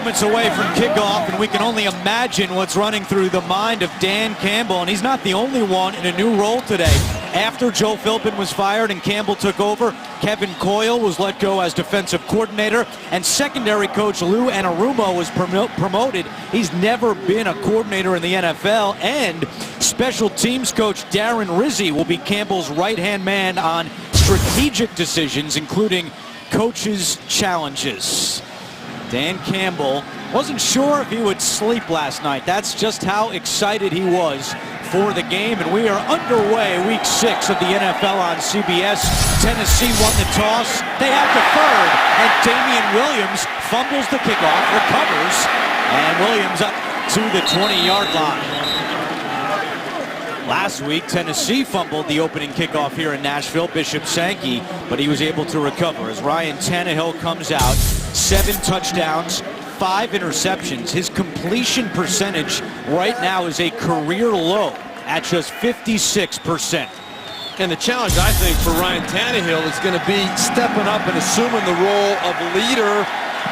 moments away from kickoff, and we can only imagine what's running through the mind of Dan Campbell. And he's not the only one in a new role today. After Joe Philpin was fired and Campbell took over, Kevin Coyle was let go as defensive coordinator, and secondary coach Lou Anarumo was promoted. He's never been a coordinator in the NFL, and special teams coach Darren Rizzi will be Campbell's right-hand man on strategic decisions, including coaches' challenges. Dan Campbell wasn't sure if he would sleep last night. That's just how excited he was for the game. And we are underway, week 6 of the NFL on CBS. Tennessee won the toss. They have the third, and Damian Williams fumbles the kickoff, recovers, and Williams up to the 20-yard line. Last week, Tennessee fumbled the opening kickoff here in Nashville, Bishop Sankey, but he was able to recover as Ryan Tannehill comes out. 7 touchdowns, 5 interceptions. His completion percentage right now is a career low at just 56%. And the challenge, I think, for Ryan Tannehill is going to be stepping up and assuming the role of leader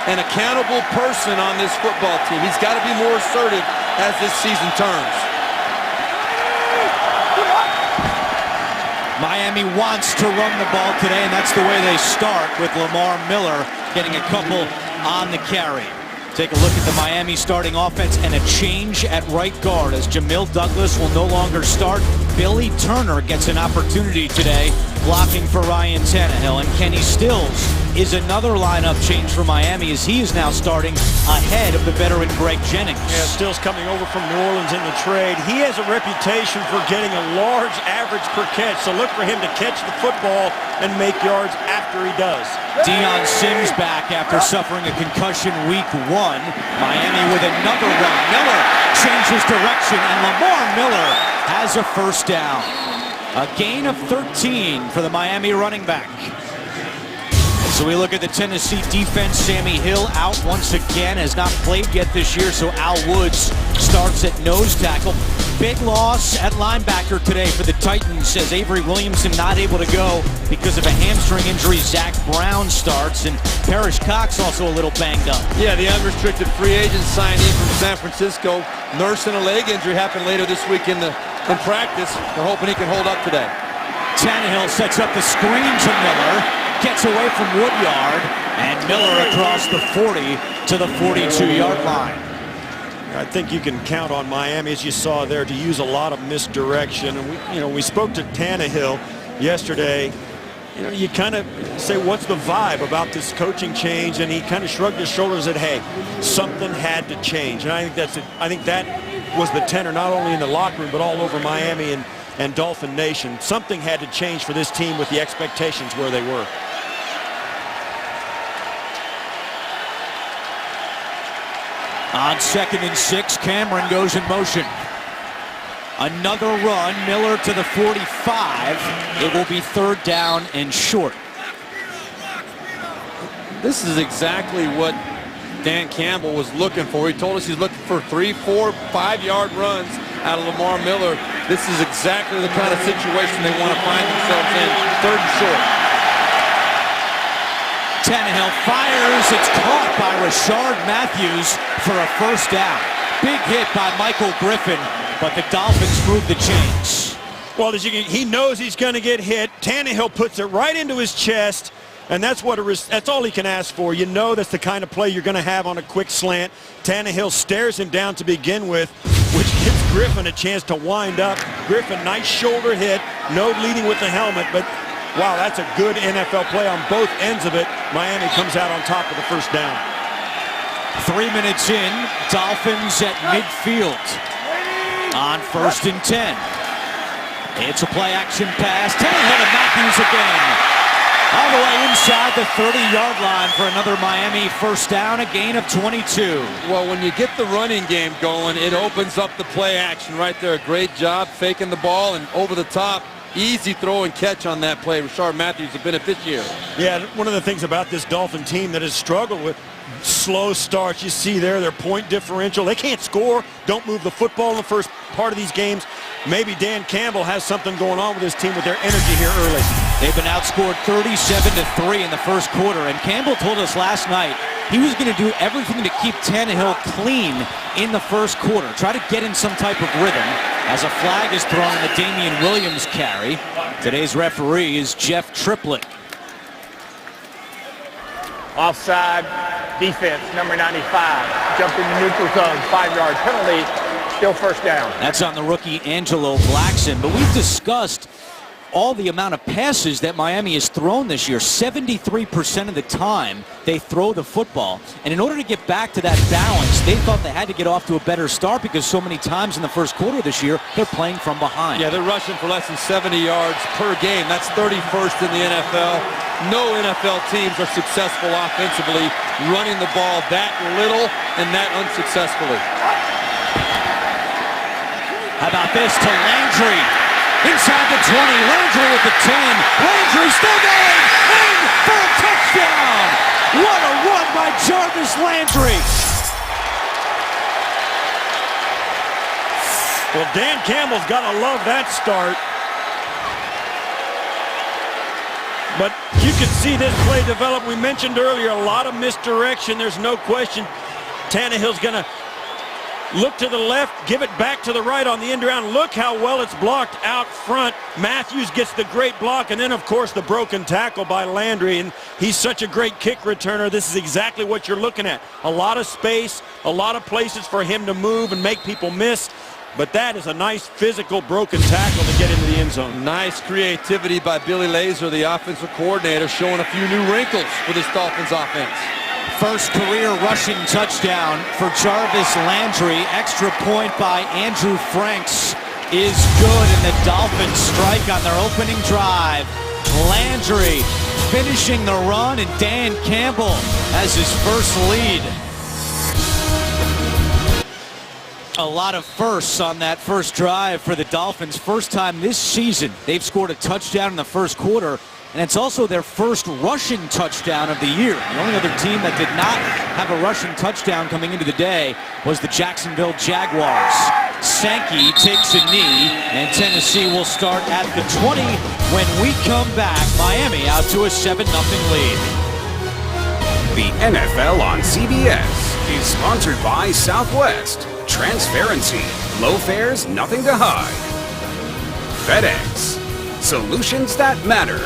and accountable person on this football team. He's got to be more assertive as this season turns. Miami wants to run the ball today, and that's the way they start, with Lamar Miller getting a couple on the carry. Take a look at the Miami starting offense and a change at right guard as Jamil Douglas will no longer start. Billy Turner gets an opportunity today, blocking for Ryan Tannehill, and Kenny Stills is another lineup change for Miami as he is now starting ahead of the veteran Greg Jennings. Yeah, Stills coming over from New Orleans in the trade. He has a reputation for getting a large average per catch, so look for him to catch the football and make yards after he does. Deion Sims back after suffering a concussion week 1. Miami with another run. Miller changes direction, and Lamar Miller has a first down. A gain of 13 for the Miami running back. So we look at the Tennessee defense. Sammy Hill out once again, has not played yet this year, so Al Woods starts at nose tackle. Big loss at linebacker today for the Titans as Avery Williamson not able to go because of a hamstring injury. Zach Brown starts, and Parrish Cox also a little banged up. Yeah, the unrestricted free agent signee from San Francisco, nursing a leg injury, happened later this week in practice. They're hoping he can hold up today. Tannehill sets up the screen to Miller, gets away from Woodyard, and Miller across the 40 to the 42-yard line. I think you can count on Miami, as you saw there, to use a lot of misdirection. And we spoke to Tannehill yesterday. You kind of say, what's the vibe about this coaching change? And he kind of shrugged his shoulders and said, hey, something had to change. And I think that was the tenor, not only in the locker room, but all over Miami and Dolphin Nation. Something had to change for this team with the expectations where they were. On 2nd and 6, Cameron goes in motion. Another run, Miller to the 45. It will be 3rd down and short. This is exactly what Dan Campbell was looking for. He told us he's looking for 3, 4, 5-yard runs out of Lamar Miller. This is exactly the kind of situation they want to find themselves in. 3rd and short. Tannehill fires. It's caught by Rashard Matthews for a first down. Big hit by Michael Griffin, but the Dolphins move the chains. Well, he knows he's going to get hit. Tannehill puts it right into his chest, and that's all he can ask for. You know that's the kind of play you're going to have on a quick slant. Tannehill stares him down to begin with, which gives Griffin a chance to wind up. Griffin, nice shoulder hit, no leading with the helmet, but wow, that's a good NFL play on both ends of it. Miami comes out on top of the first down. 3 minutes in, Dolphins at midfield on 1st and 10. It's a play-action pass. Tannehill to Matthews again. All the way inside the 30-yard line for another Miami first down, a gain of 22. Well, when you get the running game going, it opens up the play action right there. Great job faking the ball and over the top. Easy throw and catch on that play. Rashard Matthews, a beneficiary. Yeah, one of the things about this Dolphin team that has struggled with slow starts. You see there, their point differential. They can't score, don't move the football in the first part of these games. Maybe Dan Campbell has something going on with his team with their energy here early. They've been outscored 37-3 in the first quarter, and Campbell told us last night he was going to do everything to keep Tannehill clean in the first quarter. Try to get in some type of rhythm as a flag is thrown on the Damian Williams carry. Today's referee is Jeff Triplett. Offside defense, number 95. Jumped in the neutral zone, 5-yard penalty, still first down. That's on the rookie Angelo Blackson. But we've discussed all the amount of passes that Miami has thrown this year. 73% of the time they throw the football. And in order to get back to that balance, they thought they had to get off to a better start because so many times in the first quarter this year, they're playing from behind. Yeah, they're rushing for less than 70 yards per game. That's 31st in the NFL. No NFL teams are successful offensively running the ball that little and that unsuccessfully. How about this to Landry? Inside the 20, Landry at the 10. Landry still going, in for a touchdown. What a run by Jarvis Landry. Well, Dan Campbell's got to love that start. But you can see this play develop. We mentioned earlier a lot of misdirection. There's no question Tannehill's going to look to the left, give it back to the right on the end around. Look how well it's blocked out front. Matthews gets the great block, and then, of course, the broken tackle by Landry. And he's such a great kick returner. This is exactly what you're looking at. A lot of space, a lot of places for him to move and make people miss. But that is a nice physical broken tackle to get into the end zone. Nice creativity by Billy Lazor, the offensive coordinator, showing a few new wrinkles for this Dolphins offense. First career rushing touchdown for Jarvis Landry. Extra point by Andrew Franks is good, and the Dolphins strike on their opening drive. Landry finishing the run, and Dan Campbell has his first lead. A lot of firsts on that first drive for the Dolphins. First time this season they've scored a touchdown in the first quarter. And it's also their first rushing touchdown of the year. The only other team that did not have a rushing touchdown coming into the day was the Jacksonville Jaguars. Sankey takes a knee, and Tennessee will start at the 20 when we come back. Miami out to a 7-0 lead. The NFL on CBS is sponsored by Southwest. Transparency. Low fares, nothing to hide. FedEx. Solutions that matter.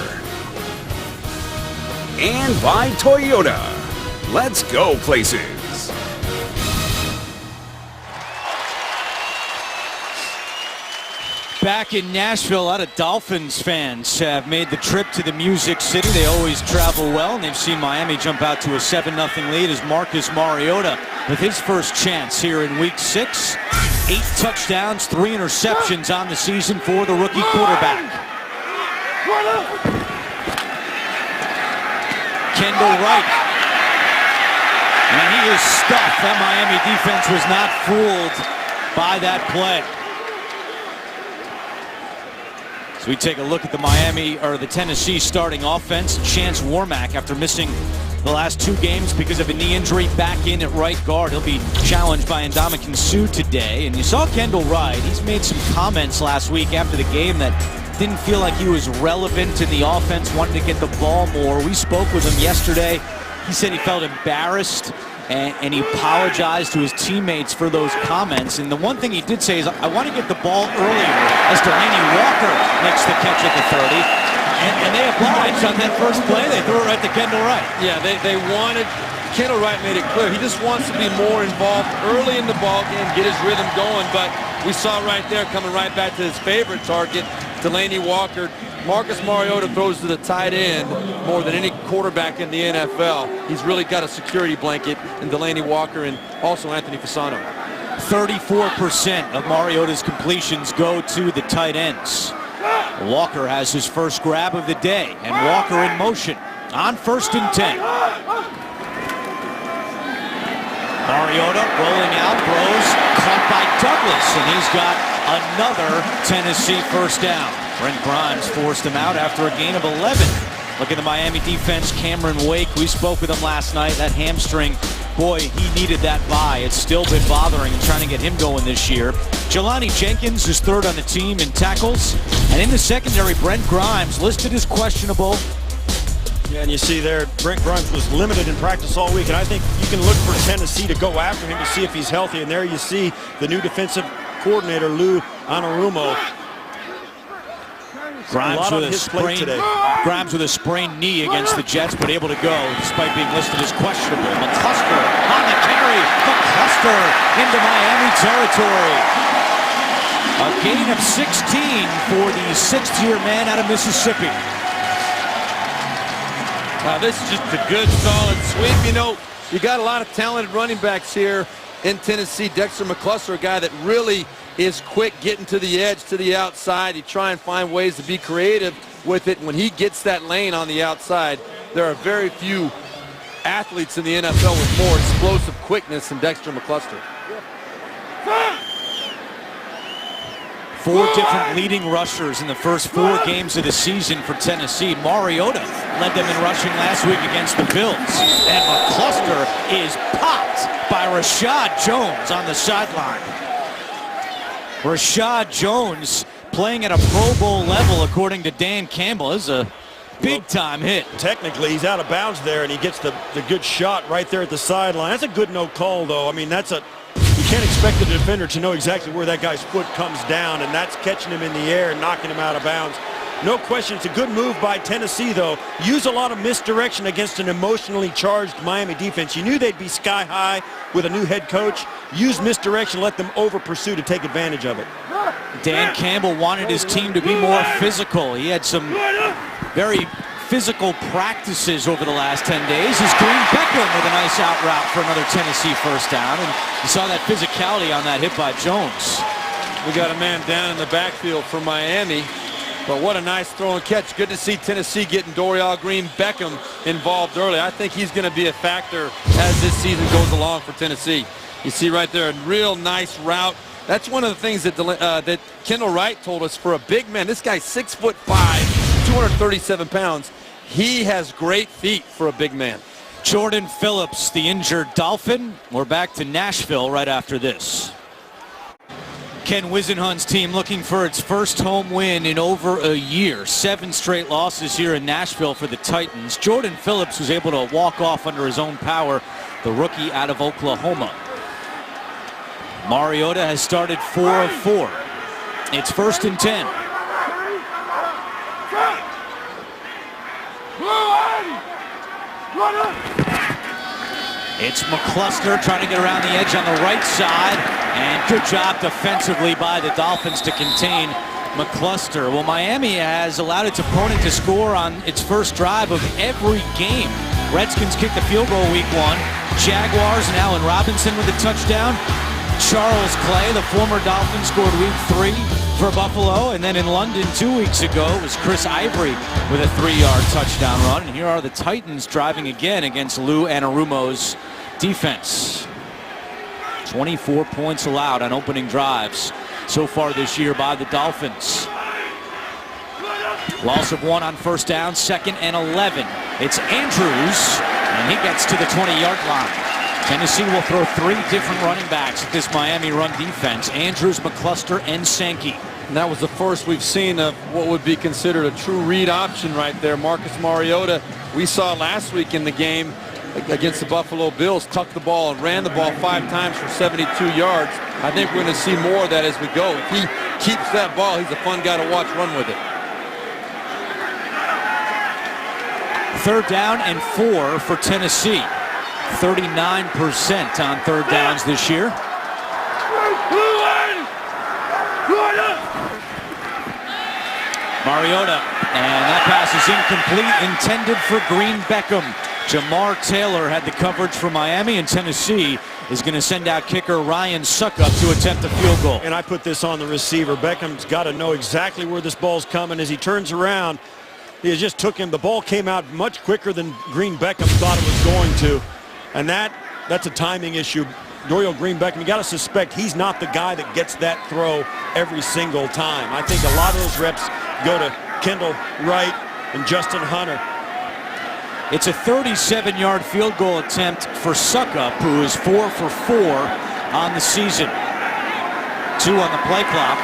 And by Toyota. Let's go places. Back in Nashville, a lot of Dolphins fans have made the trip to the Music City. They always travel well, and they've seen Miami jump out to a 7-0 lead as Marcus Mariota with his first chance here in Week 6. 8 touchdowns, 3 interceptions on the season for the rookie quarterback. Kendall Wright. And he is stuffed. That Miami defense was not fooled by that play. So we take a look at the Tennessee starting offense. Chance Warmack, after missing the last 2 games because of a knee injury, back in at right guard. He'll be challenged by Ndamukong Suh today. And you saw Kendall Wright. He's made some comments last week after the game that didn't feel like he was relevant in the offense, wanted to get the ball more. We spoke with him yesterday. He said he felt embarrassed, and he apologized to his teammates for those comments. And the one thing he did say is, I want to get the ball earlier, as Delanie Walker makes the catch at the 30. And they obliged on that first play. They threw it right to Kendall Wright. Yeah, they wanted, Kendall Wright made it clear, he just wants to be more involved early in the ball game, get his rhythm going. But we saw right there, coming right back to his favorite target, Delanie Walker. Marcus Mariota throws to the tight end more than any quarterback in the NFL. He's really got a security blanket in Delanie Walker and also Anthony Fasano. 34% of Mariota's completions go to the tight ends. Walker has his first grab of the day, and Walker in motion on 1st and 10. Mariota rolling out, throws, caught by Douglas, and he's got another Tennessee first down. Brent Grimes forced him out after a gain of 11. Look at the Miami defense, Cameron Wake. We spoke with him last night. That hamstring, boy, he needed that bye. It's still been bothering and trying to get him going this year. Jelani Jenkins is 3rd on the team in tackles. And in the secondary, Brent Grimes listed as questionable. Yeah, and you see there, Brent Grimes was limited in practice all week, and I think you can look for Tennessee to go after him to see if he's healthy. And there you see the new defensive coordinator, Lou Anarumo. Grimes with a sprained knee against the Jets, but able to go despite being listed as questionable. McCluster on the carry. McCluster into Miami territory. A gain of 16 for the sixth-year man out of Mississippi. Now this is just a good, solid sweep. You know, you got a lot of talented running backs here in Tennessee. Dexter McCluster, a guy that really is quick getting to the edge, to the outside. You try and find ways to be creative with it. When he gets that lane on the outside, there are very few athletes in the NFL with more explosive quickness than Dexter McCluster. 4 different leading rushers in the first 4 games of the season for Tennessee. Mariota led them in rushing last week against the Bills. And McCluster is popped by Rashad Jones on the sideline. Rashad Jones playing at a Pro Bowl level, according to Dan Campbell. This is a big-time hit. Technically, he's out of bounds there, and he gets the good shot right there at the sideline. That's a good no call, though. I mean, you can't expect the defender to know exactly where that guy's foot comes down, and that's catching him in the air and knocking him out of bounds. No question, it's a good move by Tennessee, though. Use a lot of misdirection against an emotionally charged Miami defense. You knew they'd be sky high with a new head coach. Use misdirection, let them over-pursue to take advantage of it. Dan Campbell wanted his team to be more physical. He had some very physical practices over the last 10 days. Is Green Beckham with a nice out route for another Tennessee first down. And you saw that physicality on that hit by Jones. We got a man down in the backfield for Miami. But what a nice throw and catch. Good to see Tennessee getting Dorial Green Beckham involved early. I think he's going to be a factor as this season goes along for Tennessee. You see right there a real nice route. That's one of the things that that Kendall Wright told us. For a big man, this guy's 6'5", 237 pounds. He has great feet for a big man. Jordan Phillips, the injured Dolphin. We're back to Nashville right after this. Ken Wisenhunt's team looking for its first home win in over a year. 7 straight losses here in Nashville for the Titans. Jordan Phillips was able to walk off under his own power, the rookie out of Oklahoma. Mariota has started 4 of 4. It's 1st and 10. It's McCluster trying to get around the edge on the right side, and good job defensively by the Dolphins to contain McCluster. Well, Miami has allowed its opponent to score on its first drive of every game. Redskins kicked the field goal week 1. Jaguars and Allen Robinson with a touchdown. Charles Clay, the former Dolphin, scored week 3 for Buffalo. And then in London 2 weeks ago, it was Chris Ivory with a 3-yard touchdown run. And here are the Titans driving again against Lou Anarumo's defense. 24 points allowed on opening drives so far this year by the Dolphins. Loss of 1 on first down, 2nd and 11. It's Andrews, and he gets to the 20-yard line. Tennessee will throw 3 different running backs at this Miami run defense. Andrews, McCluster, and Sankey. And that was the first we've seen of what would be considered a true read option right there. Marcus Mariota, we saw last week in the game against the Buffalo Bills, tucked the ball and ran the ball 5 times for 72 yards. I think we're going to see more of that as we go. If he keeps that ball, he's a fun guy to watch run with it. 3rd down and 4 for Tennessee. 39% on 3rd downs this year. Mariota, and that pass is incomplete, intended for Green Beckham. Jamar Taylor had the coverage for Miami, and Tennessee is going to send out kicker Ryan Suckup to attempt a field goal. And I put this on the receiver. Beckham's got to know exactly where this ball's coming. As he turns around, he just took him. The ball came out much quicker than Green Beckham thought it was going to. And that's a timing issue. Dorial Green Beckham, you got to suspect he's not the guy that gets that throw every single time. I think a lot of those reps go to Kendall Wright and Justin Hunter. It's a 37-yard field goal attempt for Suckup, who is 4 for 4 on the season. 2 on the play clock.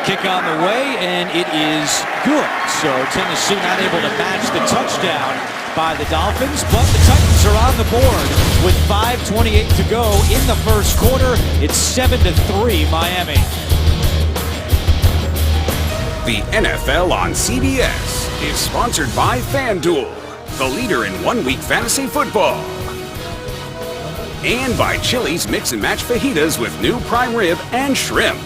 Kick on the way, and it is good. So Tennessee not able to match the touchdown by the Dolphins, but the Titans are on the board with 5:28 to go in the first quarter. It's 7-3 Miami. The NFL on CBS is sponsored by FanDuel, the leader in one-week fantasy football. And by Chili's Mix and Match Fajitas with new prime rib and shrimp.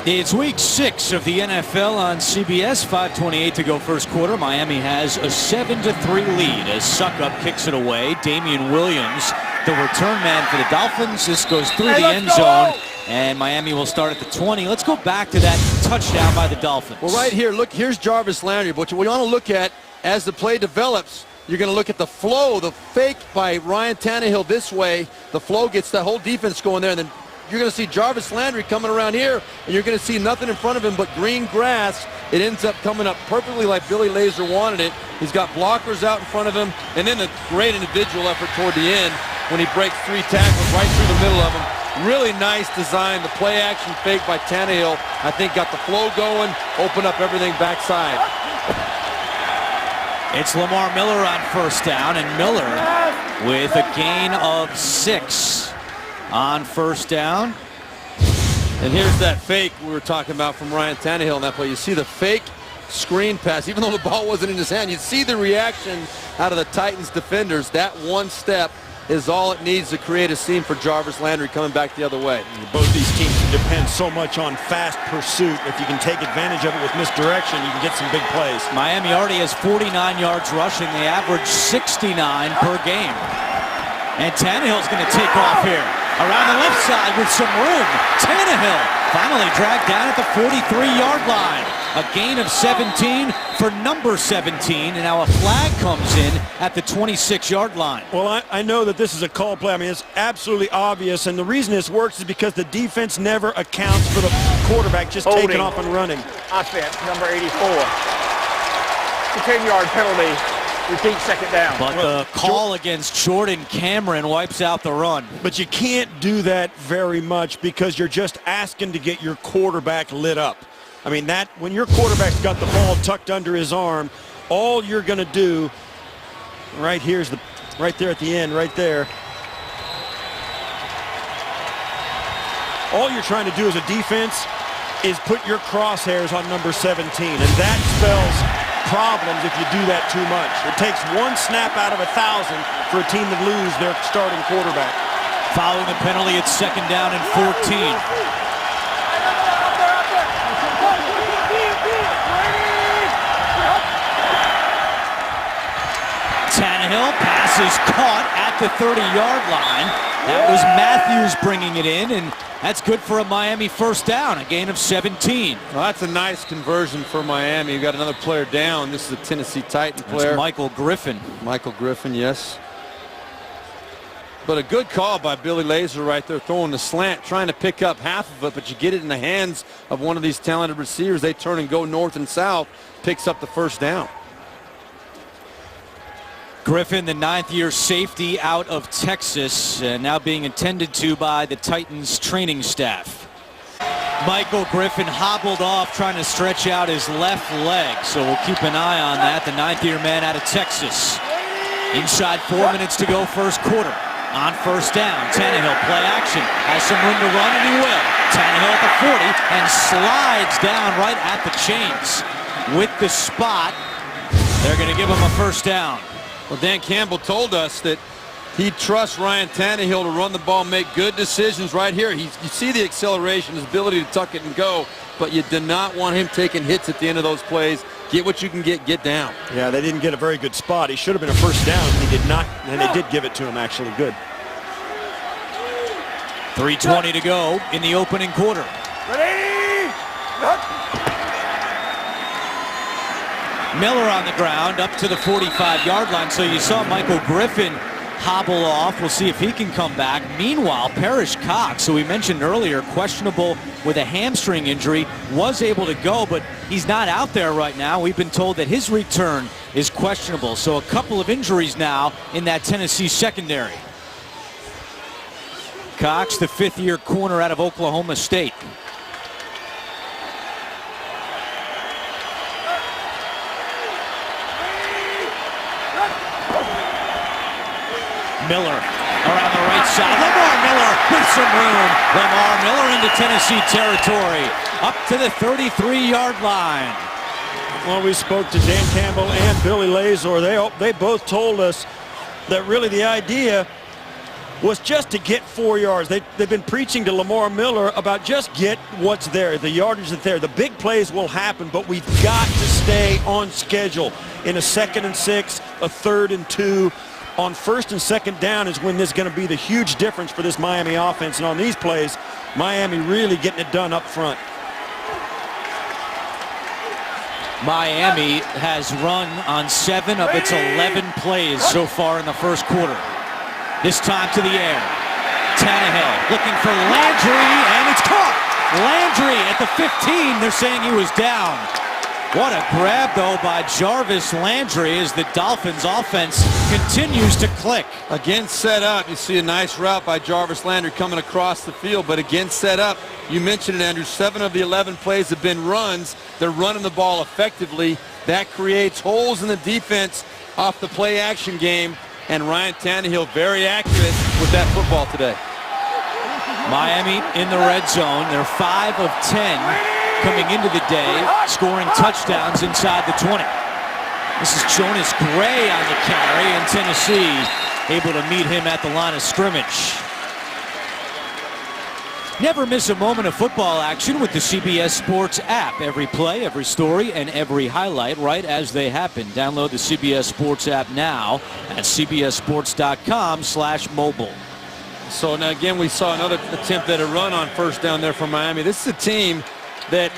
It's week 6 of the NFL on CBS. 5:28 to go first quarter. Miami has a 7-3 lead as Suckup kicks it away. Damian Williams, the return man for the Dolphins. This goes through the end zone, and Miami will start at the 20. Let's go back to that touchdown by the Dolphins. Well, right here, look, here's Jarvis Landry. But what you want to look at as the play develops, you're going to look at the flow, the fake by Ryan Tannehill this way. The flow gets the whole defense going there, and then you're going to see Jarvis Landry coming around here, and you're going to see nothing in front of him but green grass. It ends up coming up perfectly like Billy Lazor wanted it. He's got blockers out in front of him, and then a great individual effort toward the end when he breaks 3 tackles right through the middle of them. Really nice design. The play action fake by Tannehill, I think, got the flow going, opened up everything backside. It's Lamar Miller on first down, and Miller with a gain of 6 on first down. And here's that fake we were talking about from Ryan Tannehill in that play. You see the fake screen pass, even though the ball wasn't in his hand. You see the reaction out of the Titans defenders. That one step is all it needs to create a scene for Jarvis Landry coming back the other way. Both these teams depend so much on fast pursuit. If you can take advantage of it with misdirection, you can get some big plays. Miami already has 49 yards rushing. They average 69 per game. And Tannehill's going to take off here. Around the left side with some room. Tannehill finally dragged down at the 43-yard line. A gain of 17 for number 17. And now a flag comes in at the 26-yard line. Well, I know that this is a call play. I mean, it's absolutely obvious. And the reason this works is because the defense never accounts for the quarterback just taking off and running. Offense, number 84. The 10-yard penalty. Repeat second down. But the call against Jordan Cameron wipes out the run. But you can't do that very much because you're just asking to get your quarterback lit up. I mean, that when your quarterback's got the ball tucked under his arm, all you're going to do, right there at the end, right there. All you're trying to do as a defense is put your crosshairs on number 17, and that spells problems if you do that too much. It takes one snap out of 1,000 for a team to lose their starting quarterback. Following the penalty, it's second down and 14. Tannehill, pass is caught at the 30-yard line. That was Matthews bringing it in, and that's good for a Miami first down, a gain of 17. Well, that's a nice conversion for Miami. You've got another player down. This is a Tennessee Titan player. That's Michael Griffin. Michael Griffin, yes. But a good call by Billy Lazor right there, throwing the slant, trying to pick up half of it, but you get it in the hands of one of these talented receivers. They turn and go north and south, picks up the first down. Griffin, the 9th-year safety out of Texas, now being attended to by the Titans training staff. Michael Griffin hobbled off trying to stretch out his left leg, so we'll keep an eye on that. The 9th-year man out of Texas. Inside 4 minutes to go first quarter. On first down, Tannehill play action, has some room to run, and he will. Tannehill at the 40 and slides down right at the chains. With the spot, they're going to give him a first down. Well, Dan Campbell told us that he trusts Ryan Tannehill to run the ball, make good decisions right here. You see the acceleration, his ability to tuck it and go, but you do not want him taking hits at the end of those plays. Get what you can get down. Yeah, they didn't get a very good spot. He should have been a first down. He did not, and they did give it to him, actually. Good. 3:20 to go in the opening quarter. Ready? Miller on the ground up to the 45-yard line. So you saw Michael Griffin hobble off. We'll see if he can come back. Meanwhile, Parrish Cox, who we mentioned earlier, questionable with a hamstring injury, was able to go, but he's not out there right now. We've been told that his return is questionable. So a couple of injuries now in that Tennessee secondary. Cox, the fifth-year corner out of Oklahoma State. Miller around the right side. Lamar Miller with some room. Lamar Miller into Tennessee territory. Up to the 33-yard line. Well, we spoke to Dan Campbell and Billy Lazor. They both told us that really the idea was just to get 4 yards. They've been preaching to Lamar Miller about just get what's there. The yardage is there. The big plays will happen, but we've got to stay on schedule. In a 2nd and 6, a 3rd and 2. On 1st and 2nd down is when there's going to be the huge difference for this Miami offense. And on these plays, Miami really getting it done up front. Miami has run on 7 of its 11 plays so far in the first quarter. This time to the air. Tannehill looking for Landry, and it's caught. Landry at the 15. They're saying he was down. What a grab, though, by Jarvis Landry as the Dolphins offense continues to click. Again set up. You see a nice route by Jarvis Landry coming across the field, but again set up. You mentioned it, Andrew. 7 of the 11 plays have been runs. They're running the ball effectively. That creates holes in the defense off the play-action game, and Ryan Tannehill very accurate with that football today. Miami in the red zone. They're 5 of 10. Coming into the day, scoring touchdowns inside the 20. This is Jonas Gray on the carry, and Tennessee able to meet him at the line of scrimmage. Never miss a moment of football action with the CBS Sports app. Every play, every story, and every highlight right as they happen. Download the CBS Sports app now at cbssports.com/mobile. So now again, we saw another attempt at a run on 1st down there from Miami. This is a team that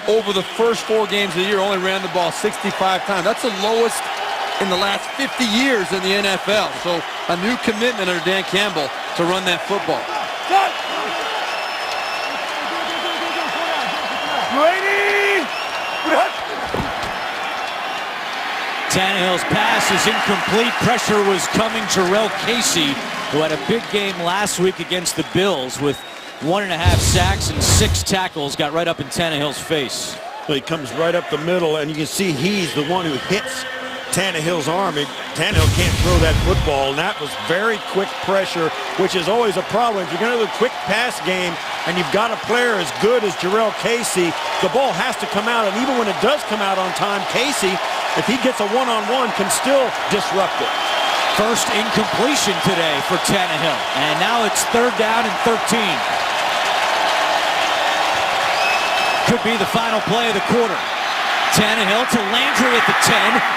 over the first 4 games of the year only ran the ball 65 times. That's the lowest in the last 50 years in the NFL. So a new commitment under Dan Campbell to run that football. Tannehill's pass is incomplete. Pressure was coming. Jarrell Casey, who had a big game last week against the Bills with 1.5 sacks and 6 tackles, got right up in Tannehill's face. Well, he comes right up the middle, and you can see he's the one who hits Tannehill's arm. Tannehill can't throw that football, and that was very quick pressure, which is always a problem. If you're going to do a quick pass game and you've got a player as good as Jarrell Casey, the ball has to come out, and even when it does come out on time, Casey, if he gets a one-on-one, can still disrupt it. First incompletion today for Tannehill, and now it's 3rd down and 13. Could be the final play of the quarter. Tannehill to Landry at the 10.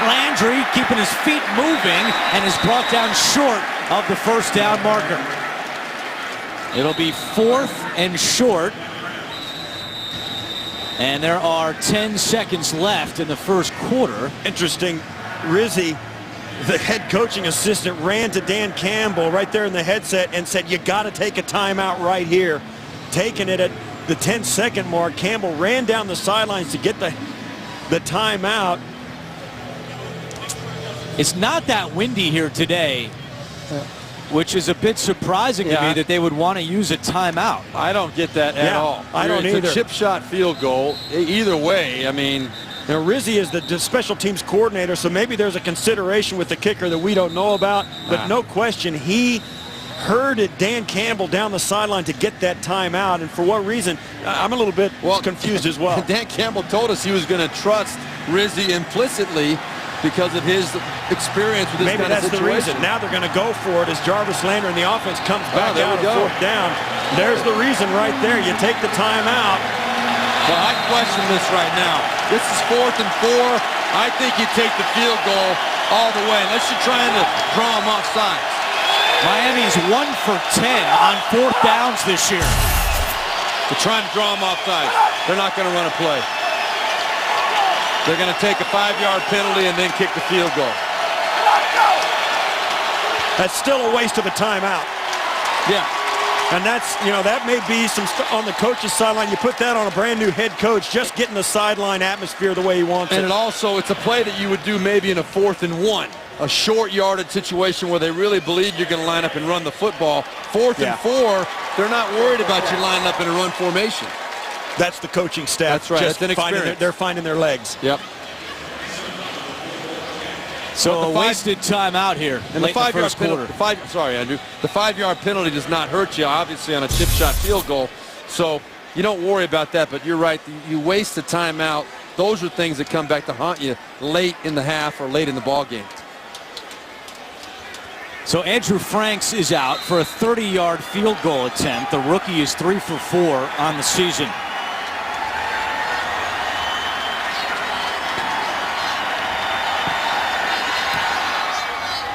Landry keeping his feet moving and is brought down short of the 1st down marker. It'll be 4th and short. And there are 10 seconds left in the first quarter. Interesting, Rizzi, the head coaching assistant, ran to Dan Campbell right there in the headset and said, you got to take a timeout right here. Taking it at the 10-second mark, Campbell ran down the sidelines to get the timeout. It's not that windy here today, which is a bit surprising to me that they would want to use a timeout. I don't get that at all. I don't either. It's a chip shot field goal. Either way, I mean, now, Rizzi is the special teams coordinator, so maybe there's a consideration with the kicker that we don't know about, but no question, he herded Dan Campbell down the sideline to get that timeout, and for what reason, I'm a little bit confused as well. Dan Campbell told us he was going to trust Rizzi implicitly because of his experience with this Maybe kind of situation. That's the reason. Now they're going to go for it as Jarvis Landry and the offense comes back out of 4th down. There's the reason right there. You take the timeout. Well, I question this right now. This is 4th and 4. I think you take the field goal all the way, unless you're trying to draw them off sides. Miami's 1 for 10 on 4th downs this year. They're trying to draw them off sides. They're not going to run a play. They're going to take a 5-yard penalty and then kick the field goal. That's still a waste of a timeout. Yeah. And that's, that may be some on the coach's sideline. You put that on a brand new head coach, just getting the sideline atmosphere the way he wants it. And it's a play that you would do maybe in a 4th and 1. a short yardage situation where they really believe you're going to line up and run the football. 4th and 4, they're not worried about you lining up in a run formation. That's the coaching staff. That's right. Just That's an experience. they're finding their legs. Yep. So a wasted timeout here and late the 5 in the yard first penalty. quarter. Sorry, Andrew. The 5-yard penalty does not hurt you, obviously, on a chip shot field goal. So you don't worry about that. But you're right. You waste the timeout. Those are things that come back to haunt you late in the half or late in the ball game. So Andrew Franks is out for a 30-yard field goal attempt. The rookie is 3 for 4 on the season.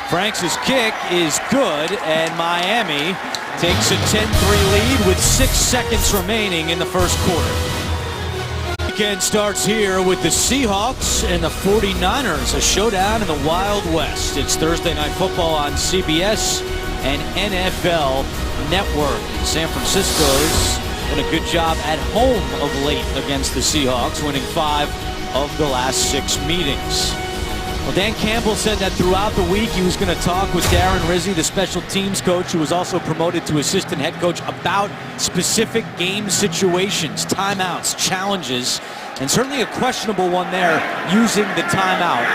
Franks' kick is good, and Miami takes a 10-3 lead with 6 seconds remaining in the first quarter. Weekend starts here with the Seahawks and the 49ers, a showdown in the Wild West. It's Thursday Night Football on CBS and NFL Network. San Francisco's done a good job at home of late against the Seahawks, winning 5 of the last 6 meetings. Well, Dan Campbell said that throughout the week he was going to talk with Darren Rizzi, the special teams coach, who was also promoted to assistant head coach, about specific game situations, timeouts, challenges, and certainly a questionable one there, using the timeout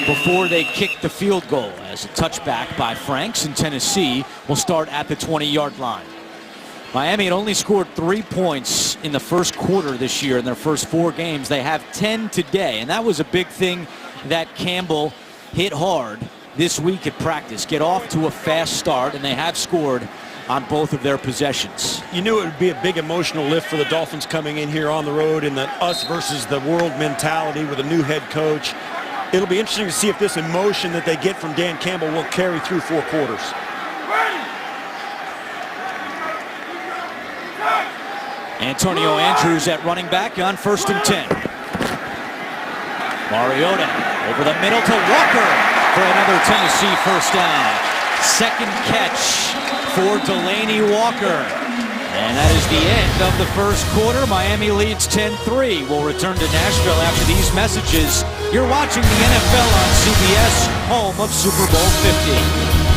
before they kick the field goal, as a touchback by Franks, and Tennessee will start at the 20-yard line. Miami had only scored 3 points in the first quarter this year in their first 4 games. They have 10 today, and that was a big thing that Campbell hit hard this week at practice. Get off to a fast start, and they have scored on both of their possessions. You knew it would be a big emotional lift for the Dolphins coming in here on the road in the us versus the world mentality with a new head coach. It'll be interesting to see if this emotion that they get from Dan Campbell will carry through 4 quarters. Antonio Andrews at running back on 1st and 10. Mariota over the middle to Walker for another Tennessee first down. Second catch for Delaney Walker. And that is the end of the first quarter. Miami leads 10-3. We'll return to Nashville after these messages. You're watching the NFL on CBS, home of Super Bowl 50.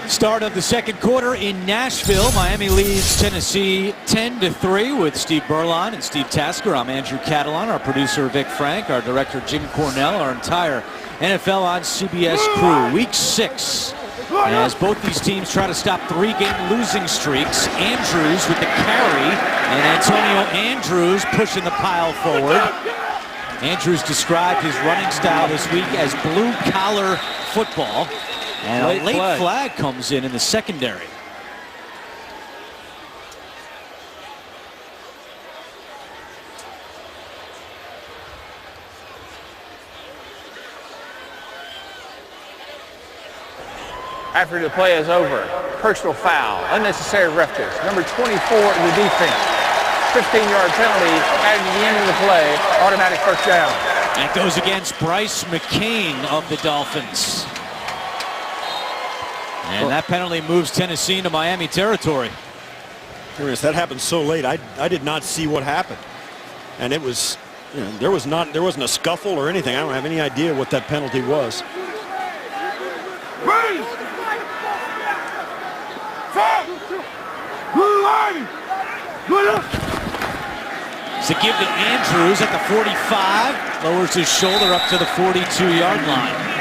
Start of the second quarter in Nashville. Miami leads Tennessee 10-3 with Steve Berline and Steve Tasker. I'm Andrew Catalan, our producer Vic Frank, our director Jim Cornell, our entire NFL on CBS crew. Week 6, as both these teams try to stop 3-game losing streaks. Andrews with the carry, and Antonio Andrews pushing the pile forward. Andrews described his running style this week as blue-collar football. And a late flag comes in the secondary. After the play is over, personal foul, unnecessary roughness. Number 24 in the defense. 15-yard penalty at the end of the play, automatic first down. That goes against Bryce McCain of the Dolphins. And that penalty moves Tennessee into Miami territory. That happened so late. I did not see what happened. And it was, you know, there wasn't a scuffle or anything. I don't have any idea what that penalty was. To give to Andrews at the 45, lowers his shoulder up to the 42-yard line.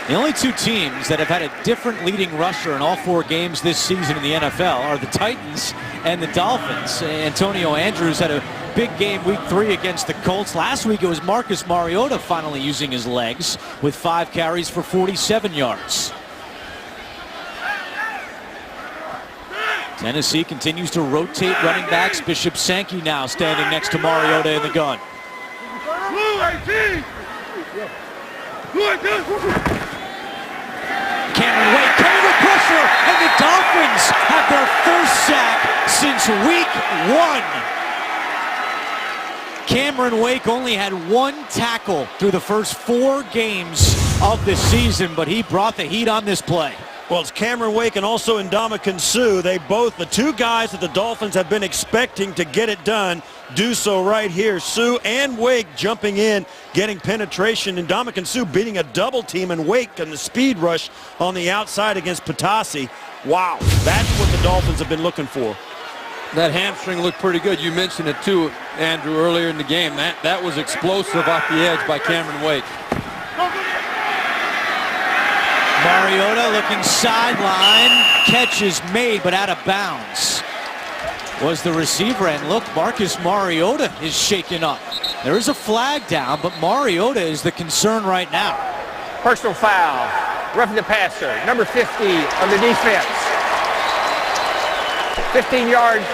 The only 2 teams that have had a different leading rusher in all 4 games this season in the NFL are the Titans and the Dolphins. Antonio Andrews had a big game week 3 against the Colts. Last week it was Marcus Mariota finally using his legs with 5 carries for 47 yards. Tennessee continues to rotate running backs. Bishop Sankey now standing next to Mariota in the gun. Cameron Wake coming with pressure, and the Dolphins have their first sack since week 1. Cameron Wake only had 1 tackle through the first 4 games of the season, but he brought the heat on this play. Well, it's Cameron Wake and also Ndamukong Suh. They both, the two guys that the Dolphins have been expecting to get it done, do so right here. Suh and Wake jumping in, getting penetration. Ndamukong Suh beating a double team, and Wake and the speed rush on the outside against Patasi. Wow, that's what the Dolphins have been looking for. That hamstring looked pretty good. You mentioned it too, Andrew, earlier in the game. That was explosive off the edge by Cameron Wake. Mariota looking sideline. Catch is made, but out of bounds was the receiver. And look, Marcus Mariota is shaken up. There is a flag down, but Mariota is the concern right now. Personal foul. Roughing the passer. Number 50 of the defense. 15 yards,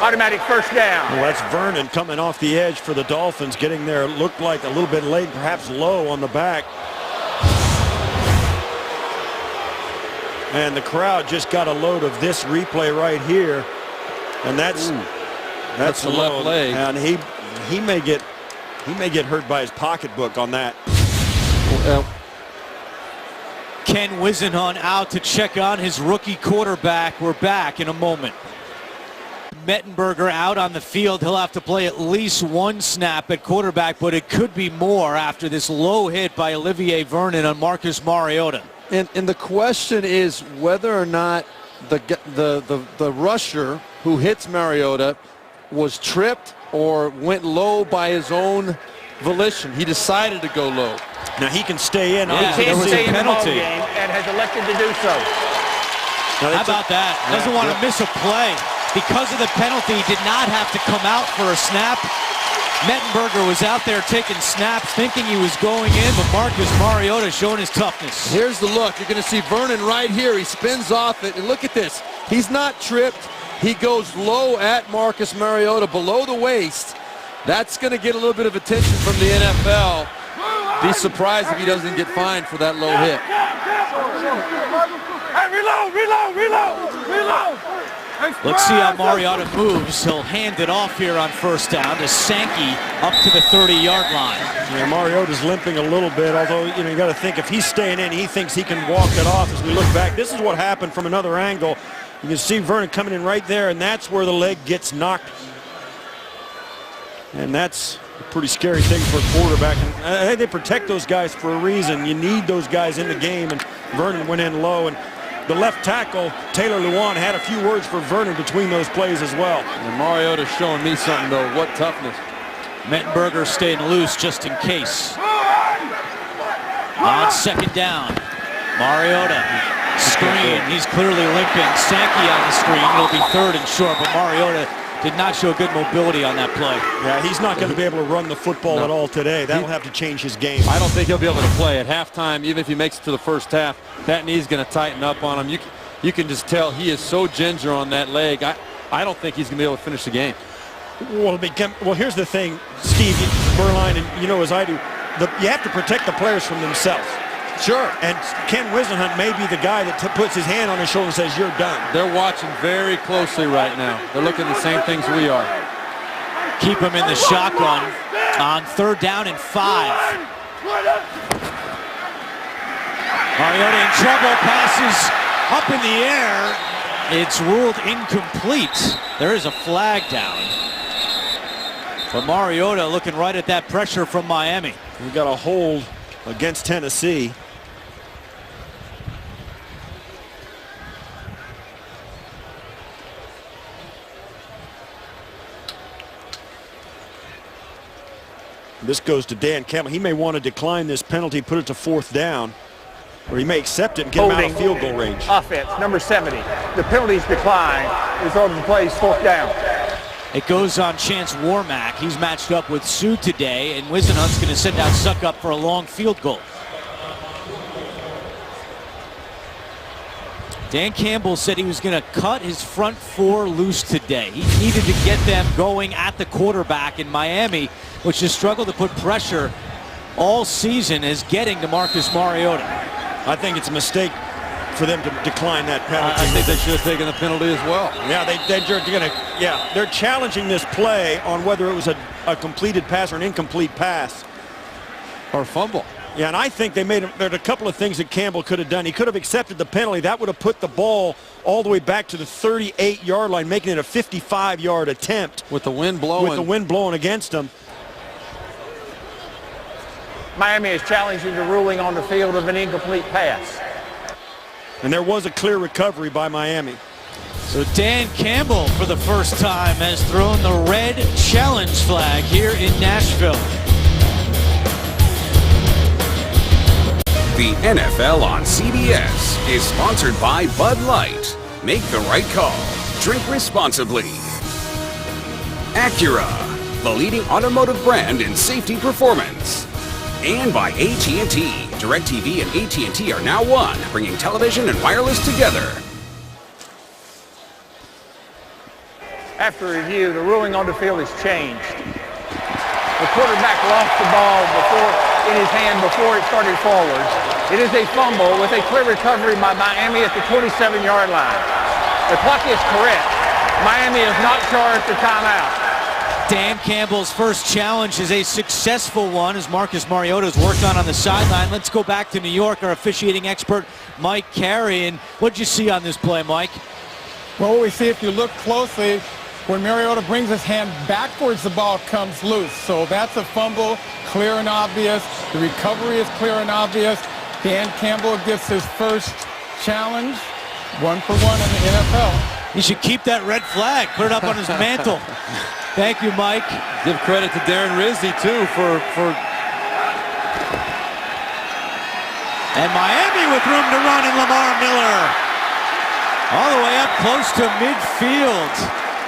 automatic first down. Well, that's Vernon coming off the edge for the Dolphins, getting there. Looked like a little bit late, perhaps low on the back. And the crowd just got a load of this replay right here, and that's the left leg, and he may get hurt by his pocketbook on that. Well, Ken Whisenhunt out to check on his rookie quarterback. We're back in a moment. Mettenberger out on the field. He'll have to play at least one snap at quarterback, but it could be more after this low hit by Olivier Vernon on Marcus Mariota. And the question is whether or not the rusher who hits Mariota was tripped or went low by his own volition. He decided to go low. Now he can stay in. Yeah, He there can't was stay a in the ball penalty. game and has elected to do so. Now, How about that? Doesn't want to miss a play. Because of the penalty, he did not have to come out for a snap. Mettenberger was out there taking snaps, thinking he was going in, but Marcus Mariota showing his toughness. Here's the look. You're going to see Vernon right here. He spins off it, and look at this. He's not tripped. He goes low at Marcus Mariota, below the waist. That's going to get a little bit of attention from the NFL. Be surprised if he doesn't get fined for that low hit. Let's see how Mariota moves. He'll hand it off here on first down to Sankey up to the 30-yard line. Yeah, Mariota's limping a little bit, although you got to think if he's staying in, he thinks he can walk it off. As we look back, this is what happened from another angle. You can see Vernon coming in right there, and that's where the leg gets knocked. And that's a pretty scary thing for a quarterback. And they protect those guys for a reason. You need those guys in the game, and Vernon went in low. And the left tackle, Taylor Lewan, had a few words for Vernon between those plays as well. And Mariota's showing me something, though. What toughness. Mettenberger staying loose just in case. On second down, Mariota screen. He's clearly limping. Sankey on the screen. It'll be third and short, but Mariota did not show good mobility on that play. Yeah, he's not going to be able to run the football at all today. That'll have to change his game. I don't think he'll be able to play at halftime, even if he makes it to the first half. That knee's going to tighten up on him. You can just tell he is so ginger on that leg. I don't think he's going to be able to finish the game. Well, here's the thing, Steve, Berline, and you know as I do, you have to protect the players from themselves. Sure. And Ken Whisenhunt may be the guy that puts his hand on his shoulder and says, you're done. They're watching very closely right now. They're looking at the same things we are. Keep him in the shotgun on third down and 5. Mariota in trouble, passes up in the air. It's ruled incomplete. There is a flag down. But Mariota looking right at that pressure from Miami. We got a hold against Tennessee. This goes to Dan Campbell. He may want to decline this penalty, put it to fourth down, or he may accept it and get him out of field goal range. Offense, number 70. The penalties decline. The result of the play is fourth down. It goes on Chance Warmack. He's matched up with Suh today, and Whisenhunt's going to send out Suckup for a long field goal. Dan Campbell said he was going to cut his front four loose today. He needed to get them going at the quarterback in Miami, which has struggled to put pressure all season, is getting to Marcus Mariota. I think it's a mistake for them to decline that penalty. I think they should have taken the penalty as well. Yeah, they're challenging this play on whether it was a completed pass or an incomplete pass. Or fumble. Yeah, and I think there's a couple of things that Campbell could have done. He could have accepted the penalty. That would have put the ball all the way back to the 38-yard line, making it a 55-yard attempt. With the wind blowing. With the wind blowing against him. Miami is challenging the ruling on the field of an incomplete pass. And there was a clear recovery by Miami. So Dan Campbell, for the first time, has thrown the red challenge flag here in Nashville. The NFL on CBS is sponsored by Bud Light. Make the right call. Drink responsibly. Acura, the leading automotive brand in safety performance. And by AT&T. DirecTV and AT&T are now one, bringing television and wireless together. After review, the ruling on the field has changed. The quarterback lost the ball in his hand before it started forwards. It is a fumble with a clear recovery by Miami at the 27-yard line. The clock is correct. Miami is not charged a timeout. Dan Campbell's first challenge is a successful one, as Marcus Mariota's worked on the sideline. Let's go back to New York, our officiating expert, Mike Carey. And what did you see on this play, Mike? Well, what we see, if you look closely, when Mariota brings his hand backwards, the ball comes loose. So that's a fumble, clear and obvious. The recovery is clear and obvious. Dan Campbell gets his first challenge, 1 for 1 in the NFL. He should keep that red flag, put it up on his mantle. Thank you, Mike. Give credit to Darren Rizzi, too, for... And Miami with room to run, and Lamar Miller all the way up close to midfield.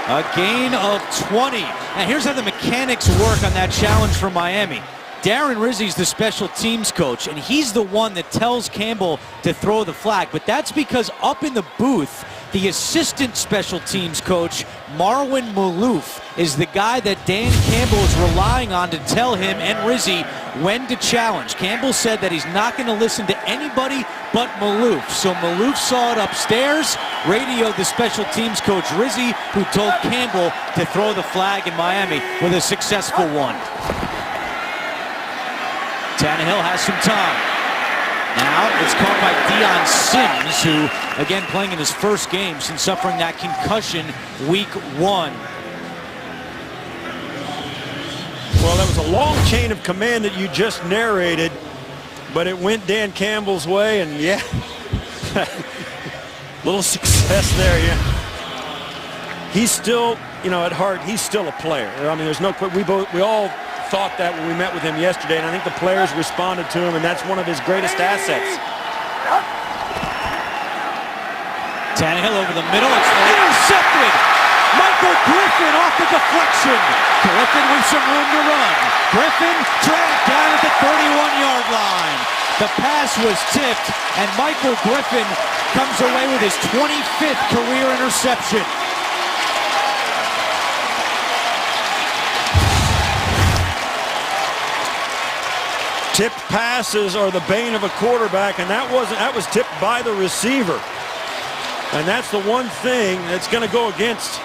A gain of 20. Now here's how the mechanics work on that challenge for Miami. Darren Rizzi's the special teams coach, and he's the one that tells Campbell to throw the flag. But that's because up in the booth, the assistant special teams coach, Marwin Malouf, is the guy that Dan Campbell is relying on to tell him and Rizzi when to challenge. Campbell said that he's not going to listen to anybody but Malouf. So Malouf saw it upstairs, radioed the special teams coach Rizzi, who told Campbell to throw the flag in Miami with a successful one. Tannehill has some time. Now it's caught by Deion Sims, who, again, playing in his first game since suffering that concussion week 1. Well, that was a long chain of command that you just narrated, but it went Dan Campbell's way, and yeah, little success there, yeah. He's still, at heart, he's still a player. I mean, there's no, we all thought that when we met with him yesterday, and I think the players responded to him, and that's one of his greatest assets. Tannehill over the middle, it's intercepted! Michael Griffin off the deflection. Griffin with some room to run. Griffin dragged down at the 31-yard line. The pass was tipped, and Michael Griffin comes away with his 25th career interception. Tipped passes are the bane of a quarterback, and that was tipped by the receiver. And that's the one thing that's going to go against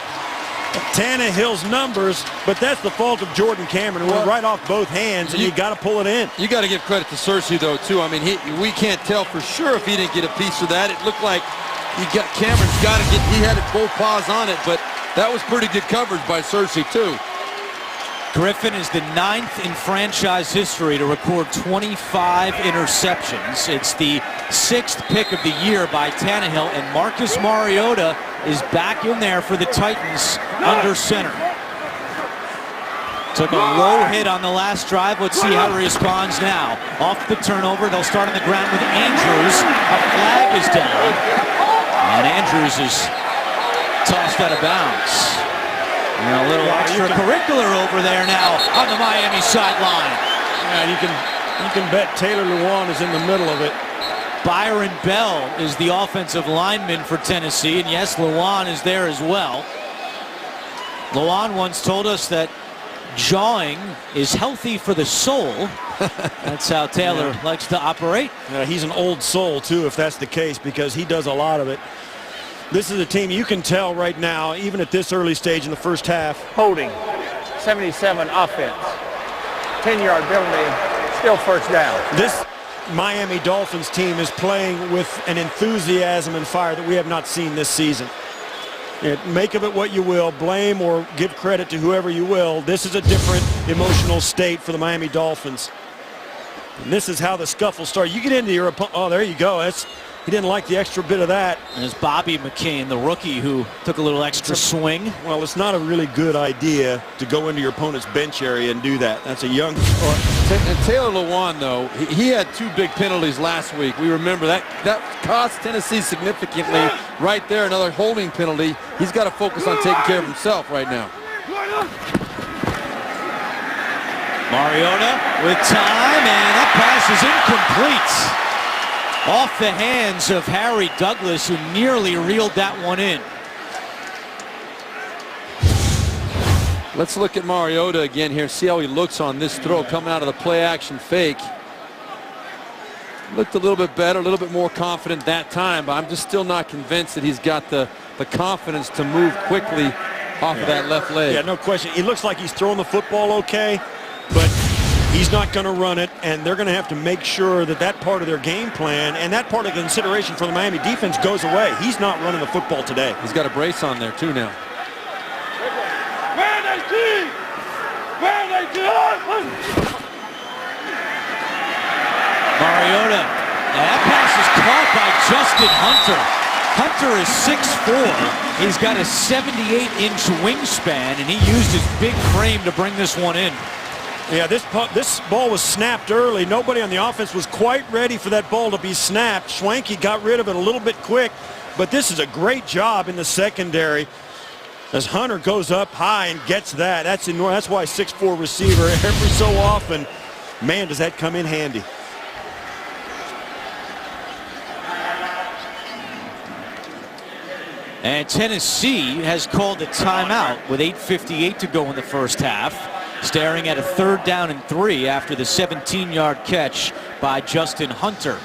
Tannehill's numbers, but that's the fault of Jordan Cameron, who went right off both hands, and you got to pull it in. You got to give credit to Searcy, though, too. I mean, we can't tell for sure if he didn't get a piece of that. It looked like Cameron's got to get, he had both paws on it, but that was pretty good coverage by Searcy, too. Griffin is the 9th in franchise history to record 25 interceptions. It's the 6th pick of the year by Tannehill, and Marcus Mariota is back in there for the Titans under center. Took a low hit on the last drive. Let's see how he responds now. Off the turnover, they'll start on the ground with Andrews. A flag is down, and Andrews is tossed out of bounds. And a little extracurricular over there now on the Miami sideline. Yeah, you can bet Taylor Lewan is in the middle of it. Byron Bell is the offensive lineman for Tennessee, and yes, Lewan is there as well. Lewan once told us that jawing is healthy for the soul. That's how Taylor likes to operate. He's an old soul, too, if that's the case, because he does a lot of it. This is a team you can tell right now, even at this early stage in the first half. Holding, 77 offense, 10-yard penalty, still first down. This Miami Dolphins team is playing with an enthusiasm and fire that we have not seen this season. Make of it what you will, blame or give credit to whoever you will. This is a different emotional state for the Miami Dolphins. And this is how the scuffle started. You get into your opponent. Oh, there you go. He didn't like the extra bit of that. And it's Bobby McCain, the rookie, who took a little extra swing. Well, it's not a really good idea to go into your opponent's bench area and do that. That's a young... And Taylor Lewan, though, he had 2 big penalties last week. We remember that cost Tennessee significantly right there. Another holding penalty. He's got to focus on taking care of himself right now. Mariota with time, and that pass is incomplete. Off the hands of Harry Douglas, who nearly reeled that one in. Let's look at Mariota again here, see how he looks on this throw coming out of the play-action fake. Looked a little bit better, a little bit more confident that time, but I'm just still not convinced that he's got the confidence to move quickly off of that left leg. Yeah, no question. It looks like he's throwing the football okay, but he's not going to run it, and they're going to have to make sure that that part of their game plan and that part of the consideration for the Miami defense goes away. He's not running the football today. He's got a brace on there, too, now. Mariota. That pass is caught by Justin Hunter. Hunter is 6'4". He's got a 78-inch wingspan, and he used his big frame to bring this one in. Yeah, this ball was snapped early. Nobody on the offense was quite ready for that ball to be snapped. Schwanke got rid of it a little bit quick, but this is a great job in the secondary as Hunter goes up high and gets that. That's why 6'4" receiver every so often, man, does that come in handy. And Tennessee has called a timeout with 8:58 to go in the first half, staring at a 3rd down and 3 after the 17-yard catch by Justin Hunter.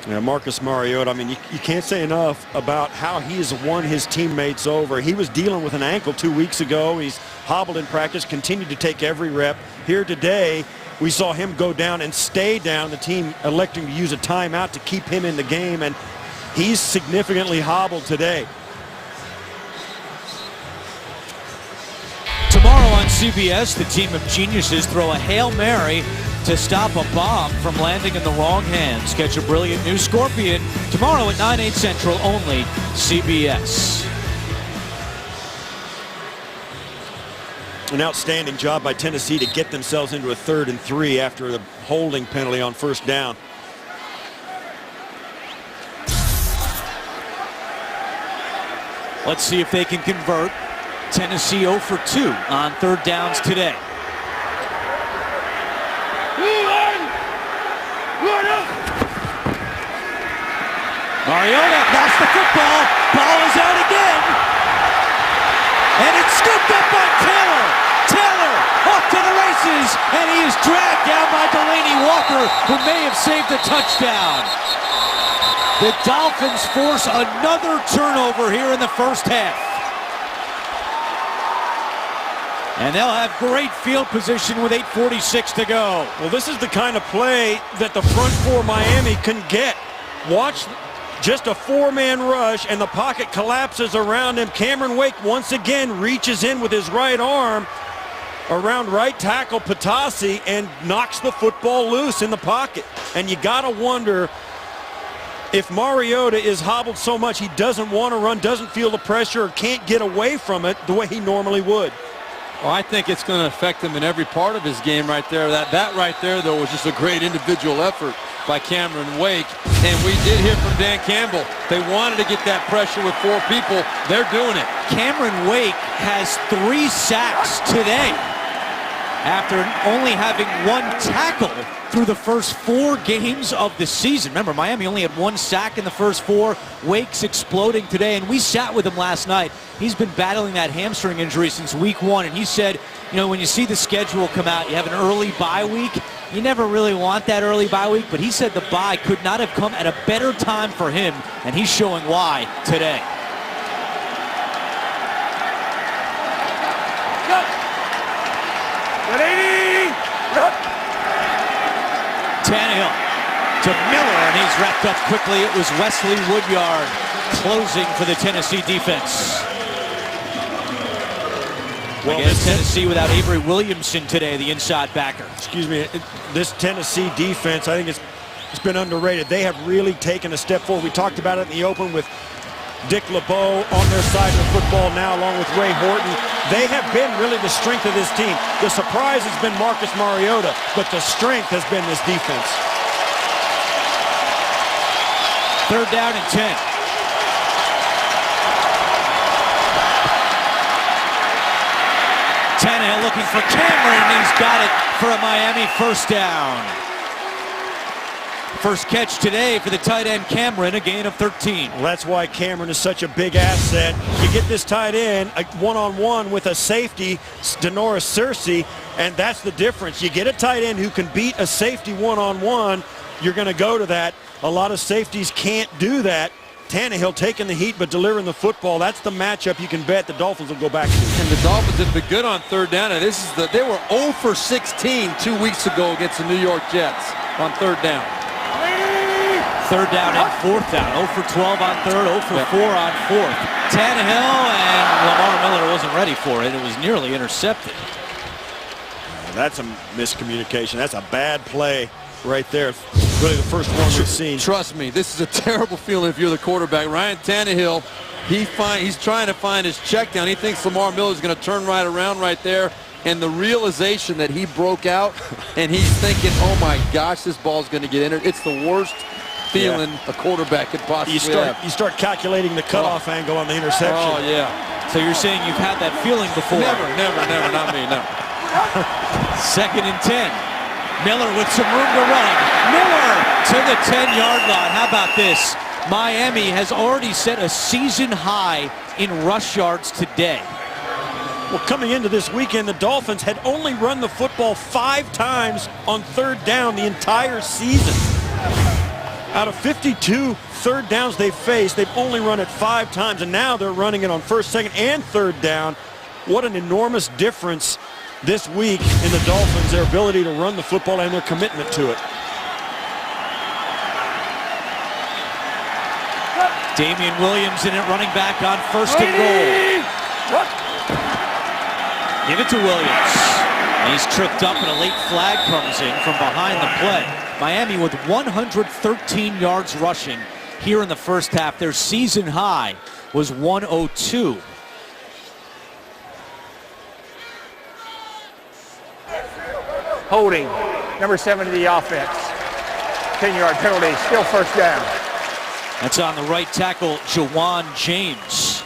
Yeah, Marcus Mariota, I mean, you can't say enough about how he has won his teammates over. He was dealing with an ankle 2 weeks ago. He's hobbled in practice, continued to take every rep. Here today, we saw him go down and stay down, the team electing to use a timeout to keep him in the game, and he's significantly hobbled today. Tomorrow on CBS, the team of geniuses throw a Hail Mary to stop a bomb from landing in the wrong hands. Catch a brilliant new Scorpion tomorrow at 9/8 Central, only CBS. An outstanding job by Tennessee to get themselves into a 3rd and 3 after the holding penalty on 1st down. Let's see if they can convert. Tennessee 0 for 2 on 3rd downs today. Mariota lost the football. Ball is out again. And it's scooped up by Taylor. Taylor off to the races. And he is dragged down by Delaney Walker, who may have saved a touchdown. The Dolphins force another turnover here in the first half. And they'll have great field position with 8:46 to go. Well, this is the kind of play that the front four Miami can get. Watch just a 4-man rush, and the pocket collapses around him. Cameron Wake once again reaches in with his right arm around right tackle Patasi and knocks the football loose in the pocket. And you got to wonder if Mariota is hobbled so much he doesn't want to run, doesn't feel the pressure, or can't get away from it the way he normally would. Well, I think it's going to affect him in every part of his game right there. That right there, though, was just a great individual effort by Cameron Wake. And we did hear from Dan Campbell. They wanted to get that pressure with 4 people. They're doing it. Cameron Wake has 3 sacks today after only having 1 tackle through the first 4 games of the season. Remember, Miami only had 1 sack in the first 4. Wake's exploding today, and we sat with him last night. He's been battling that hamstring injury since week 1, and he said, you know, when you see the schedule come out, you have an early bye week. You never really want that early bye week, but he said the bye could not have come at a better time for him, and he's showing why today. Tannehill to Miller, and he's wrapped up quickly. It was Wesley Woodyard closing for the Tennessee defense. Well, against Tennessee without Avery Williamson today, the inside backer. Excuse me, this Tennessee defense, I think it's been underrated. They have really taken a step forward. We talked about it in the open with Dick LeBeau on their side of the football now, along with Ray Horton. They have been really the strength of this team. The surprise has been Marcus Mariota, but the strength has been this defense. 3rd down and 10. Tannehill looking for Cameron, and he's got it for a Miami 1st down. First catch today for the tight end Cameron, a gain of 13. Well, that's why Cameron is such a big asset. You get this tight end one-on-one with a safety, Denoris Searcy, and that's the difference. You get a tight end who can beat a safety one-on-one, you're going to go to that. A lot of safeties can't do that. Tannehill taking the heat but delivering the football. That's the matchup you can bet the Dolphins will go back to. And the Dolphins have been good on 3rd down. And they were 0 for 16 2 weeks ago against the New York Jets on 3rd down. 3rd down and 4th down. 0 for 12 on 3rd, 0 for 4 on 4th. Tannehill, and Lamar Miller wasn't ready for it. It was nearly intercepted. That's a miscommunication. That's a bad play right there. Really the first one we've seen. Trust me, this is a terrible feeling if you're the quarterback. Ryan Tannehill, he's trying to find his check down. He thinks Lamar Miller is going to turn right around right there. And the realization that he broke out, and he's thinking, oh my gosh, this ball's going to get entered. It's the worst feeling a quarterback could possibly have. You start calculating the cutoff angle on the interception. Oh, yeah. So you're saying you've had that feeling before? Never, not me, no. 2nd and 10. Miller with some room to run. Miller to the 10-yard line. How about this? Miami has already set a season high in rush yards today. Well, coming into this weekend, the Dolphins had only run the football 5 times on 3rd down the entire season. Out of 52 3rd downs they've faced, they've only run it 5 times, and now they're running it on 1st, 2nd, and 3rd down. What an enormous difference this week in the Dolphins, their ability to run the football and their commitment to it. Damian Williams in it, running back on 1st and goal. Give it to Williams. He's tripped up and a late flag comes in from behind the play. Miami with 113 yards rushing here in the 1st half. Their season high was 102. Holding, number 7 to the offense. 10-yard penalty, still 1st down. That's on the right tackle, Jawan James.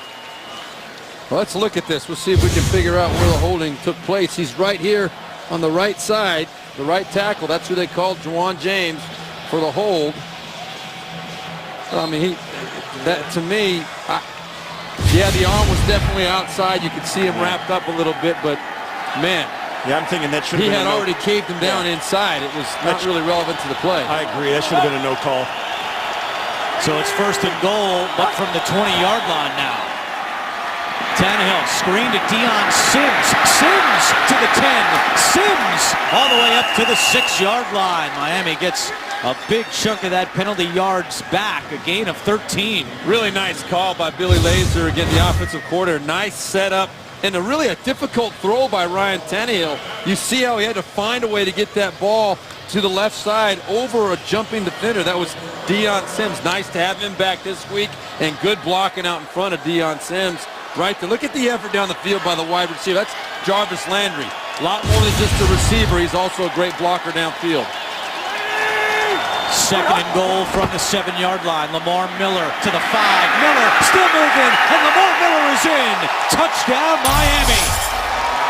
Well, let's look at this. We'll see if we can figure out where the holding took place. He's right here on the right side, the right tackle. That's who they called, Jawan James, for the hold. I mean, to me, yeah, the arm was definitely outside. You could see him wrapped up a little bit, but man. Yeah, I'm thinking that should have been He had already caved him down inside. It was not really relevant to the play. I agree. That should have been a no call. So it's 1st and goal, but from the 20-yard line now. Tannehill screen to Deion Sims. Sims to the 10. Sims all the way up to the 6-yard line. Miami gets a big chunk of that penalty yards back. A gain of 13. Really nice call by Billy Lazor, again, the offensive coordinator. Nice setup. And really a difficult throw by Ryan Tannehill. You see how he had to find a way to get that ball to the left side over a jumping defender. That was Deion Sims. Nice to have him back this week, and good blocking out in front of Deion Sims. Right there. Look at the effort down the field by the wide receiver. That's Jarvis Landry. A lot more than just a receiver. He's also a great blocker downfield. 2nd and goal from the 7-yard line. Lamar Miller to the 5. Miller still moving, and Lamar Miller is in. Touchdown, Miami.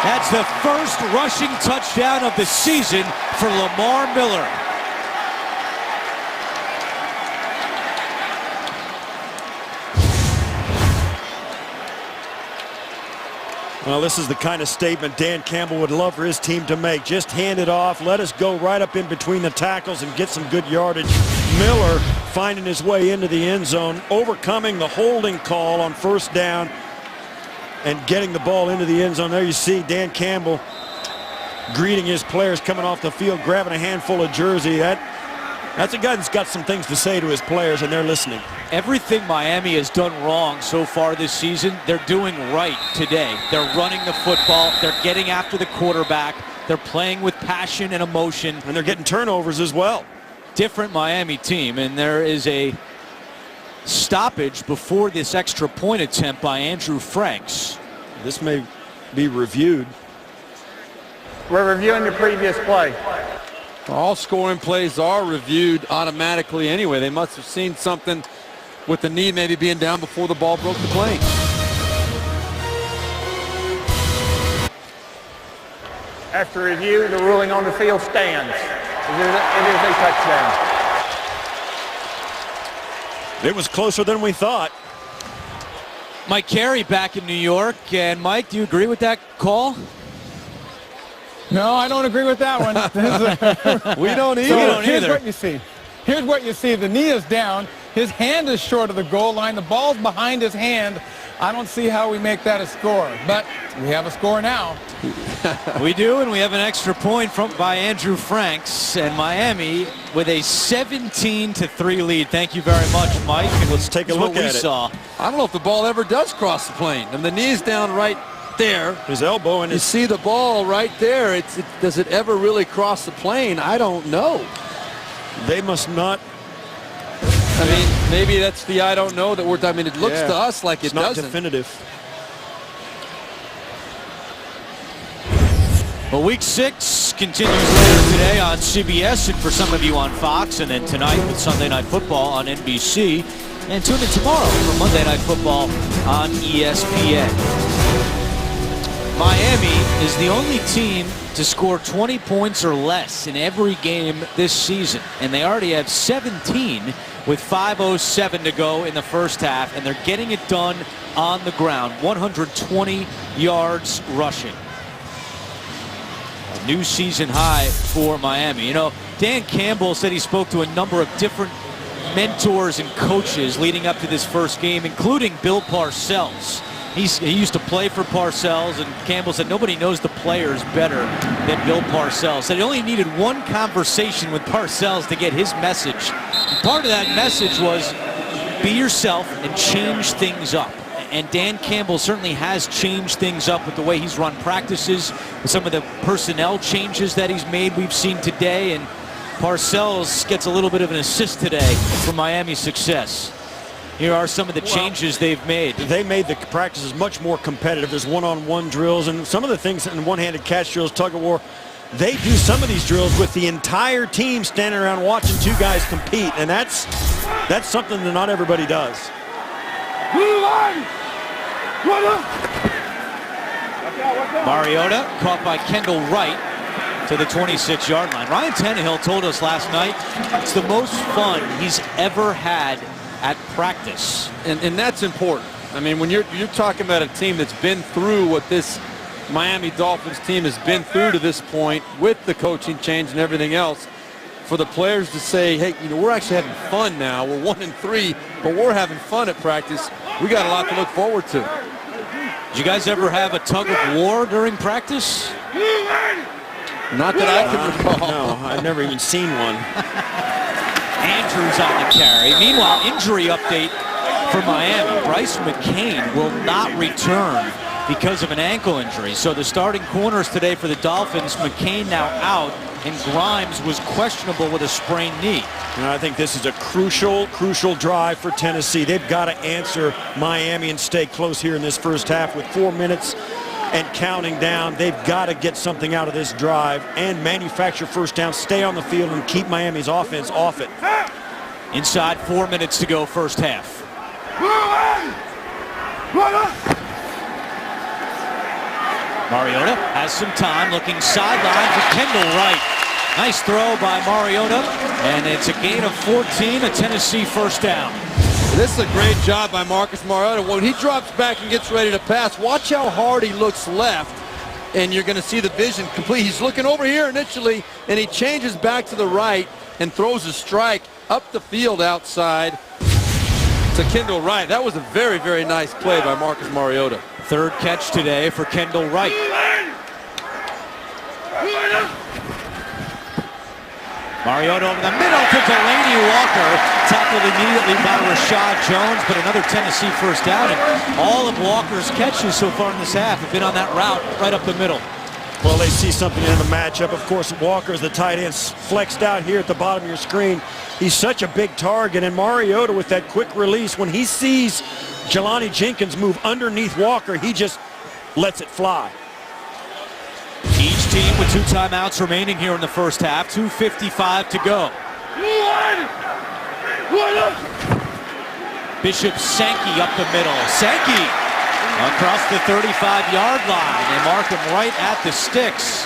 That's the 1st rushing touchdown of the season for Lamar Miller. Well, this is the kind of statement Dan Campbell would love for his team to make. Just hand it off, let us go right up in between the tackles and get some good yardage. Miller finding his way into the end zone, overcoming the holding call on 1st down and getting the ball into the end zone. There you see Dan Campbell greeting his players coming off the field, grabbing a handful of jersey. That That's a guy that's got some things to say to his players, and they're listening. Everything Miami has done wrong so far this season, they're doing right today. They're running the football. They're getting after the quarterback. They're playing with passion and emotion. And they're getting turnovers as well. Different Miami team, and there is a stoppage before this extra point attempt by Andrew Franks. This may be reviewed. We're reviewing the previous play. All scoring plays are reviewed automatically anyway. They must have seen something with the knee maybe being down before the ball broke the plane. After review, the ruling on the field stands. It is a touchdown. It was closer than we thought. Mike Carey back in New York. And Mike, do you agree with that call? No, I don't agree with that one. We don't either. So here's what you see. Here's what you see. The knee is down. His hand is short of the goal line. The ball's behind his hand. I don't see how we make that a score. But we have a score now. We do, and we have an extra point by Andrew Franks, and Miami with a 17-3 lead. Thank you very much, Mike. Let's take a look at it. Saw. I don't know if the ball ever does cross the plane. And the knee's down right there. His elbow and You his... see the ball right there. Does it ever really cross the plane? I don't know. They must not... I mean, maybe that's the I don't know that we're... I mean, it looks to us like it it's not doesn't. definitive. Well, Week 6 continues later today on CBS, and for some of you on Fox, and then tonight with Sunday Night Football on NBC, and tune in tomorrow for Monday Night Football on ESPN. Miami is the only team to score 20 points or less in every game this season, and they already have 17 with 5:07 to go in the first half, and they're getting it done on the ground. 120 yards rushing. A new season high for Miami. You know, Dan Campbell said he spoke to a number of different mentors and coaches leading up to this first game, including Bill Parcells. He used to play for Parcells, and Campbell said nobody knows the players better than Bill Parcells. Said he only needed one conversation with Parcells to get his message. And part of that message was be yourself and change things up. And Dan Campbell certainly has changed things up with the way he's run practices, with some of the personnel changes that he's made we've seen today. And Parcells gets a little bit of an assist today for Miami's success. Here are some of the changes they've made. They made the practices much more competitive. There's one-on-one drills, and some of the things in one-handed catch drills, tug-of-war, they do some of these drills with the entire team standing around watching two guys compete, and that's something that not everybody does. Mariota caught by Kendall Wright to the 26-yard line. Ryan Tannehill told us last night it's the most fun he's ever had at practice. And that's important. I mean, when you're talking about a team that's been through what this Miami Dolphins team has been through to this point with the coaching change and everything else, for the players to say, hey, you know, we're actually having fun now. We're 1-3, but we're having fun at practice. We got a lot to look forward to. Did you guys ever have a tug of war during practice? Not that I can recall. No, I've never even seen one. Andrews on the carry. Meanwhile, injury update for Miami. Bryce McCain will not return because of an ankle injury. So the starting corners today for the Dolphins, McCain now out, and Grimes was questionable with a sprained knee. And I think this is a crucial drive for Tennessee. They've got to answer Miami and stay close here in this first half with 4 minutes and counting down. They've got to get something out of this drive and manufacture first down, stay on the field, and keep Miami's offense off it. Inside 4 minutes to go, first half. Mariota has some time, looking sideline for Kendall Wright. Nice throw by Mariota, and it's a gain of 14, a Tennessee first down. This is a great job by Marcus Mariota. When he drops back and gets ready to pass, watch how hard he looks left, and you're going to see the vision complete. He's looking over here initially, and he changes back to the right and throws a strike up the field outside to Kendall Wright. That was a very, very nice play by Marcus Mariota. Third catch today for Kendall Wright. Mariota over the middle to Delaney Walker, tackled immediately by Rashad Jones, but another Tennessee first down. And all of Walker's catches so far in this half have been on that route right up the middle. Well, they see something in the matchup. Of course, Walker's the tight end flexed out here at the bottom of your screen. He's such a big target, and Mariota with that quick release, when he sees Jelani Jenkins move underneath Walker, he just lets it fly. Each team with 2 timeouts remaining here in the first half. 2:55 to go. Bishop Sankey up the middle. Sankey across the 35-yard line. They mark him right at the sticks.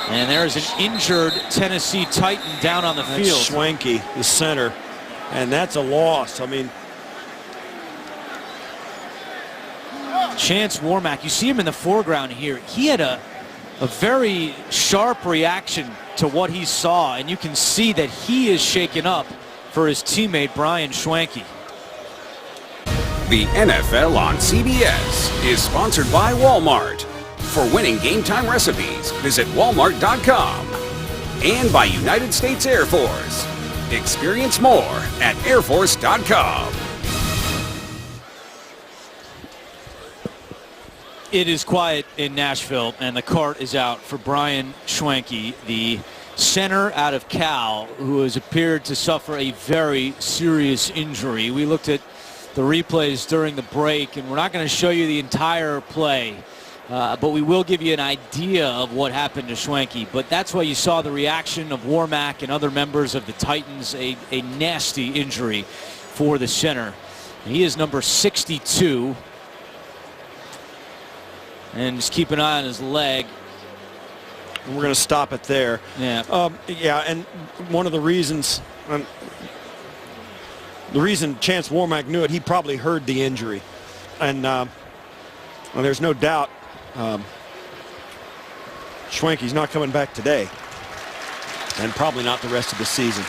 And there's an injured Tennessee Titan down on the field. Schwenke, the center, and that's a loss. I mean, Chance Warmack, you see him in the foreground here. He had a very sharp reaction to what he saw, and you can see that he is shaken up for his teammate Brian Schwenke. The NFL on CBS is sponsored by Walmart. For winning game time recipes, visit walmart.com. And by United States Air Force. Experience more at airforce.com. It is quiet in Nashville, and the cart is out for Brian Schwenke, the center out of Cal, who has appeared to suffer a very serious injury. We looked at the replays during the break, and we're not going to show you the entire play, but we will give you an idea of what happened to Schwenke. But that's why you saw the reaction of Warmack and other members of the Titans, a nasty injury for the center. He is number 62. And just keep an eye on his leg. we're going to stop it there. Yeah. Yeah, and one of the reasons, Chance Warmack knew it, he probably heard the injury. And well, there's no doubt Schwenke's not coming back today. And probably not the rest of the season.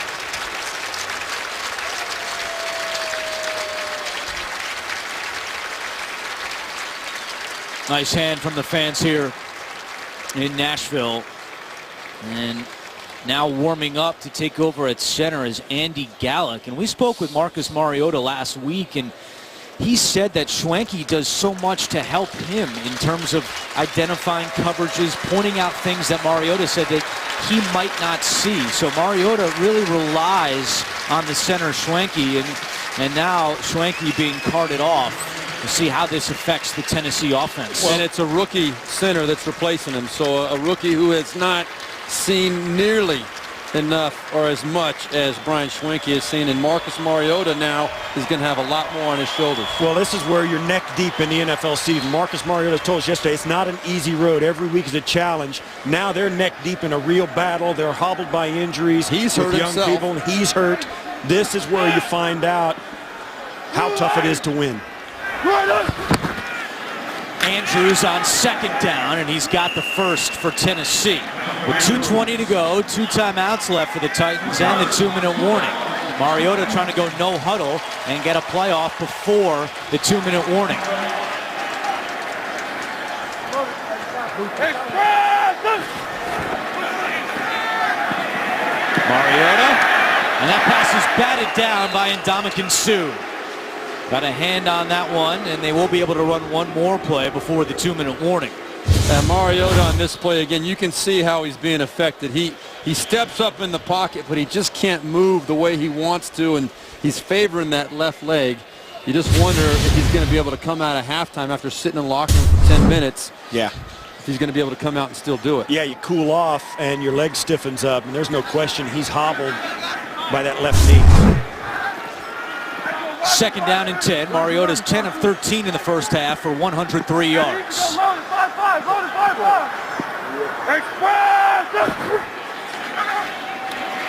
Nice hand from the fans here in Nashville. And now warming up to take over at center is Andy Gallick. And we spoke with Marcus Mariota last week, and he said that Schwenke does so much to help him in terms of identifying coverages, pointing out things that Mariota said that he might not see. So Mariota really relies on the center Schwenke, and now Schwenke being carted off. We'll see how this affects the Tennessee offense. Well, and it's a rookie center that's replacing him. So a rookie who has not seen nearly enough or as much as Brian Schwenke has seen. And Marcus Mariota now is going to have a lot more on his shoulders. Well, this is where you're neck deep in the NFL season. Marcus Mariota told us yesterday it's not an easy road. Every week is a challenge. Now they're neck deep in a real battle. They're hobbled by injuries. He's hurt young himself. people, and he's hurt. This is where you find out how tough it is to win. Andrews on second down, and he's got the first for Tennessee. With 2:20 to go, 2 timeouts left for the Titans and the 2-minute warning. Mariota trying to go no huddle and get a play off before the 2-minute warning. Mariota, and that pass is batted down by Ndamukong Suh. Got a hand on that one, and they will be able to run one more play before the 2-minute warning. Mariota on this play, again, you can see how he's being affected. He steps up in the pocket, but he just can't move the way he wants to, and he's favoring that left leg. You just wonder if he's going to be able to come out of halftime after sitting in the locker room for 10 minutes. Yeah. If he's going to be able to come out and still do it. Yeah, you cool off, and your leg stiffens up, and there's no question he's hobbled by that left knee. Second down and 10. Mariota's 10 of 13 in the first half for 103 yards.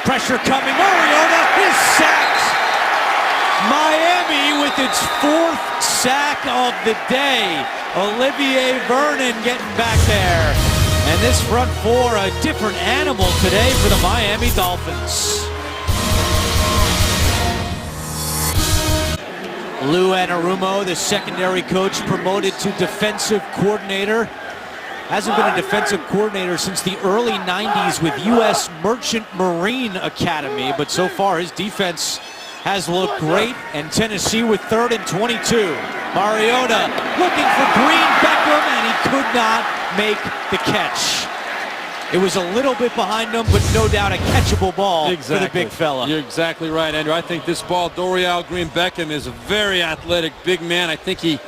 Pressure coming. Mariota is sacked. Miami with its 4th sack of the day. Olivier Vernon getting back there. And this front four, a different animal today for the Miami Dolphins. Lou Anarumo, the secondary coach, promoted to defensive coordinator. hasn't been a defensive coordinator since the early 90s with U.S. Merchant Marine Academy, but so far his defense has looked great, and Tennessee with 3rd and 22. Mariota looking for Green Beckham, and he could not make the catch. It was a little bit behind him, but no doubt a catchable ball for the big fella. You're exactly right, Andrew. I think this ball, Dorial Green Beckham is a very athletic big man. I think he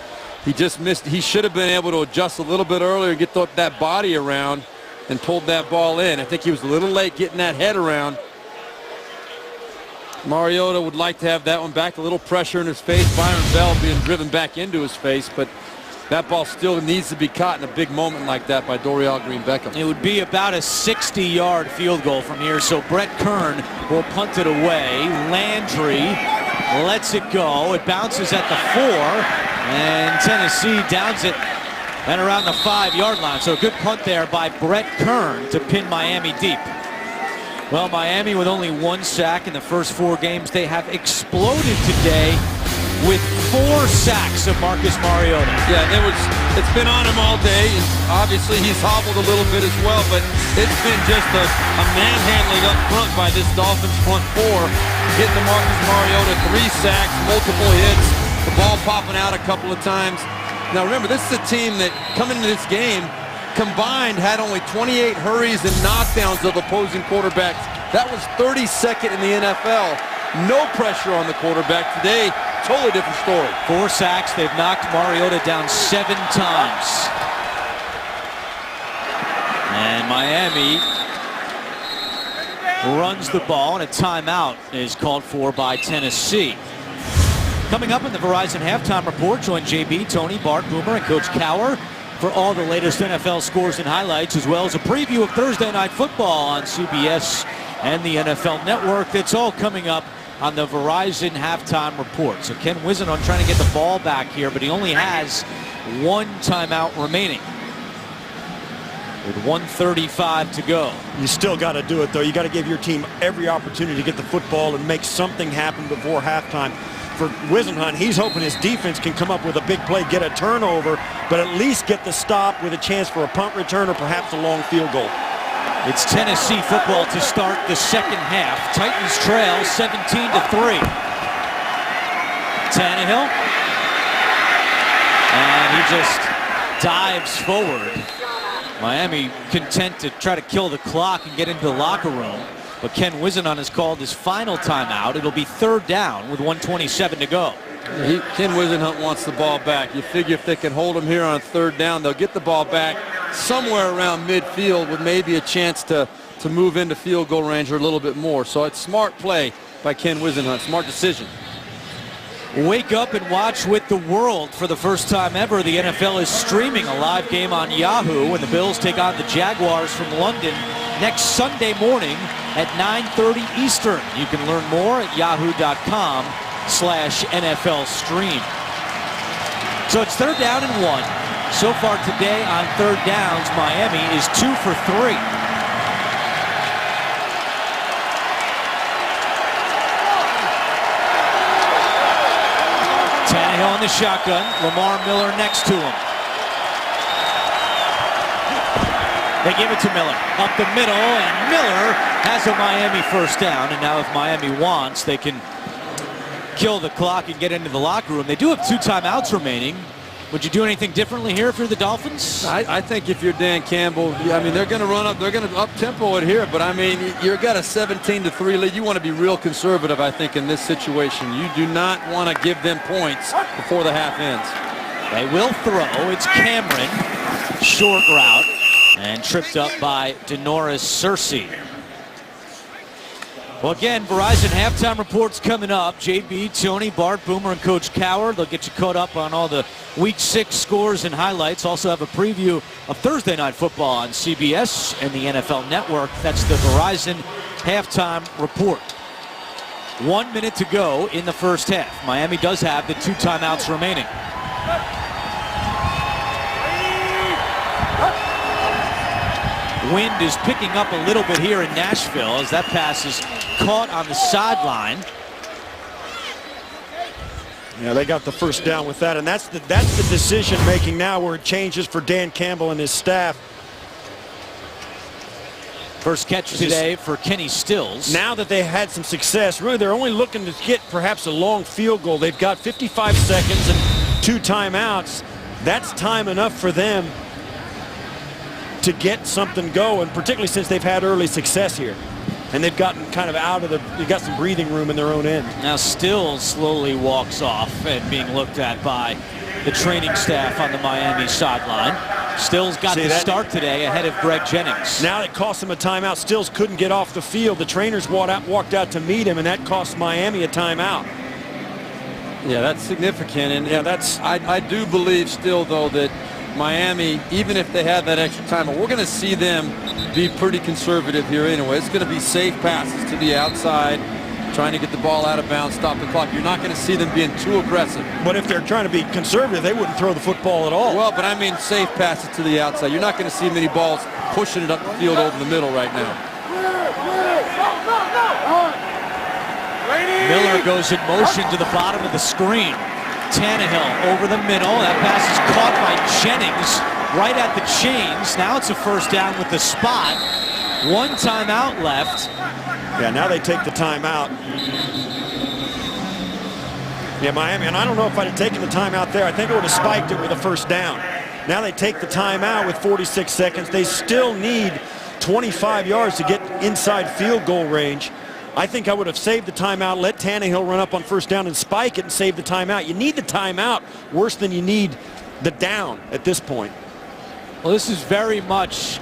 just missed. He should have been able to adjust a little bit earlier and get that body around and pulled that ball in. I think he was a little late getting that head around. Mariota would like to have that one back. A little pressure in his face. Byron Bell being driven back into his face, but that ball still needs to be caught in a big moment like that by Dorial Green Beckham. It would be about a 60-yard field goal from here, so Brett Kern will punt it away. Landry lets it go. It bounces at the 4, and Tennessee downs it and around the 5-yard line. So a good punt there by Brett Kern to pin Miami deep. Well, Miami with only 1 sack in the first 4 games. They have exploded today with 4 sacks of Marcus Mariota. Yeah, it's been on him all day. And obviously, he's hobbled a little bit as well, but it's been just a manhandling up front by this Dolphins front 4. Getting to Marcus Mariota, 3 sacks, multiple hits, the ball popping out a couple of times. Now, remember, this is a team that, coming into this game, combined had only 28 hurries and knockdowns of opposing quarterbacks. That was 32nd in the NFL. No pressure on the quarterback today. Totally different story. 4 sacks. They've knocked Mariota down 7 times. And Miami runs the ball, and a timeout is called for by Tennessee. Coming up in the Verizon Halftime Report, join JB, Tony, Bart, Boomer, and Coach Cower for all the latest NFL scores and highlights, as well as a preview of Thursday Night Football on CBS and the NFL Network. That's all coming up on the Verizon Halftime Report. So Ken Whisenhunt trying to get the ball back here, but he only has 1 timeout remaining with 1:35 to go. You still got to do it, though. You got to give your team every opportunity to get the football and make something happen before halftime. For Whisenhunt, he's hoping his defense can come up with a big play, get a turnover, but at least get the stop with a chance for a punt return or perhaps a long field goal. It's Tennessee football to start the second half. Titans trail 17-3. Tannehill. And he just dives forward. Miami content to try to kill the clock and get into the locker room. But Ken Whisenhunt has called his final timeout. It'll be 3rd down with 1:27 to go. Ken Whisenhunt wants the ball back. You figure if they can hold him here on 3rd down, they'll get the ball back somewhere around midfield with maybe a chance to move into field goal range or a little bit more. So it's smart play by Ken Whisenhunt. Smart decision. Wake up and watch with the world. For the first time ever, the NFL is streaming a live game on Yahoo when the Bills take on the Jaguars from London next Sunday morning at 9:30 Eastern. You can learn more at yahoo.com/NFL stream. So it's 3rd down and 1. So far today on 3rd downs, Miami is 2 for 3. Tannehill in the shotgun. Lamar Miller next to him. They give it to Miller. Up the middle, and Miller has a Miami 1st down. And now if Miami wants, they can kill the clock and get into the locker room. They do have 2 timeouts remaining. Would you do anything differently here if you're the Dolphins? I think if you're Dan Campbell, I mean, they're going to run up, they're going to up-tempo it here, but I mean, you've got a 17-3 lead. You want to be real conservative, I think, in this situation. You do not want to give them points before the half ends. They will throw. It's Cameron. Short route. And tripped up by Denoris Searcy. Well, again, Verizon Halftime Report's coming up. JB, Tony, Bart, Boomer, and Coach Cower. They'll get you caught up on all the Week 6 scores and highlights. Also have a preview of Thursday Night Football on CBS and the NFL Network. That's the Verizon Halftime Report. 1 minute to go in the first half. Miami does have the 2 timeouts remaining. Wind is picking up a little bit here in Nashville as that pass is caught on the sideline. Yeah, they got the 1st down with that, and that's the decision making now where it changes for Dan Campbell and his staff. First catch today for Kenny Stills. Now that they had some success, really they're only looking to get perhaps a long field goal. They've got 55 seconds and 2 timeouts. That's time enough for them to get something going, particularly since they've had early success here. And they've gotten kind of out of they've got some breathing room in their own end. Now Stills slowly walks off and being looked at by the training staff on the Miami sideline. Stills got the start today ahead of Greg Jennings. Now it cost him a timeout. Stills couldn't get off the field. The trainers walked out to meet him, and that cost Miami a timeout. Yeah, that's significant. And yeah, that's. I do believe still, though, that Miami, even if they had that extra time, we're going to see them be pretty conservative here anyway. It's going to be safe passes to the outside, trying to get the ball out of bounds, stop the clock. You're not going to see them being too aggressive. But if they're trying to be conservative, they wouldn't throw the football at all. Well, but I mean safe passes to the outside. You're not going to see many balls pushing it up the field over the middle right now. Miller goes in motion to the bottom of the screen. Tannehill over the middle. That pass is caught by Jennings right at the chains. Now it's a first down with the spot. 1 timeout left. Yeah, now they take the timeout. Yeah, Miami, and I don't know if I'd have taken the timeout there. I think it would have spiked it with a first down. Now they take the timeout with 46 seconds. They still need 25 yards to get inside field goal range. I think I would have saved the timeout, let Tannehill run up on first down and spike it and save the timeout. You need the timeout worse than you need the down at this point. Well, this is very much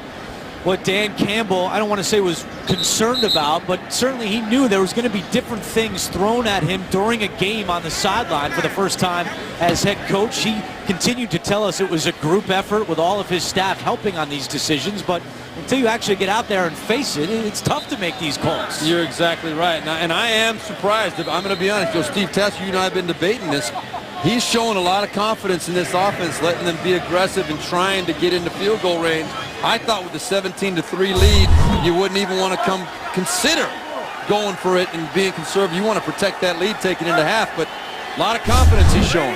what Dan Campbell, I don't want to say was concerned about, but certainly he knew there was going to be different things thrown at him during a game on the sideline for the first time as head coach. He continued to tell us it was a group effort with all of his staff helping on these decisions, but until you actually get out there and face it, it's tough to make these calls. You're exactly right. And I am surprised. I'm going to be honest, Steve Tess, you and I have been debating this. He's showing a lot of confidence in this offense, letting them be aggressive and trying to get into field goal range. I thought with the 17-3 lead, you wouldn't even want to consider going for it and being conservative. You want to protect that lead, taking it into half, but a lot of confidence he's showing.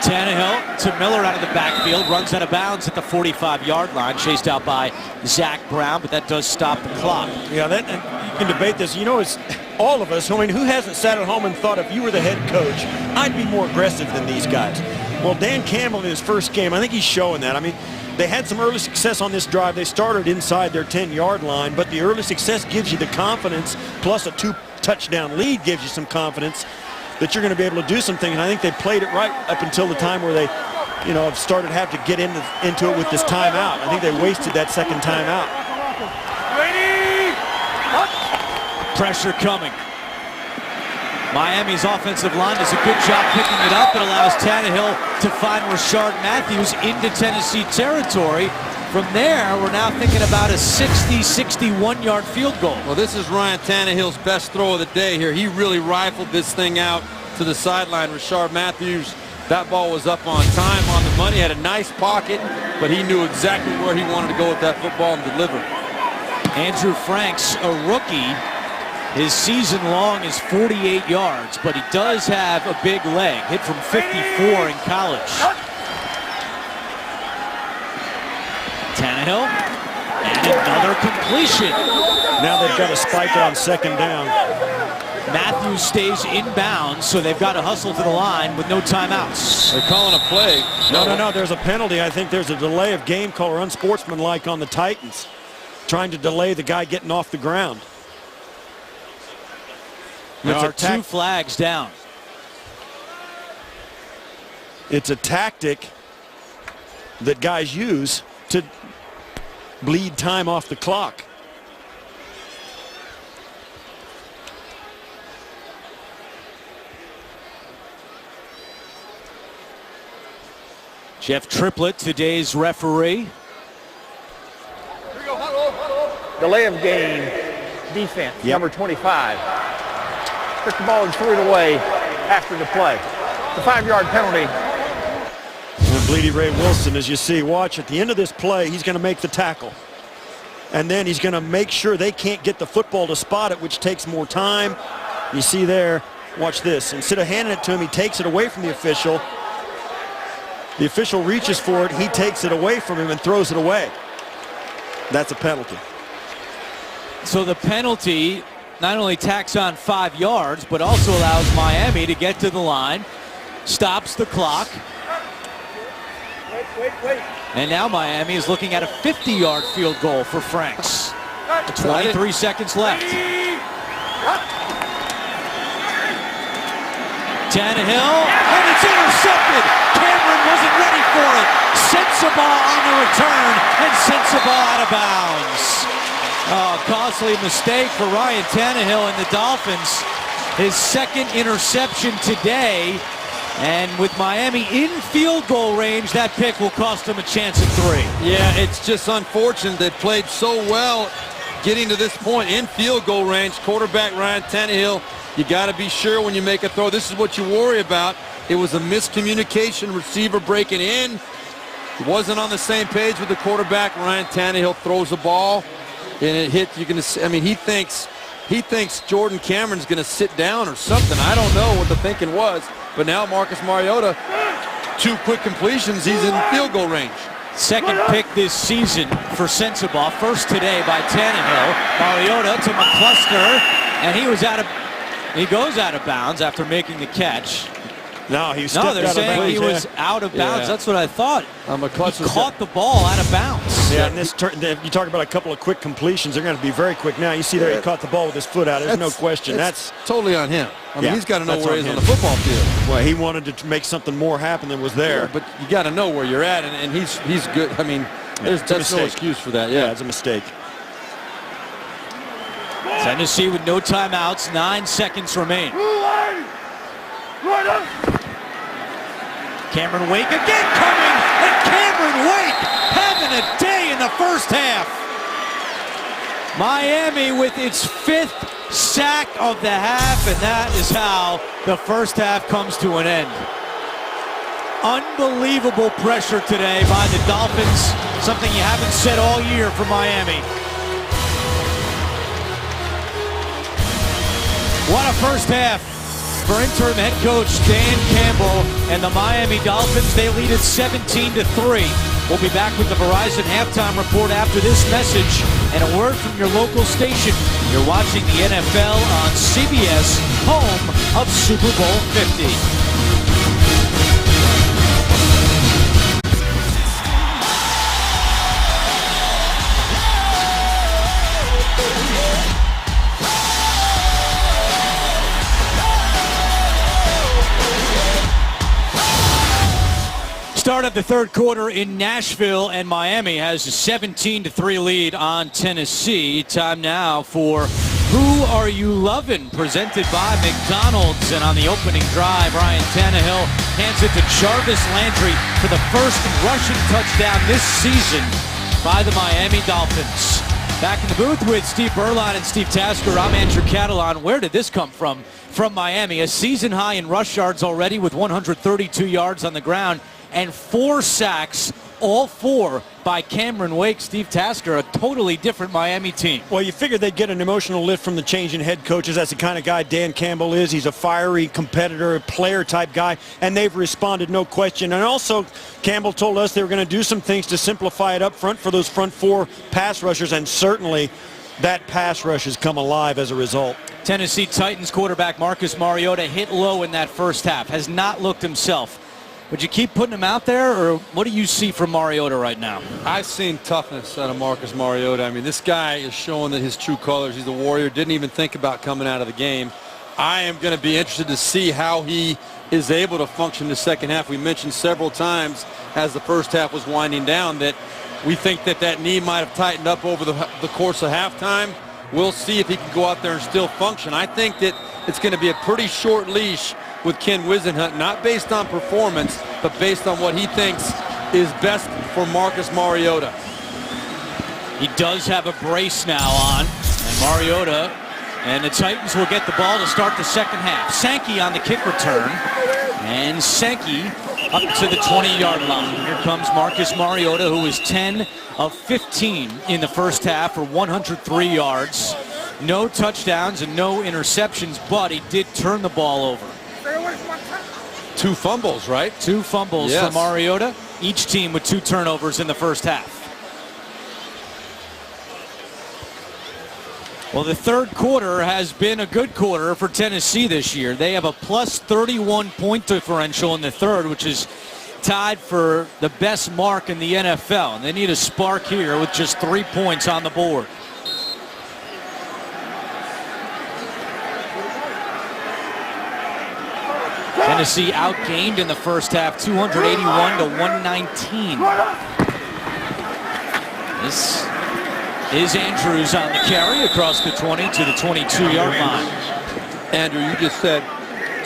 Tannehill to Miller out of the backfield, runs out of bounds at the 45-yard line, chased out by Zach Brown, but that does stop the clock. Yeah, and you can debate this. You know, it's all of us. I mean, who hasn't sat at home and thought if you were the head coach, I'd be more aggressive than these guys? Well, Dan Campbell in his first game, I think he's showing that. I mean, they had some early success on this drive. They started inside their 10-yard line, but the early success gives you the confidence, plus a 2-touchdown lead gives you some confidence that you're going to be able to do something. And I think they played it right up until the time where they, you know, have started to have to get into it with this timeout. I think they wasted that second timeout. Pressure coming. Miami's offensive line does a good job picking it up. It allows Tannehill to find Rashard Matthews into Tennessee territory. From there, we're now thinking about a 60-61-yard field goal. Well, this is Ryan Tannehill's best throw of the day here. He really rifled this thing out to the sideline. Rashard Matthews, that ball was up on time, on the money, had a nice pocket, but he knew exactly where he wanted to go with that football and deliver. Andrew Franks, a rookie. His season long is 48 yards, but he does have a big leg. Hit from 54 in college. Tannehill, and another completion. Now they've got a spike on second down. Matthews stays inbounds, so they've got to hustle to the line with no timeouts. They're calling a play. No, there's a penalty. I think there's a delay of game call or unsportsmanlike on the Titans, trying to delay the guy getting off the ground. There are 2 flags down. It's a tactic that guys use to bleed time off the clock. Jeff Triplett, today's referee. Delay of game defense, number 25. Took the ball and threw it away after the play. The 5-yard penalty. And Bleedy Ray Wilson, as you see, watch at the end of this play, he's going to make the tackle. And then he's going to make sure they can't get the football to spot it, which takes more time. You see there, watch this. Instead of handing it to him, he takes it away from the official. The official reaches for it. He takes it away from him and throws it away. That's a penalty. So the penalty not only tacks on 5 yards, but also allows Miami to get to the line, stops the clock. And now Miami is looking at a 50-yard field goal for Franks. 23 seconds left. Tannehill, and it's intercepted. Cameron wasn't ready for it. Sends the ball on the return and sends the ball out of bounds. Oh, costly mistake for Ryan Tannehill and the Dolphins. His second interception today. And with Miami in field goal range, that pick will cost them a chance at 3. Yeah, it's just unfortunate. They played so well getting to this point in field goal range. Quarterback Ryan Tannehill, you got to be sure when you make a throw. This is what you worry about. It was a miscommunication, receiver breaking in. He wasn't on the same page with the quarterback. Ryan Tannehill throws the ball, and it hit. You can, I mean, he thinks Jordan Cameron's going to sit down or something. I don't know what the thinking was, but now Marcus Mariota, 2 quick completions, he's in field goal range. Second pick this season for Sensabaugh. First today by Tannehill. Mariota to McCluster, and he goes out of bounds after making the catch. No, they're saying he was out of bounds. Yeah. That's what I thought. McCluster He caught the ball out of bounds. Yeah, and this you talk about a couple of quick completions. They're going to be very quick now. You see there, he caught the ball with his foot out. There's no question. That's totally on him. I mean, he's got to know where he is on the football field. Well, he wanted to make something more happen than was there. Yeah, but you got to know where you're at, and he's good. I mean, there's no excuse for that. Yeah, it's a mistake. Tennessee with no timeouts, 9 seconds remain. Cameron Wake again coming, and Cameron Wake having a day in the first half. Miami with its 5th sack of the half, and that is how the first half comes to an end. Unbelievable pressure today by the Dolphins, something you haven't said all year for Miami. What a first half for interim head coach Dan Campbell and the Miami Dolphins. They lead it 17-3. We'll be back with the Verizon halftime report after this message and a word from your local station. You're watching the NFL on CBS, home of Super Bowl 50. Start of the third quarter in Nashville, and Miami has a 17-3 lead on Tennessee. Time now for Who Are You Lovin', presented by McDonald's. And on the opening drive, Ryan Tannehill hands it to Jarvis Landry for the first rushing touchdown this season by the Miami Dolphins. Back in the booth with Steve Berline and Steve Tasker, I'm Andrew Catalan. Where did this come from? From Miami, a season high in rush yards already with 132 yards on the ground. And 4 sacks, all 4 by Cameron Wake. Steve Tasker, a totally different Miami team. Well, you figured they'd get an emotional lift from the change in head coaches. That's the kind of guy Dan Campbell is. He's a fiery competitor, a player-type guy, and they've responded, no question. And also, Campbell told us they were going to do some things to simplify it up front for those front 4 pass rushers, and certainly that pass rush has come alive as a result. Tennessee Titans quarterback Marcus Mariota hit low in that first half, has not looked himself. Would you keep putting him out there, or what do you see from Mariota right now? I've seen toughness out of Marcus Mariota. I mean, this guy is showing that his true colors. He's a warrior. Didn't even think about coming out of the game. I am going to be interested to see how he is able to function in the second half. We mentioned several times as the first half was winding down that we think that knee might have tightened up over the course of halftime. We'll see if he can go out there and still function. I think that it's going to be a pretty short leash with Ken Wisenhunt, not based on performance, but based on what he thinks is best for Marcus Mariota. He does have a brace now on, and Mariota and the Titans will get the ball to start the second half. Sankey on the kick return, and Sankey up to the 20-yard line. Here comes Marcus Mariota, who is 10 of 15 in the first half for 103 yards. No touchdowns and no interceptions, but he did turn the ball over. 2 fumbles, right? 2 fumbles Yes. for Mariota. Each team with 2 turnovers in the first half. Well, the third quarter has been a good quarter for Tennessee this year. They have a plus 31 point differential in the third, which is tied for the best mark in the NFL. And they need a spark here with just 3 points on the board. Tennessee outgained in the first half, 281 to 119. This is Andrews on the carry across the 20 to the 22-yard line. Andrew, you just said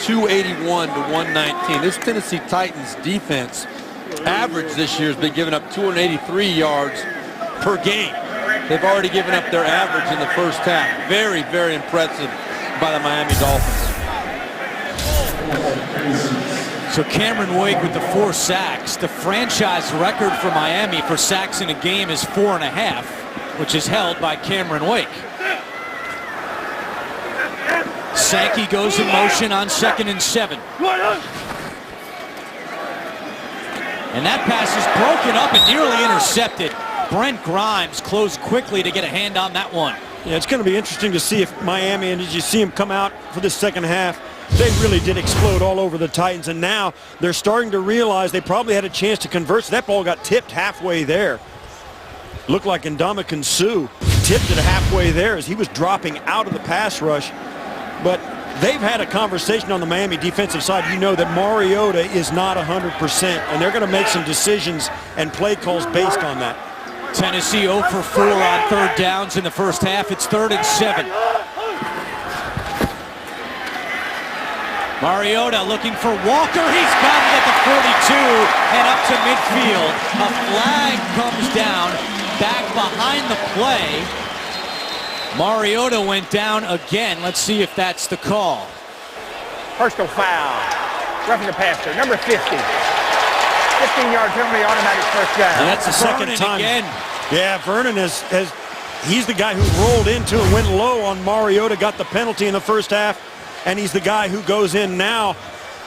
281 to 119. This Tennessee Titans defense average this year has been giving up 283 yards per game. They've already given up their average in the first half. Very, very impressive by the Miami Dolphins. So Cameron Wake with the 4 sacks. The franchise record for Miami for sacks in a game is 4.5, which is held by Cameron Wake. Sankey goes in motion on 2nd and 7. And that pass is broken up and nearly intercepted. Brent Grimes closed quickly to get a hand on that one. Yeah, it's going to be interesting to see if Miami, and did you see him come out for the second half? They really did explode all over the Titans, and now they're starting to realize they probably had a chance to convert. So that ball got tipped halfway there. Looked like Ndamukong Suh tipped it halfway there as he was dropping out of the pass rush. But they've had a conversation on the Miami defensive side. You know that Mariota is not 100%, and they're going to make some decisions and play calls based on that. Tennessee 0 for 4 on third downs in the first half. It's 3rd and 7. Mariota looking for Walker. He's got it at the 42 and up to midfield. A flag comes down back behind the play. Mariota went down again. Let's see if that's the call. Personal foul. Roughing the passer. Number 50. 15-yard penalty, automatic first down. And that's the second Vernon time. Again. Yeah, Vernon he's the guy who rolled into and went low on Mariota, got the penalty in the first half, and he's the guy who goes in now,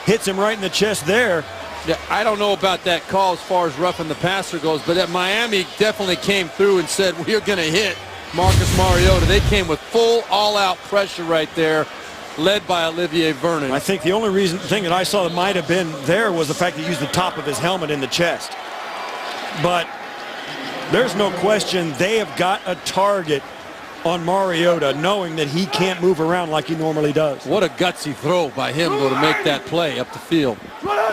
hits him right in the chest there. Yeah, I don't know about that call as far as roughing the passer goes, but that Miami definitely came through and said, we're going to hit Marcus Mariota. They came with full all-out pressure right there, led by Olivier Vernon. I think the only thing that I saw that might have been there was the fact that he used the top of his helmet in the chest. But there's no question they have got a target on Mariota, knowing that he can't move around like he normally does. What a gutsy throw by him, though, to make that play up the field.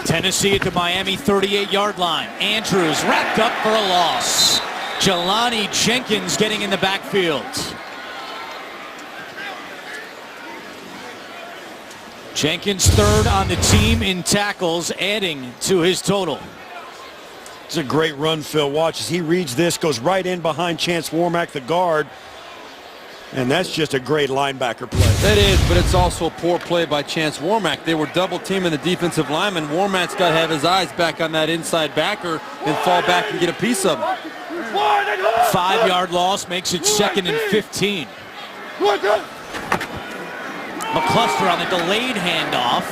Tennessee at the Miami 38-yard line. Andrews wrapped up for a loss. Jelani Jenkins getting in the backfield. Jenkins 3rd on the team in tackles, adding to his total. It's a great run, Phil. Watch as he reads this, goes right in behind Chance Warmack, the guard. And that's just a great linebacker play. That is, but it's also a poor play by Chance Warmack. They were double teaming the defensive lineman. Warmack's got to have his eyes back on that inside backer and fall back and get a piece of him. 5-yard loss makes it 2nd and 15. McCluster on the delayed handoff.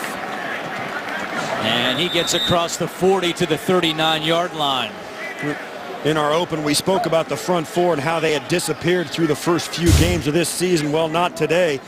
And he gets across the 40 to the 39-yard line. In our open, we spoke about the front four and how they had disappeared through the first few games of this season. Well, not today.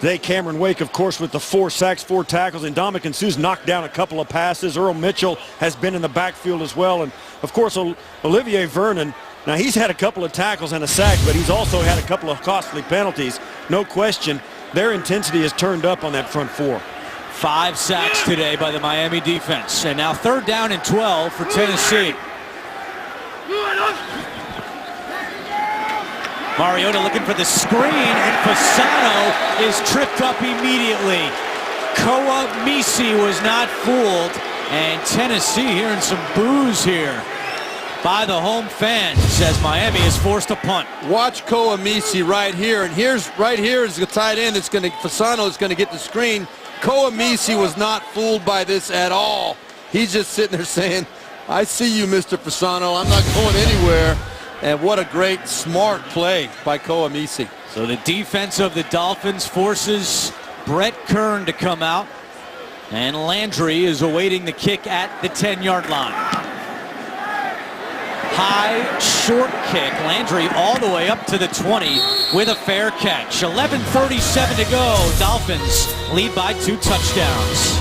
Today, Cameron Wake, of course, with the 4 sacks, 4 tackles, and Ndamukong Suh's knocked down a couple of passes. Earl Mitchell has been in the backfield as well. And, of course, Olivier Vernon, now he's had a couple of tackles and a sack, but he's also had a couple of costly penalties. No question, their intensity has turned up on that front four. 5 sacks today by the Miami defense. And now 3rd down and 12 for Tennessee. Mariota looking for the screen, and Fasano is tripped up immediately. Koa Misi was not fooled, and Tennessee hearing some boos here by the home fans as Miami is forced to punt. Watch Koa Misi right here, and right here is the tight end that's going to, Fasano is going to get the screen. Koa Misi was not fooled by this at all. He's just sitting there saying, I see you, Mr. Fasano. I'm not going anywhere. And what a great, smart play by Koa Misi. So the defense of the Dolphins forces Brett Kern to come out. And Landry is awaiting the kick at the 10-yard line. High, short kick. Landry all the way up to the 20 with a fair catch. 11:37 to go. Dolphins lead by 2 touchdowns.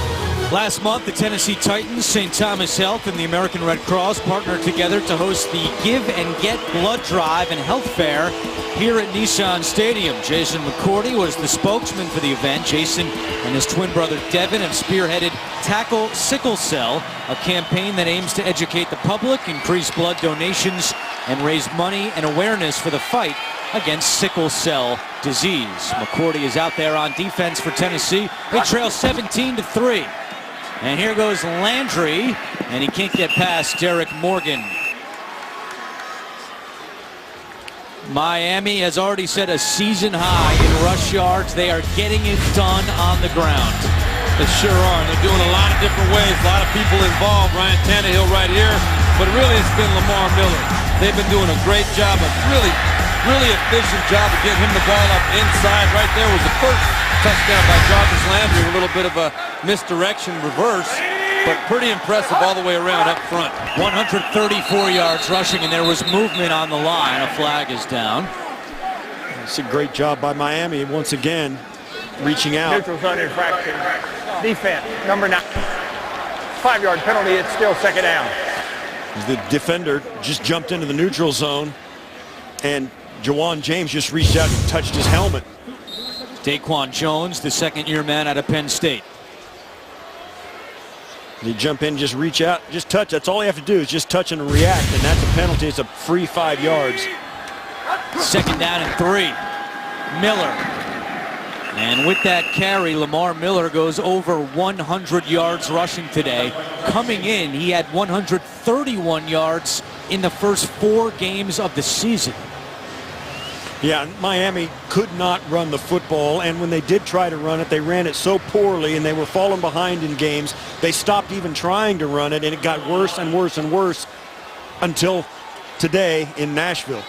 Last month, the Tennessee Titans, St. Thomas Health, and the American Red Cross partnered together to host the Give and Get Blood Drive and Health Fair here at Nissan Stadium. Jason McCourty was the spokesman for the event. Jason and his twin brother Devin have spearheaded Tackle Sickle Cell, a campaign that aims to educate the public, increase blood donations, and raise money and awareness for the fight against sickle cell disease. McCourty is out there on defense for Tennessee. They trail 17-3. And here goes Landry, and he can't get past Derek Morgan. Miami has already set a season high in rush yards. They are getting it done on the ground. They sure are. They're doing a lot of different ways. A lot of people involved. Ryan Tannehill right here. But really, it's been Lamar Miller. They've been doing a great job of really efficient job of getting him the ball up inside. Right there was the first touchdown by Jarvis Landry. A little bit of a misdirection reverse, but pretty impressive all the way around up front. 134 yards rushing, and there was movement on the line. A flag is down. It's a great job by Miami once again, reaching out. Neutral zone infraction. Defense, number 9. 5-yard penalty. It's still second down. The defender just jumped into the neutral zone, and Jawan James just reached out and touched his helmet. Daquan Jones, the second-year man out of Penn State. You jump in, just reach out, just touch. That's all you have to do is just touch and react, and that's a penalty. It's a free 5 yards. Second down and 3. Miller. And with that carry, Lamar Miller goes over 100 yards rushing today. Coming in, he had 131 yards in the first 4 games of the season. Yeah, Miami could not run the football, and when they did try to run it, they ran it so poorly, and they were falling behind in games. They stopped even trying to run it, and it got worse and worse and worse until today in Nashville.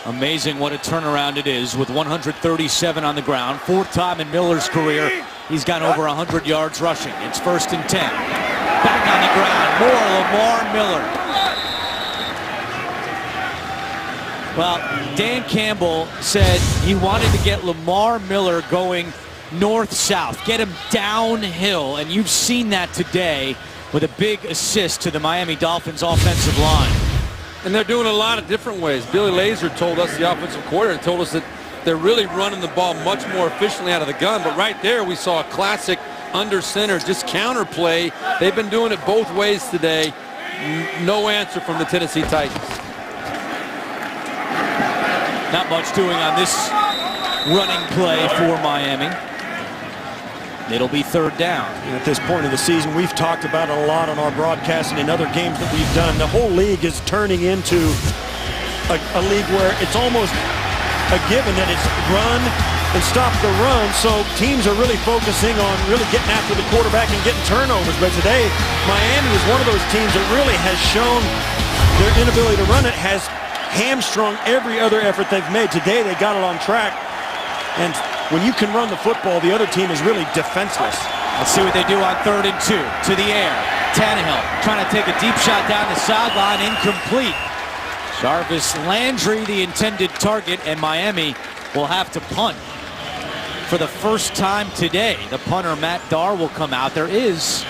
Amazing what a turnaround it is with 137 on the ground. 4th time in Miller's career he's got over 100 yards rushing. It's 1st and 10. Back on the ground, more Lamar Miller. Well, Dan Campbell said he wanted to get Lamar Miller going north-south, get him downhill, and you've seen that today with a big assist to the Miami Dolphins offensive line. And they're doing a lot of different ways. Billy Lazor told us, the offensive coordinator, told us that they're really running the ball much more efficiently out of the gun. But right there, we saw a classic under center, just counter play. They've been doing it both ways today. No answer from the Tennessee Titans. Not much doing on this running play for Miami. It'll be 3rd down. And at this point of the season, we've talked about it a lot on our broadcast and in other games that we've done. The whole league is turning into a league where it's almost a given that it's run and stop the run. So teams are really focusing on really getting after the quarterback and getting turnovers. But today, Miami is one of those teams that really has shown their inability to run it, has hamstrung every other effort they've made. Today, they got it on track. And when you can run the football, the other team is really defenseless. Let's see what they do on 3rd and 2. To the air. Tannehill trying to take a deep shot down the sideline. Incomplete. Jarvis Landry, the intended target, and Miami will have to punt for the first time today. The punter, Matt Darr, will come out. There is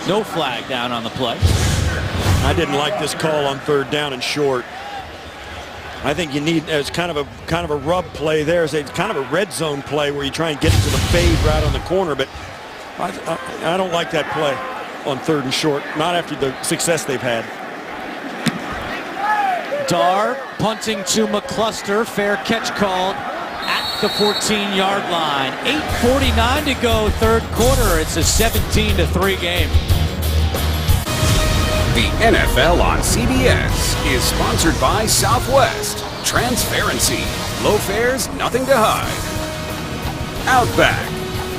no flag down on the play. I didn't like this call on 3rd down and short. I think you need, it's kind of a rub play there. It's kind of a red zone play where you try and get it to the fade route on the corner, but I don't like that play on 3rd and short, not after the success they've had. Darr punting to McCluster. Fair catch called at the 14-yard line. 8:49 to go, 3rd quarter. It's a 17-3 game. The NFL on CBS is sponsored by Southwest. Transparency. Low fares, nothing to hide. Outback.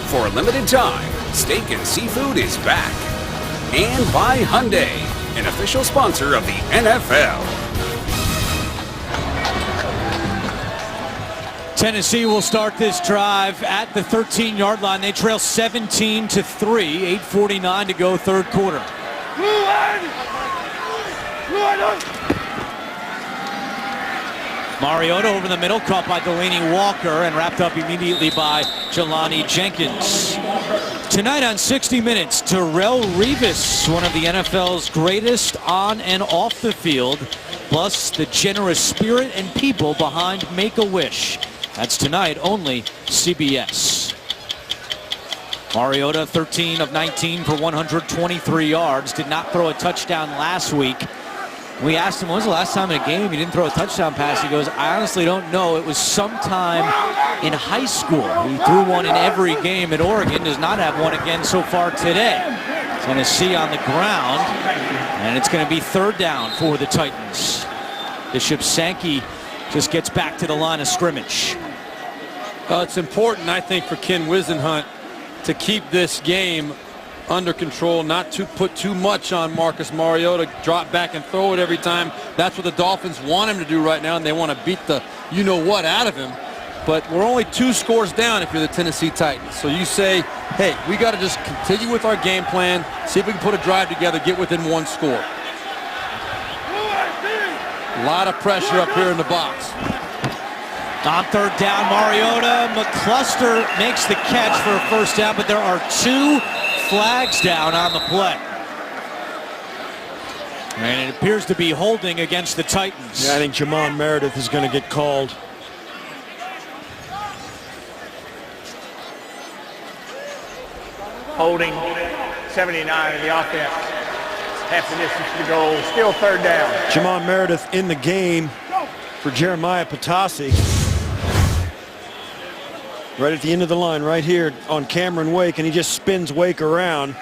For a limited time, steak and seafood is back. And by Hyundai, an official sponsor of the NFL. Tennessee will start this drive at the 13-yard line. They trail 17-3, 8:49 to go, third quarter. Mariota over the middle, caught by Delaney Walker and wrapped up immediately by Jelani Jenkins. Tonight on 60 Minutes, Terrell Revis, one of the NFL's greatest on and off the field, plus the generous spirit and people behind Make-A-Wish. That's tonight, only CBS. Mariota, 13 of 19 for 123 yards. Did not throw a touchdown last week. We asked him, when was the last time in a game he didn't throw a touchdown pass? He goes, I honestly don't know. It was sometime in high school. He threw one in every game at Oregon. Does not have one again so far today. Tennessee on the ground. And it's going to be third down for the Titans. Bishop Sankey just gets back to the line of scrimmage. It's important, I think, for Ken Wisenhunt to keep this game under control, not to put too much on Marcus Mariota, drop back and throw it every time. That's what the Dolphins want him to do right now, and they want to beat the you-know-what out of him. But we're only 2 scores down if you're the Tennessee Titans. So you say, hey, we got to just continue with our game plan, see if we can put a drive together, get within 1 score. A lot of pressure up here in the box. On third down, Mariota, McCluster makes the catch for a first down, but there are 2 flags down on the play. And it appears to be holding against the Titans. Yeah, I think Jamon Meredith is going to get called. Holding 79 in the offense. Half the distance to goal. Still third down. Jamon Meredith in the game for Jeremiah Patasi. Right at the end of the line, right here on Cameron Wake, and he just spins Wake around.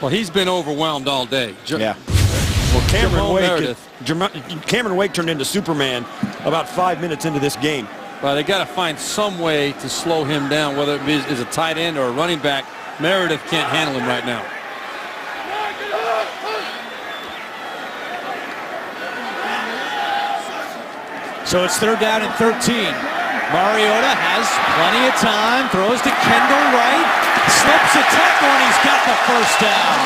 Well, he's been overwhelmed all day. Yeah. Well, Cameron Wake turned into Superman about 5 minutes into this game. Well, they got to find some way to slow him down, whether it be as a tight end or a running back. Meredith can't handle him right now. So it's third down and 13. Mariota has plenty of time, throws to Kendall Wright, slips a tackle, and he's got the first down.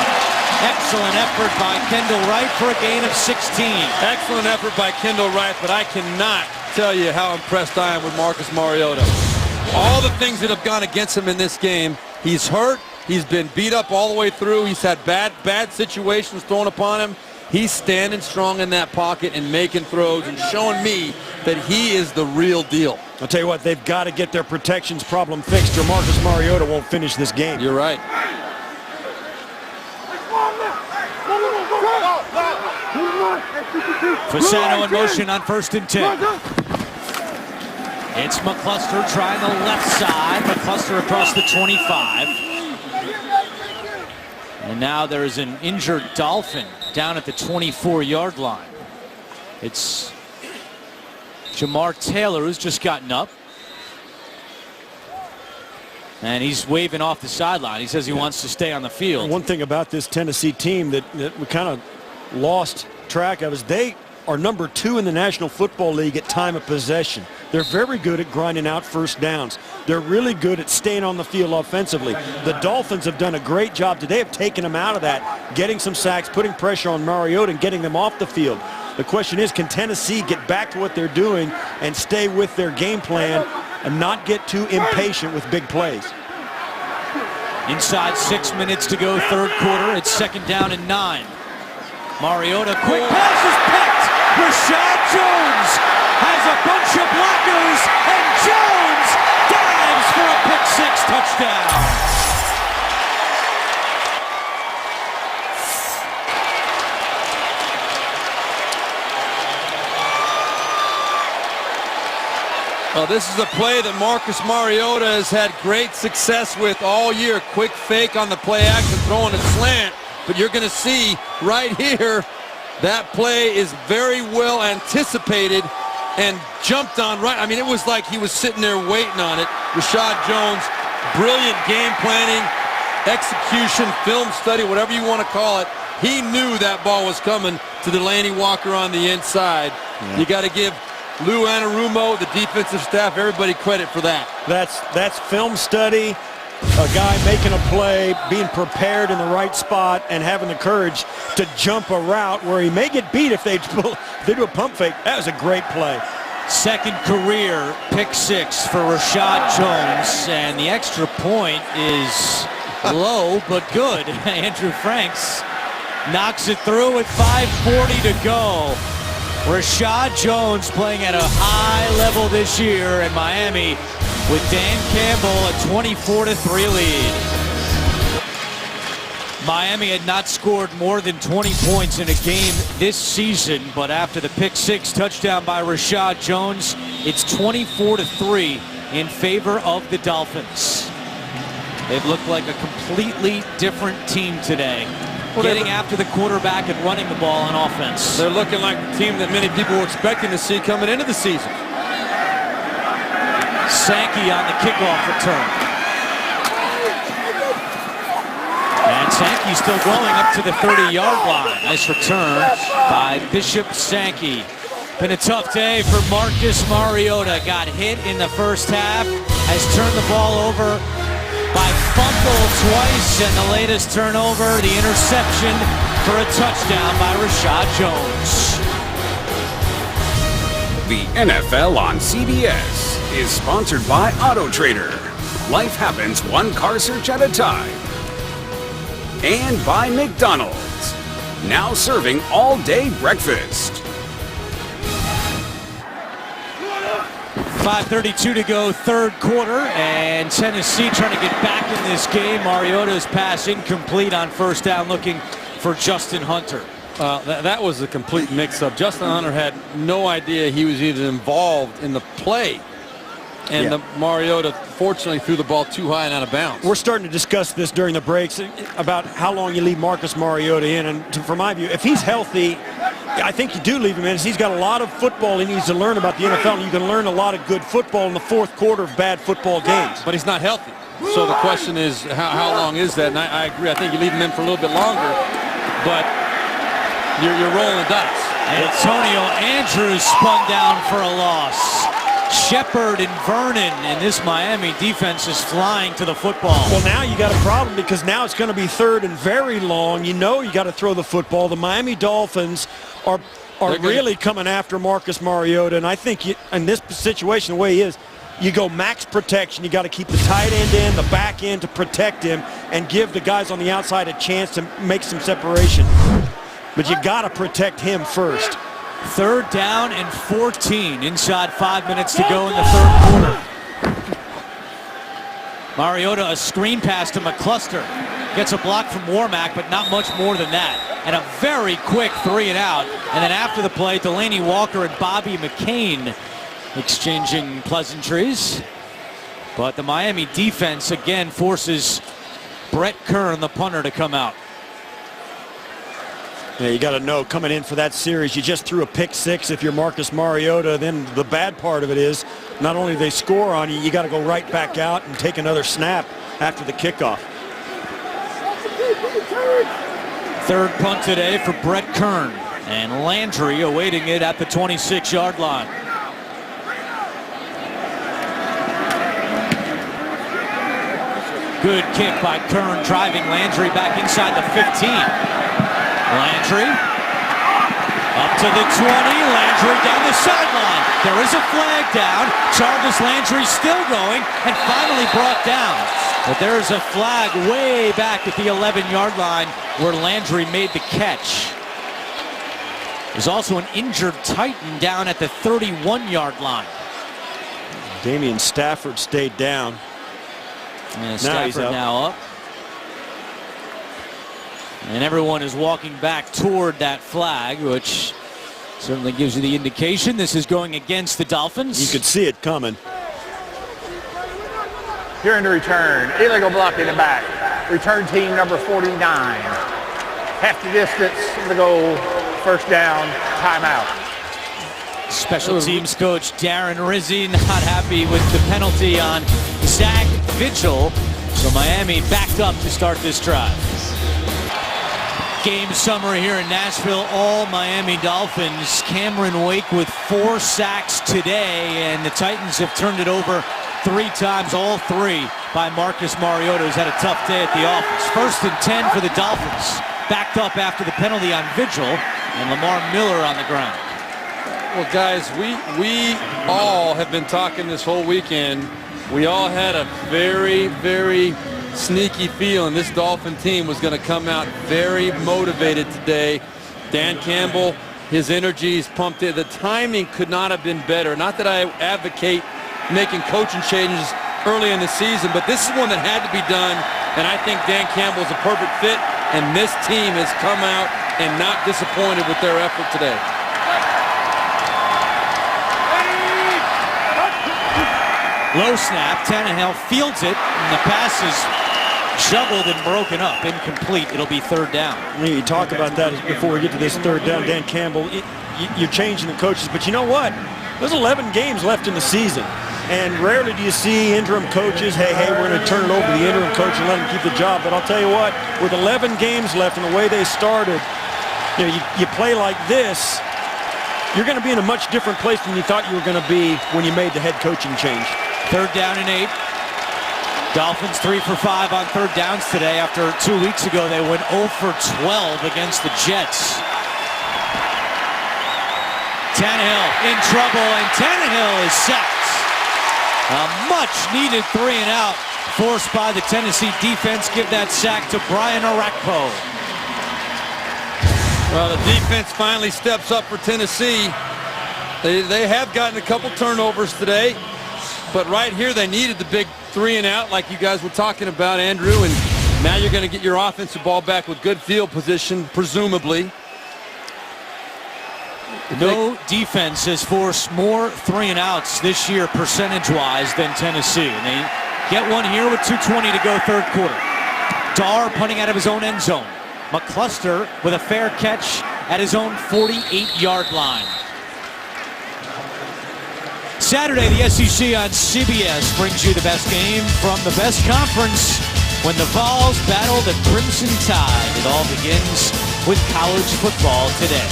Excellent effort by Kendall Wright for a gain of 16. Excellent effort by Kendall Wright, but I cannot tell you how impressed I am with Marcus Mariota. All the things that have gone against him in this game, he's hurt, he's been beat up all the way through, he's had bad situations thrown upon him. He's standing strong in that pocket and making throws and showing me that he is the real deal. I'll tell you what, they've got to get their protections problem fixed or Marcus Mariota won't finish this game. You're right. Fasano in motion on 1st and 10. It's McCluster trying the left side. McCluster across the 25. And now there's an injured Dolphin down at the 24-yard line. It's Jamar Taylor, who's just gotten up. And he's waving off the sideline. He says he wants to stay on the field. One thing about this Tennessee team that we kind of lost track of is they are number 2 in the National Football League at time of possession. They're very good at grinding out first downs. They're really good at staying on the field offensively. The Dolphins have done a great job today of taking them out of that, getting some sacks, putting pressure on Mariota, and getting them off the field. The question is, can Tennessee get back to what they're doing and stay with their game plan and not get too impatient with big plays? Inside 6 minutes to go, third quarter. It's 2nd down and 9. Mariota, quick pass is picked. Rashad Jones has a bunch of blockers, and Jones dives for a pick-6 touchdown. Well, this is a play that Marcus Mariota has had great success with all year. Quick fake on the play action, throwing a slant. But you're going to see right here, that play is very well anticipated and jumped on right. I mean, it was like he was sitting there waiting on it. Rashad Jones, brilliant game planning, execution, film study, whatever you want to call it. He knew that ball was coming to Delaney Walker on the inside. Yeah. You got to give Lou Anarumo, the defensive staff, everybody credit for that. That's film study, a guy making a play, being prepared in the right spot, and having the courage to jump a route where he may get beat if they do a pump fake. That was a great play. Second career pick six for Rashad Jones, and the extra point is low but good. Andrew Franks knocks it through with 5:40 to go. Rashad Jones playing at a high level this year in Miami with Dan Campbell a 24-3 lead. Miami had not scored more than 20 points in a game this season, but after the pick six touchdown by Rashad Jones, it's 24-3 in favor of the Dolphins. They've looked like a completely different team today, getting after the quarterback and running the ball on offense. They're looking like the team that many people were expecting to see coming into the season. Sankey on the kickoff return. And Sankey still going up to the 30-yard line. Nice return by Bishop Sankey. Been a tough day for Marcus Mariota. Got hit in the first half, has turned the ball over by fumble twice, and the latest turnover, the interception for a touchdown by Rashad Jones. The NFL on CBS is sponsored by Auto Trader. Life happens one car search at a time. And by McDonald's, now serving all-day breakfast. 5:32 to go, third quarter, and Tennessee trying to get back in this game. Mariota's pass incomplete on first down, looking for Justin Hunter. That was a complete mix-up. Justin Hunter had no idea he was even involved in the play. And Mariota, fortunately, threw the ball too high and out of bounds. We're starting to discuss this during the breaks about how long you leave Marcus Mariota in. And from my view, if he's healthy, I think you do leave him in. He's got a lot of football he needs to learn about the NFL. And you can learn a lot of good football in the fourth quarter of bad football games. But he's not healthy. So the question is, how long is that? And I agree. I think you leave him in for a little bit longer. But you're rolling the dice. Antonio Andrews spun down for a loss. Shepard and Vernon, and this Miami defense is flying to the football. Well, now you got a problem because now it's going to be third and very long. You know you got to throw the football. The Miami Dolphins are really coming after Marcus Mariota, and I think in this situation, the way he is, you go max protection. You got to keep the tight end in, the back end to protect him, and give the guys on the outside a chance to make some separation. But you got to protect him first. Third down and 14. Inside 5 minutes to go in the third quarter. Mariota, a screen pass to McCluster. Gets a block from Warmack, but not much more than that. And a very quick 3 and out. And then after the play, Delaney Walker and Bobby McCain exchanging pleasantries. But the Miami defense again forces Brett Kern, the punter, to come out. Yeah, you got to know coming in for that series, you just threw a pick six. If you're Marcus Mariota, then the bad part of it is not only do they score on you, you got to go right back out and take another snap after the kickoff. Third punt today for Brett Kern, and Landry awaiting it at the 26-yard line. Good kick by Kern, driving Landry back inside the 15. Landry up to the 20. Landry down the sideline. There is a flag down. Jarvis Landry still going and finally brought down. But there is a flag way back at the 11-yard line where Landry made the catch. There's also an injured Titan down at the 31-yard line. Damian Stafford stayed down. And Stafford now up. And everyone is walking back toward that flag, which certainly gives you the indication this is going against the Dolphins. You could see it coming. Here in the return, illegal block in the back. Return team number 49. Half the distance to go, first down, timeout. Special teams coach Darren Rizzi not happy with the penalty on Zach Vigil. So Miami backed up to start this drive. Game summary here in Nashville, all Miami Dolphins. Cameron Wake with 4 sacks today, and the Titans have turned it over 3 times, all 3 by Marcus Mariota, who's had a tough day at the office. 1st and 10 for the Dolphins, backed up after the penalty on Vigil, and Lamar Miller on the ground. Well, guys, we all have been talking this whole weekend. We all had a very, very sneaky feeling this Dolphin team was going to come out very motivated today. Dan Campbell, his energy is pumped in. The timing could not have been better. Not that I advocate making coaching changes early in the season, but this is one that had to be done, and I think Dan Campbell is a perfect fit, and this team has come out and not disappointed with their effort today. Low snap, Tannehill fields it, and the pass is juggled and broken up, incomplete. It'll be 3rd down. You talk about that before we get to this 3rd down. Dan Campbell, you're changing the coaches, but you know what? There's 11 games left in the season, and rarely do you see interim coaches, hey, we're going to turn it over to the interim coach and let him keep the job. But I'll tell you what, with 11 games left and the way they started, you play like this, you're going to be in a much different place than you thought you were going to be when you made the head coaching change. 3rd down and 8. Dolphins 3 for 5 on 3rd downs today after 2 weeks ago they went 0 for 12 against the Jets. Tannehill in trouble, and Tannehill is sacked. A much-needed 3-and-out forced by the Tennessee defense. Give that sack to Brian Orakpo. Well, the defense finally steps up for Tennessee. They have gotten a couple turnovers today, but right here they needed the big 3-and-out like you guys were talking about, Andrew, and now you're going to get your offensive ball back with good field position, presumably. No defense has forced more 3-and-outs this year percentage-wise than Tennessee. And they get one here with 2:20 to go 3rd quarter. Darr punting out of his own end zone. McCluster with a fair catch at his own 48-yard line. Saturday, the SEC on CBS brings you the best game from the best conference when the Vols battle the Crimson Tide. It all begins with college football today.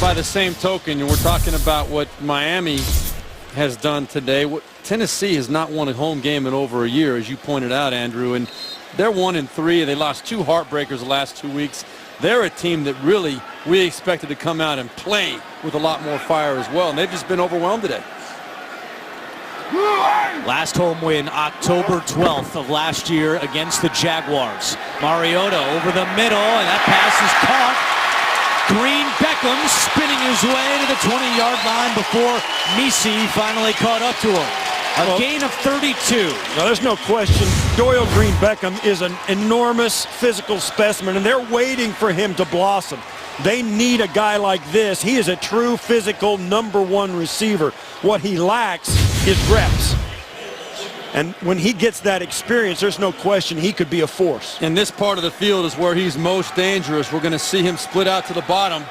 By the same token, we're talking about what Miami has done today. Tennessee has not won a home game in over a year, as you pointed out, Andrew, and they're 1-3. They lost 2 heartbreakers the last 2 weeks. They're a team that really we expected to come out and play with a lot more fire as well, and they've just been overwhelmed today. Last home win October 12th of last year against the Jaguars. Mariota over the middle, and that pass is caught. Green Beckham spinning his way to the 20-yard line before Misi finally caught up to him. A gain of 32. Now, there's no question. Doyle Green Beckham is an enormous physical specimen, and they're waiting for him to blossom. They need a guy like this. He is a true physical #1 receiver. What he lacks is reps. And when he gets that experience, there's no question he could be a force. And this part of the field is where he's most dangerous. We're going to see him split out to the bottom.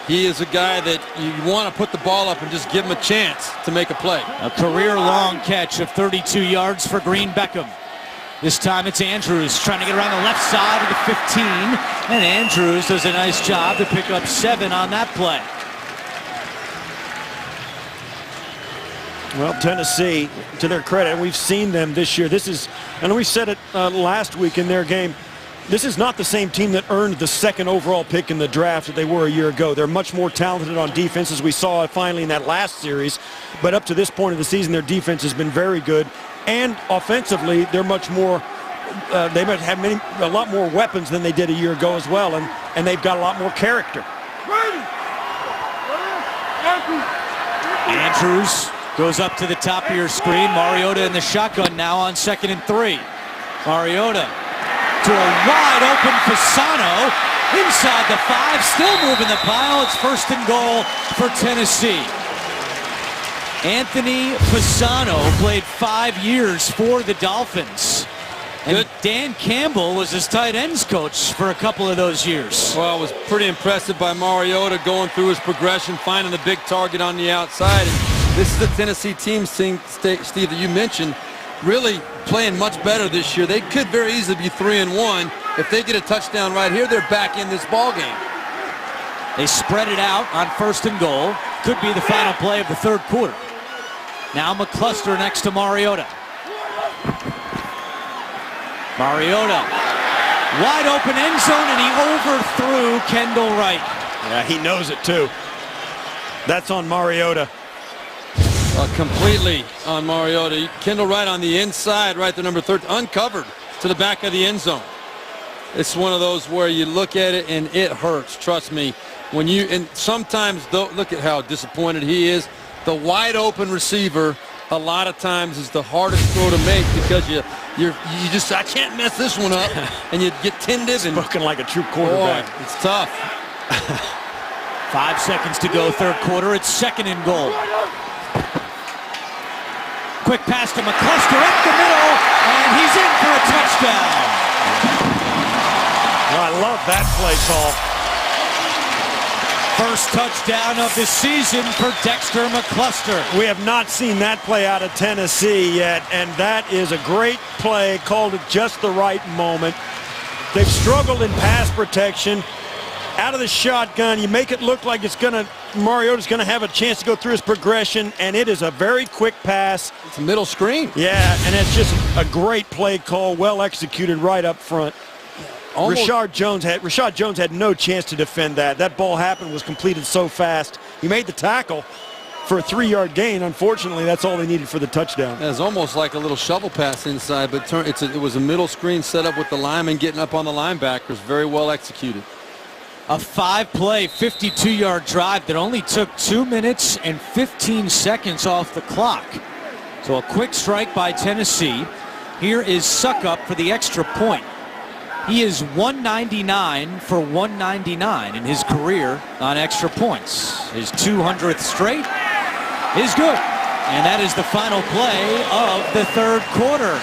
He is a guy that you want to put the ball up and just give him a chance to make a play. A career-long catch of 32 yards for Green Beckham. This time it's Andrews trying to get around the left side of the 15. And Andrews does a nice job to pick up 7 on that play. Well, Tennessee, to their credit, we've seen them this year. This is, and we said it last week in their game, this is not the same team that earned the 2nd overall pick in the draft that they were a year ago. They're much more talented on defense, as we saw finally in that last series. But up to this point of the season, their defense has been very good. And offensively, they're much more, they might have a lot more weapons than they did a year ago as well. And they've got a lot more character. Andrews goes up to the top of your screen. Mariota in the shotgun now on 2nd and 3. Mariota to a wide open Fasano inside the 5, still moving the pile. It's 1st and goal for Tennessee. Anthony Fasano played 5 years for the Dolphins. And Dan Campbell was his tight ends coach for a couple of those years. Well, I was pretty impressed by Mariota going through his progression, finding the big target on the outside. And this is the Tennessee team, Steve, that you mentioned. really playing much better this year. They could very easily be 3-1. If they get a touchdown right here, they're back in this ball game. They spread it out on 1st and goal. Could be the final play of the 3rd quarter. Now McCluster next to Mariota. Mariota, wide open end zone, and he overthrew Kendall Wright. Yeah, he knows it too. That's on Mariota. Completely on Mariota. Kendall Wright on the inside, right to number 13, uncovered to the back of the end zone. It's one of those where you look at it and it hurts, trust me. When you, and sometimes, though, look at how disappointed he is. The wide open receiver a lot of times is the hardest throw to make because you just, I can't mess this one up, and you get tentative. Spoken like a true quarterback. Boy, it's tough. 5 seconds to go, 3rd quarter. It's 2nd and goal. Quick pass to McCluster up the middle, and he's in for a touchdown. Oh, I love that play call. First touchdown of the season for Dexter McCluster. We have not seen that play out of Tennessee yet, and that is a great play, called at just the right moment. They've struggled in pass protection. Out of the shotgun, you make it look like Mariota's gonna have a chance to go through his progression, and it is a very quick pass. It's a middle screen. Yeah, and it's just a great play call, well executed right up front. Rashad Jones had no chance to defend that. That ball happened, was completed so fast. He made the tackle for a 3-yard gain. Unfortunately, that's all they needed for the touchdown. It was almost like a little shovel pass inside, but it was a middle screen set up with the lineman getting up on the linebackers. Very well executed. A 5-play, 52-yard drive that only took 2 minutes and 15 seconds off the clock. So a quick strike by Tennessee. Here is Suckup for the extra point. He is 199 for 199 in his career on extra points. His 200th straight is good. And that is the final play of the 3rd quarter.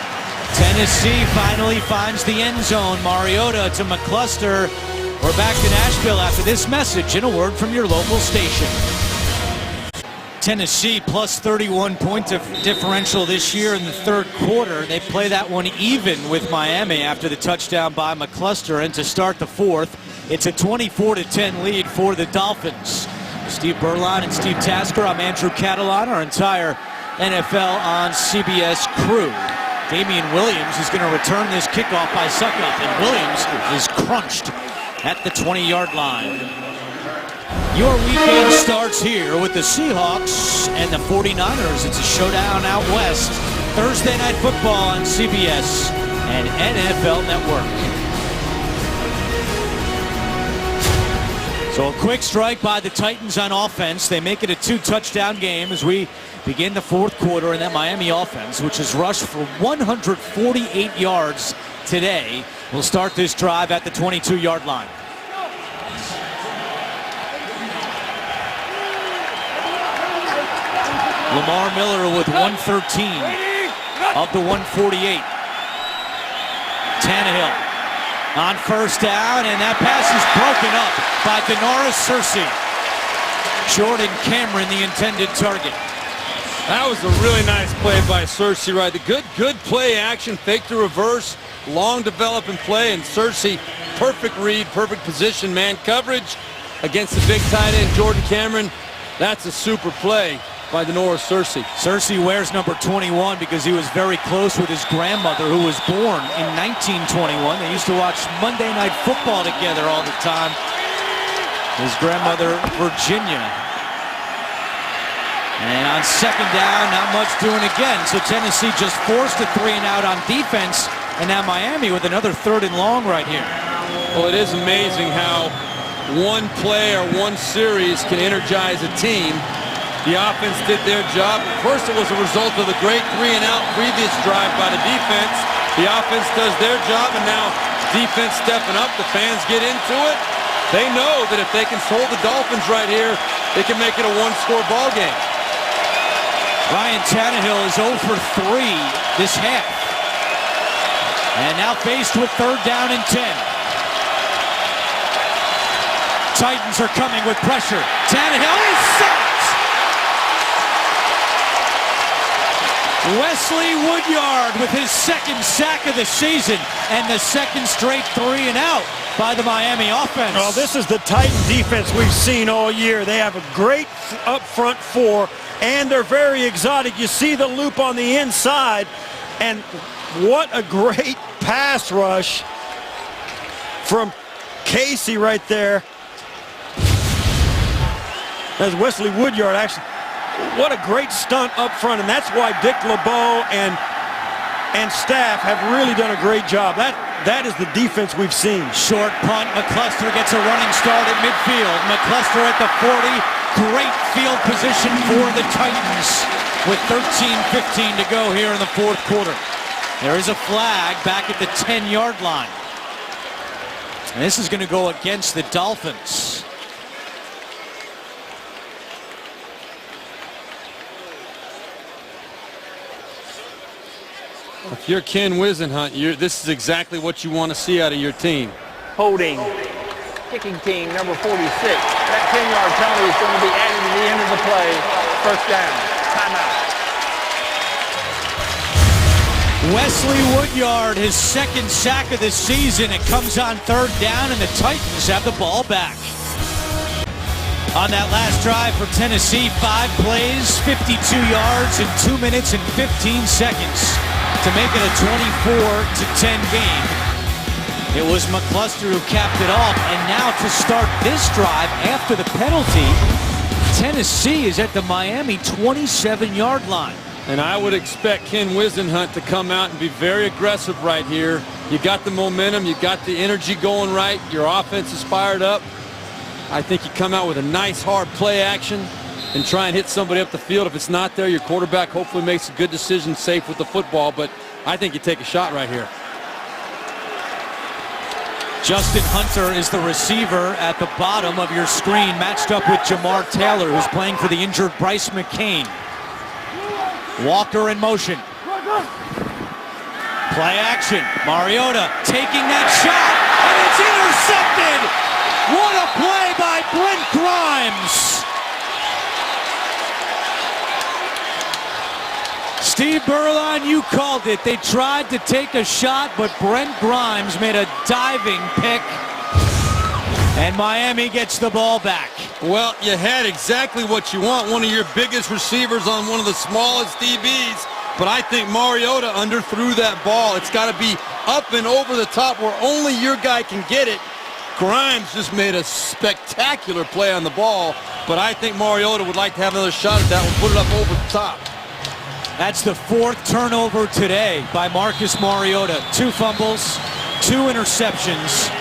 Tennessee finally finds the end zone. Mariota to McCluster. We're back to Nashville after this message and a word from your local station. Tennessee plus 31 point differential this year in the 3rd quarter. They play that one even with Miami after the touchdown by McCluster. And to start the 4th, it's a 24-10 lead for the Dolphins. Steve Berline and Steve Tasker. I'm Andrew Catalan, our entire NFL on CBS crew. Damian Williams is going to return this kickoff by Suckup, and Williams is crunched at the 20-yard line. Your weekend starts here with the Seahawks and the 49ers. It's a showdown out west. Thursday Night Football on CBS and NFL Network. So a quick strike by the Titans on offense. They make it a 2-touchdown game as we begin the 4th quarter, and that Miami offense, which has rushed for 148 yards today, will start this drive at the 22-yard line. Lamar Miller with 113 of the 148. Tannehill on 1st down, and that pass is broken up by Denoris Searcy. Jordan Cameron, the intended target. That was a really nice play by Searcy, right? The good play action, fake to reverse, long developing play, and Searcy, perfect read, perfect position, man coverage against the big tight end Jordan Cameron. That's a super play by Denoris Searcy. Searcy wears number 21 because he was very close with his grandmother, who was born in 1921. They used to watch Monday Night Football together all the time. His grandmother, Virginia. And on 2nd down, not much doing again. So Tennessee just forced a 3-and-out on defense, and now Miami with another 3rd and long right here. Well, it is amazing how one play or one series can energize a team. The offense did their job. First, it was a result of the great 3-and-out previous drive by the defense. The offense does their job, and now defense stepping up. The fans get into it. They know that if they can hold the Dolphins right here, they can make it a 1-score ball game. Ryan Tannehill is 0 for 3 this half. And now faced with 3rd down and 10. Titans are coming with pressure. Tannehill is sacked. Wesley Woodyard with his second sack of the season and the second straight 3 and out by the Miami offense. Well, this is the Titan defense we've seen all year. They have a great up front four, and they're very exotic. You see the loop on the inside, and what a great pass rush from Casey right there. As Wesley Woodyard actually, what a great stunt up front, and that's why Dick LeBeau and staff have really done a great job. That is the defense we've seen. Short punt, McCluster gets a running start at midfield. McCluster at the 40, great field position for the Titans with 13:15 to go here in the fourth quarter. There is a flag back at the 10-yard line. And this is going to go against the Dolphins. If you're Ken Wisenhunt, this is exactly what you want to see out of your team. Holding, kicking team, number 46. That 10-yard penalty is going to be added to the end of the play. First down. Timeout. Wesley Woodyard, his second sack of the season. It comes on third down, and the Titans have the ball back. On that last drive for Tennessee, 5 plays, 52 yards in 2 minutes and 15 seconds to make it a 24-10 game. It was McCluster who capped it off, and now to start this drive after the penalty, Tennessee is at the Miami 27-yard line. And I would expect Ken Wisenhunt to come out and be very aggressive right here. You got the momentum, you got the energy going right, your offense is fired up. I think you come out with a nice hard play action and try and hit somebody up the field. If it's not there, your quarterback hopefully makes a good decision, safe with the football, but I think you take a shot right here. Justin Hunter is the receiver at the bottom of your screen, matched up with Jamar Taylor, who's playing for the injured Bryce McCain. Walker in motion. Play action. Mariota taking that shot, and it's intercepted. What a play by Brent Grimes. Steve Berline, you called it. They tried to take a shot, but Brent Grimes made a diving pick, and Miami gets the ball back. Well, you had exactly what you want. One of your biggest receivers on one of the smallest DBs. But I think Mariota underthrew that ball. It's got to be up and over the top where only your guy can get it. Grimes just made a spectacular play on the ball. But I think Mariota would like to have another shot at that one, put it up over the top. That's the 4th turnover today by Marcus Mariota. 2 fumbles, 2 interceptions.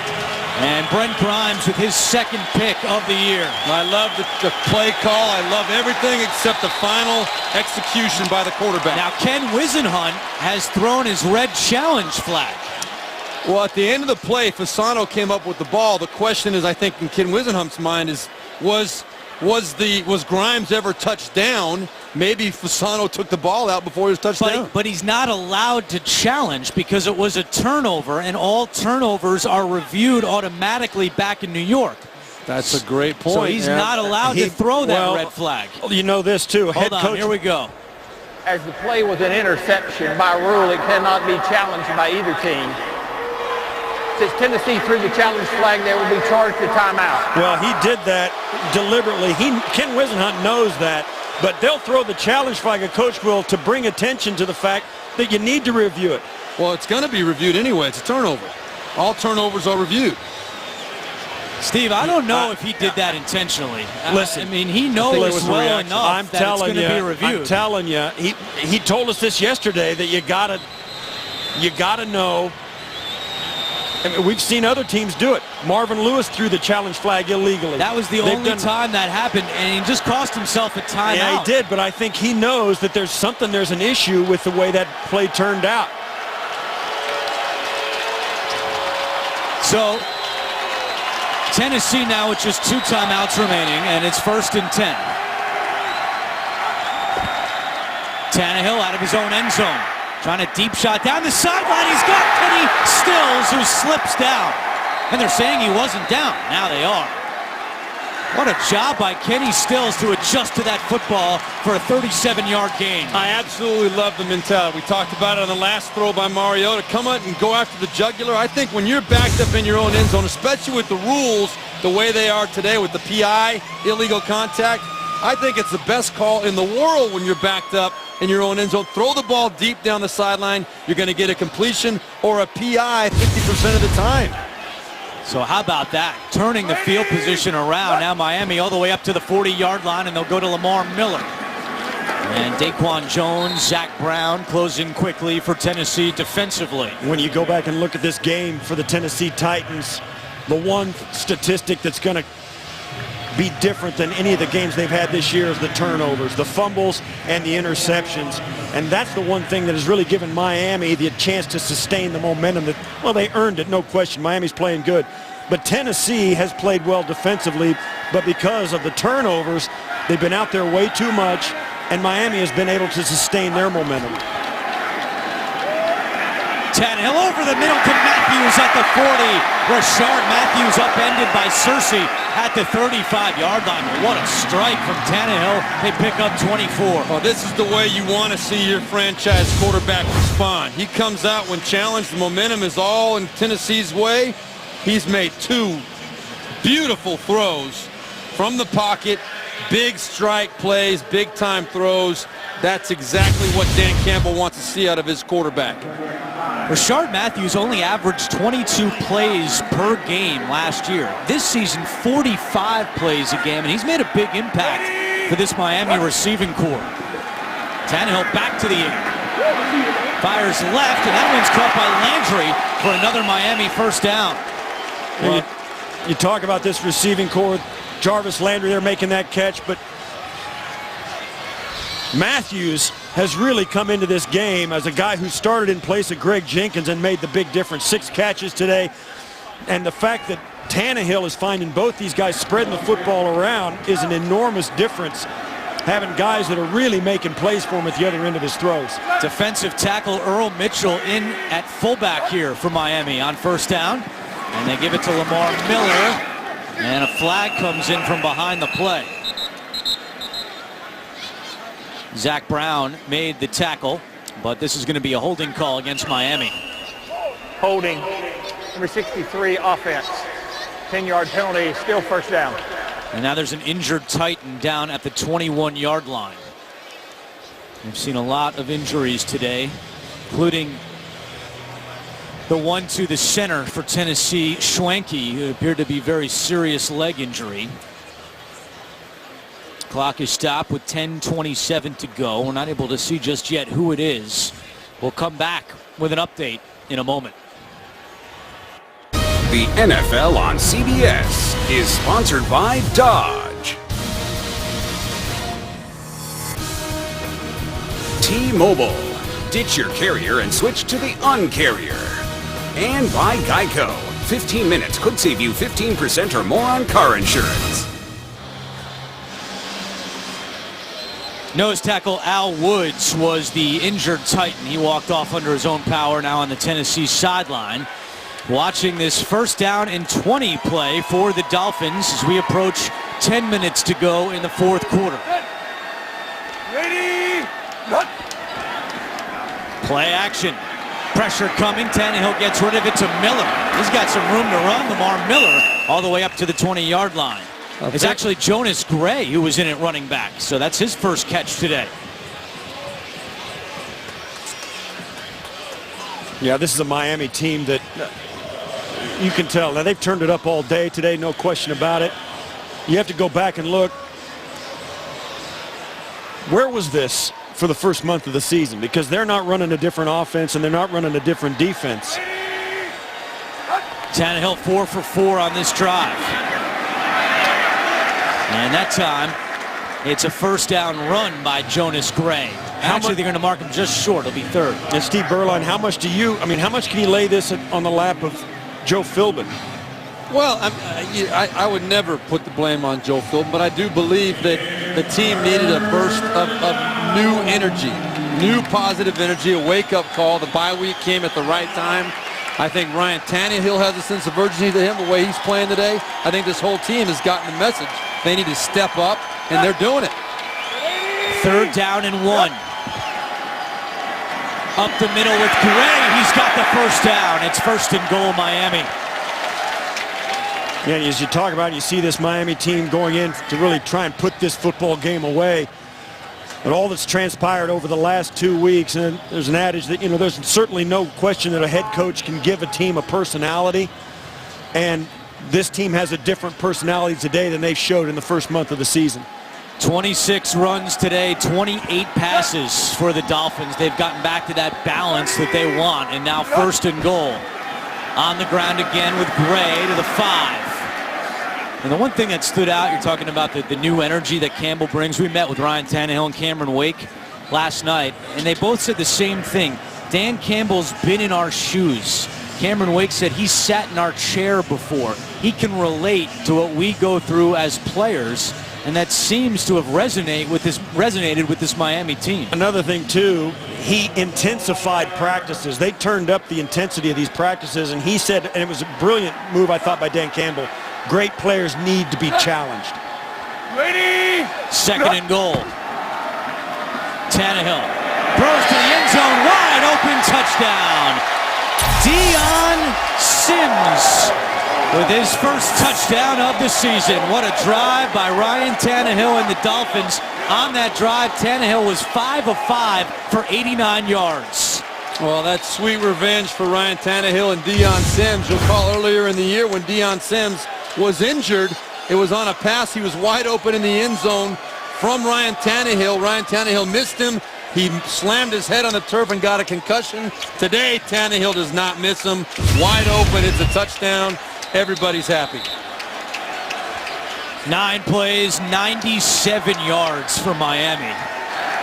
And Brent Grimes with his second pick of the year. I love the play call. I love everything except the final execution by the quarterback. Now Ken Wisenhunt has thrown his red challenge flag. Well, at the end of the play, Fasano came up with the ball. The question is, I think, in Ken Wisenhunt's mind is, was Grimes ever touched down? Maybe Fasano took the ball out before he was touched down. But he's not allowed to challenge because it was a turnover, and all turnovers are reviewed automatically back in New York. That's a great point. So he's not allowed to throw that red flag. You know this too. Hold on, here we go. As the play was an interception, by rule, it cannot be challenged by either team. Since Tennessee threw the challenge flag, they will be charged a timeout. Well, he did that deliberately. Ken Wisenhunt knows that. But they'll throw the challenge flag at Coach Will to bring attention to the fact that you need to review it. Well, it's going to be reviewed anyway. It's a turnover. All turnovers are reviewed. Steve, I don't know if he did that intentionally. Listen, I mean, he knows well enough that it's going to be reviewed. I'm telling you, he told us this yesterday that you gotta know. I mean, we've seen other teams do it. Marvin Lewis threw the challenge flag illegally. That was the only time that happened, and he just cost himself a timeout. Yeah, he did, but I think he knows that there's an issue with the way that play turned out. So, Tennessee now with just 2 timeouts remaining, and it's 1st and 10. Tannehill out of his own end zone. Trying a deep shot down the sideline. He's got Kenny Stills, who slips down. And they're saying he wasn't down. Now they are. What a job by Kenny Stills to adjust to that football for a 37-yard gain. I absolutely love the mentality. We talked about it on the last throw by Mariota. Come out and go after the jugular. I think when you're backed up in your own end zone, especially with the rules the way they are today with the PI, illegal contact, I think it's the best call in the world when you're backed up in your own end zone. Throw the ball deep down the sideline. You're going to get a completion or a PI 50% of the time. So how about that? Turning the field position around. Now Miami all the way up to the 40-yard line, and they'll go to Lamar Miller. And Daquan Jones, Zach Brown closing quickly for Tennessee defensively. When you go back and look at this game for the Tennessee Titans, the one statistic that's going to be different than any of the games they've had this year is the turnovers, the fumbles, and the interceptions. And that's the one thing that has really given Miami the chance to sustain the momentum that, well, they earned it, no question. Miami's playing good. But Tennessee has played well defensively, but because of the turnovers, they've been out there way too much, and Miami has been able to sustain their momentum. Tannehill over the middle to Matthews at the 40. Rashard Matthews upended by Cersei at the 35-yard line. What a strike from Tannehill. They pick up 24. Well, this is the way you want to see your franchise quarterback respond. He comes out when challenged. The momentum is all in Tennessee's way. He's made two beautiful throws from the pocket. Big strike plays, big-time throws. That's exactly what Dan Campbell wants to see out of his quarterback. Rashard Matthews only averaged 22 plays per game last year. This season, 45 plays a game, and he's made a big impact for this Miami receiving corps. Tannehill back to the air. Fires left, and that one's caught by Landry for another Miami first down. Well, you talk about this receiving corps. Jarvis Landry there making that catch, but Matthews has really come into this game as a guy who started in place of Greg Jenkins and made the big difference. 6 catches today. And the fact that Tannehill is finding both these guys spreading the football around is an enormous difference. Having guys that are really making plays for him at the other end of his throws. Defensive tackle Earl Mitchell in at fullback here for Miami on first down. And they give it to Lamar Miller. And a flag comes in from behind the play. Zach Brown made the tackle, but this is going to be a holding call against Miami. Holding, number 63, offense. 10-yard penalty, still first down. And now there's an injured Titan down at the 21-yard line. We've seen a lot of injuries today, including the one to the center for Tennessee, Schwanke, who appeared to be very serious leg injury. Clock is stopped with 10:27 to go. We're not able to see just yet who it is. We'll come back with an update in a moment. The NFL on CBS is sponsored by Dodge. T-Mobile. Ditch your carrier and switch to the Un-carrier. And by Geico. 15 minutes could save you 15% or more on car insurance. Nose tackle Al Woods was the injured Titan. He walked off under his own power, now on the Tennessee sideline. Watching this first down and 20 play for the Dolphins as we approach 10 minutes to go in the fourth quarter. Ready, run. Play action. Pressure coming. Tannehill gets rid of it to Miller. He's got some room to run. Lamar Miller all the way up to the 20-yard line. It's actually Jonas Gray who was in it running back. So that's his first catch today. Yeah, this is a Miami team that you can tell. Now, they've turned it up all day today, no question about it. You have to go back and look. Where was this for the first month of the season? Because they're not running a different offense and they're not running a different defense. Tannehill 4 for 4 on this drive. And that time, it's a first down run by Jonas Gray. Actually, they're going to mark him just short. It'll be third. And Steve Berline, how much can you lay this on the lap of Joe Philbin? Well, I would never put the blame on Joe Philbin, but I do believe that the team needed a burst of new energy, new positive energy, a wake-up call. The bye week came at the right time. I think Ryan Tannehill has a sense of urgency to him, the way he's playing today. I think this whole team has gotten the message They need to step up, and they're doing it. 3rd down and 1. Up the middle with Gray. He's got the first down. It's 1st and goal, Miami. Yeah, as you talk about it, you see this Miami team going in to really try and put this football game away. But all that's transpired over the last 2 weeks, and there's an adage that, there's certainly no question that a head coach can give a team a personality. And this team has a different personality today than they showed in the first month of the season. 26 runs today, 28 passes for the Dolphins. They've gotten back to that balance that they want, and now 1st and goal. On the ground again with Gray to the 5. And the one thing that stood out, you're talking about the new energy that Campbell brings. We met with Ryan Tannehill and Cameron Wake last night, and they both said the same thing. Dan Campbell's been in our shoes. Cameron Wake said he sat in our chair before. He can relate to what we go through as players, and that seems to have resonated with this Miami team. Another thing, too, he intensified practices. They turned up the intensity of these practices, and he said, and it was a brilliant move, I thought, by Dan Campbell, great players need to be challenged. Ready? 2nd and goal. Tannehill throws to the end zone, wide open, touchdown. Deion Sims with his first touchdown of the season. What a drive by Ryan Tannehill and the Dolphins. On that drive, Tannehill was 5 of 5 for 89 yards. Well, that's sweet revenge for Ryan Tannehill and Deion Sims. You'll recall earlier in the year when Deion Sims was injured, it was on a pass. He was wide open in the end zone from Ryan Tannehill. Ryan Tannehill missed him. He slammed his head on the turf and got a concussion. Today, Tannehill does not miss him. Wide open, it's a touchdown. Everybody's happy. 9 plays, 97 yards for Miami.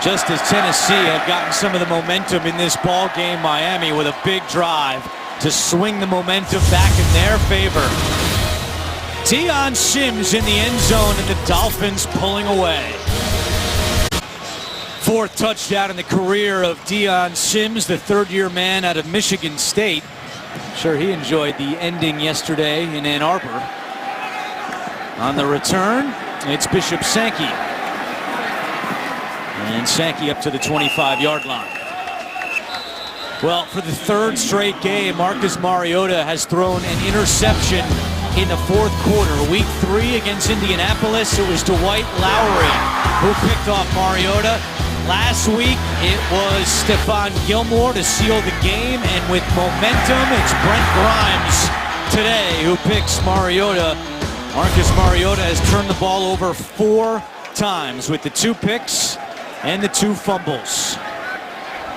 Just as Tennessee had gotten some of the momentum in this ball game, Miami with a big drive to swing the momentum back in their favor. Deion Sims in the end zone and the Dolphins pulling away. 4th touchdown in the career of Deion Sims, the 3rd-year man out of Michigan State. Sure, he enjoyed the ending yesterday in Ann Arbor. On the return, it's Bishop Sankey. And Sankey up to the 25-yard line. Well, for the 3rd straight game, Marcus Mariota has thrown an interception in the 4th quarter. Week 3 against Indianapolis, it was Dwight Lowery who picked off Mariota. Last week, it was Stephon Gilmore to seal the game, and with momentum, it's Brent Grimes today who picks Mariota. Marcus Mariota has turned the ball over 4 times with the 2 picks and the 2 fumbles.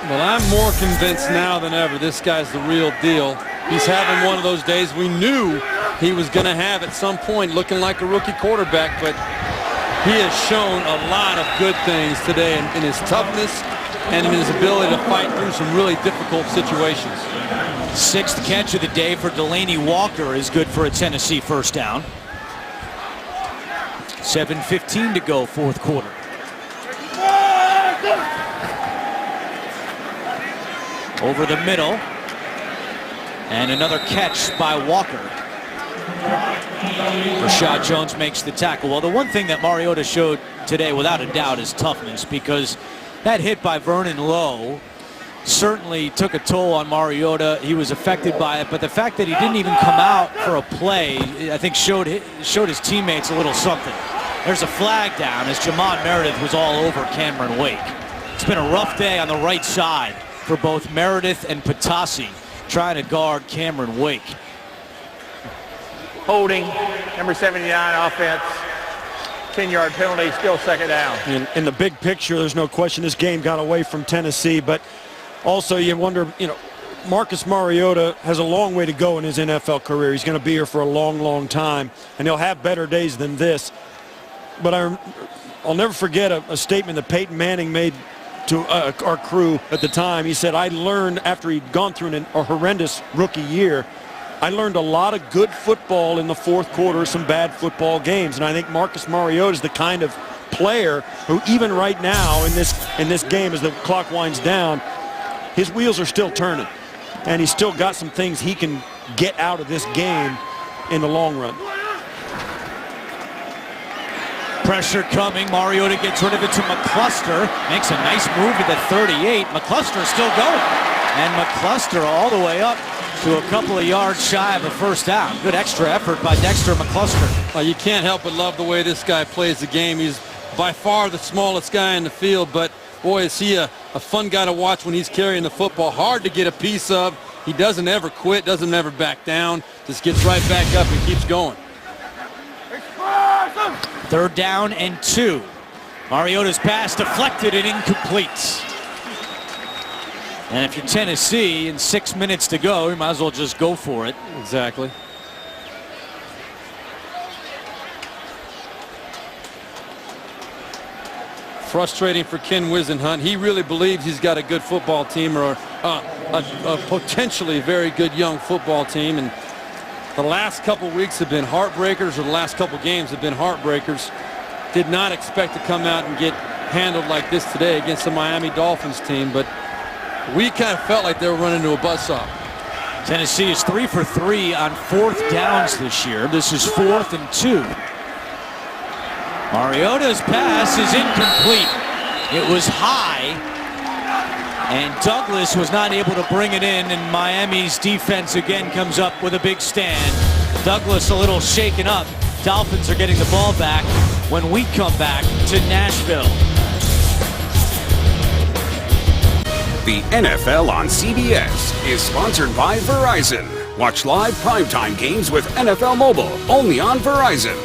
Well, I'm more convinced now than ever this guy's the real deal. He's having one of those days we knew he was going to have at some point, looking like a rookie quarterback, but he has shown a lot of good things today in his toughness and in his ability to fight through some really difficult situations. 6th catch of the day for Delaney Walker is good for a Tennessee first down. 7:15 to go, 4th quarter. Over the middle. And another catch by Walker. Rashad Jones makes the tackle. Well, the one thing that Mariota showed today, without a doubt, is toughness, because that hit by Vernon Lowe certainly took a toll on Mariota. He was affected by it, but the fact that he didn't even come out for a play, I think showed his teammates a little something. There's a flag down as Jamon Meredith was all over Cameron Wake. It's been a rough day on the right side for both Meredith and Patasi trying to guard Cameron Wake. Holding, number 79 offense. 10-yard penalty, still 2nd down. In the big picture, there's no question this game got away from Tennessee, but also you wonder, Marcus Mariota has a long way to go in his NFL career. He's going to be here for a long, long time, and he'll have better days than this. But I'll never forget a statement that Peyton Manning made to our crew at the time. He said, I learned after he'd gone through a horrendous rookie year, I learned a lot of good football in the 4th quarter, some bad football games. And I think Marcus Mariota is the kind of player who, even right now in this game as the clock winds down, his wheels are still turning. And he's still got some things he can get out of this game in the long run. Pressure coming. Mariota gets rid of it to McCluster. Makes a nice move to the 38. McCluster still going. And McCluster all the way up to a couple of yards shy of a first down. Good extra effort by Dexter McCluster. Well, you can't help but love the way this guy plays the game. He's by far the smallest guy in the field, but boy, is he a fun guy to watch when he's carrying the football. Hard to get a piece of. He doesn't ever quit, doesn't ever back down. Just gets right back up and keeps going. 3rd down and 2. Mariota's pass deflected and incomplete. And if you're Tennessee and 6 minutes to go, you might as well just go for it. Exactly. Frustrating for Ken Wisenhunt. He really believes he's got a good football team, or a potentially very good young football team. And the last couple weeks have been heartbreakers, or the last couple games have been heartbreakers. Did not expect to come out and get handled like this today against the Miami Dolphins team, but we kind of felt like they were running into a buzzsaw. Tennessee is 3 for 3 on 4th downs this year. This is 4th and 2. Mariota's pass is incomplete. It was high, and Douglas was not able to bring it in, and Miami's defense again comes up with a big stand. Douglas a little shaken up. Dolphins are getting the ball back when we come back to Nashville. The NFL on CBS is sponsored by Verizon. Watch live primetime games with NFL Mobile only on Verizon.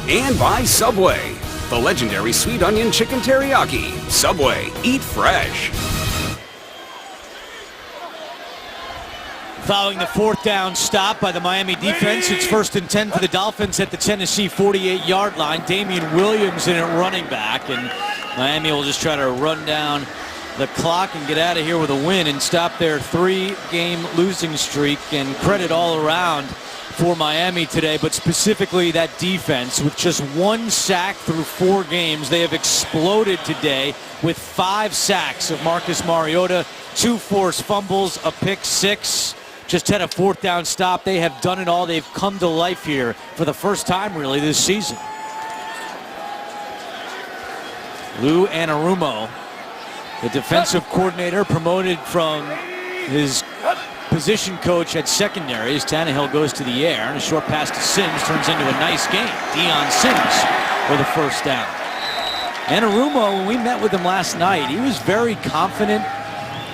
And by Subway, the legendary sweet onion chicken teriyaki. Subway, eat fresh. Following the 4th down stop by the Miami defense, it's 1st and 10 for the Dolphins at the Tennessee 48-yard line. Damian Williams in at running back, and Miami will just try to run down the clock and get out of here with a win and stop their 3-game losing streak. And credit all around for Miami today, but specifically that defense. With just 1 sack through 4 games, they have exploded today with 5 sacks of Marcus Mariota, 2 forced fumbles, a pick 6. Just had a 4th down stop. They have done it all. They've come to life here for the first time really this season. Lou Anarumo, the defensive coordinator, promoted from his position coach at secondary, as Tannehill goes to the air, and a short pass to Sims turns into a nice game. Deion Sims for the first down. Anarumo, when we met with him last night, he was very confident,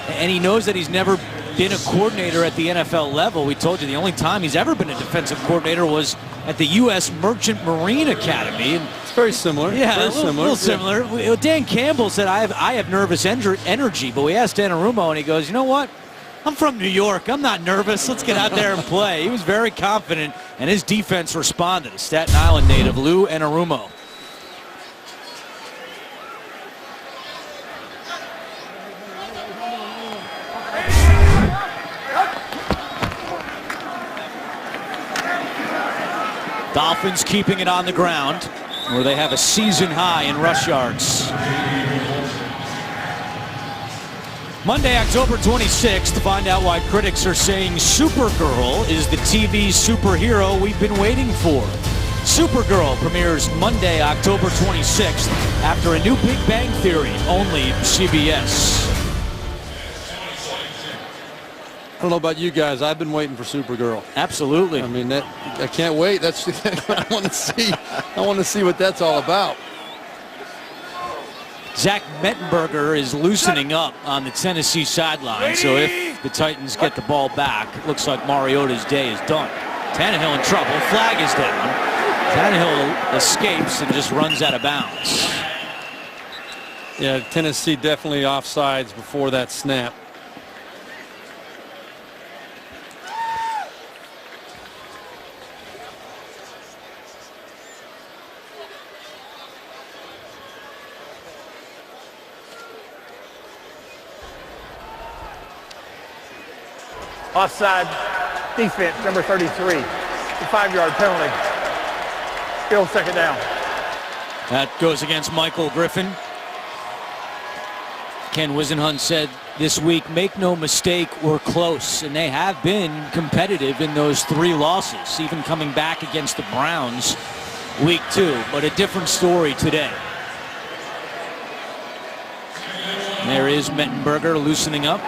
and he knows that he's never been a coordinator at the NFL level. We told you the only time he's ever been a defensive coordinator was at the U.S. Merchant Marine Academy. And it's very similar. Yeah, very a little similar. Yeah. Dan Campbell said, I have nervous energy, but we asked Anarumo, and he goes, you know what? I'm from New York. I'm not nervous. Let's get out there and play. He was very confident, and his defense responded. A Staten Island native, Lou Anarumo. Dolphins keeping it on the ground, where they have a season high in rush yards. Monday, October 26th, to find out why critics are saying Supergirl is the TV superhero we've been waiting for. Supergirl premieres Monday, October 26th, after a new Big Bang Theory, only CBS. I don't know about you guys. I've been waiting for Supergirl. Absolutely. I mean, I can't wait. That's what I want to see. I want to see what that's all about. Zach Mettenberger is loosening up on the Tennessee sideline. So if the Titans get the ball back, it looks like Mariota's day is done. Tannehill in trouble. Flag is down. Tannehill escapes and just runs out of bounds. Yeah, Tennessee definitely offsides before that snap. Offside defense, number 33. The 5-yard penalty. Still 2nd down. That goes against Michael Griffin. Ken Wisenhunt said this week, make no mistake, we're close. And they have been competitive in those 3 losses, even coming back against the Browns week 2, but a different story today. There is Mettenberger loosening up.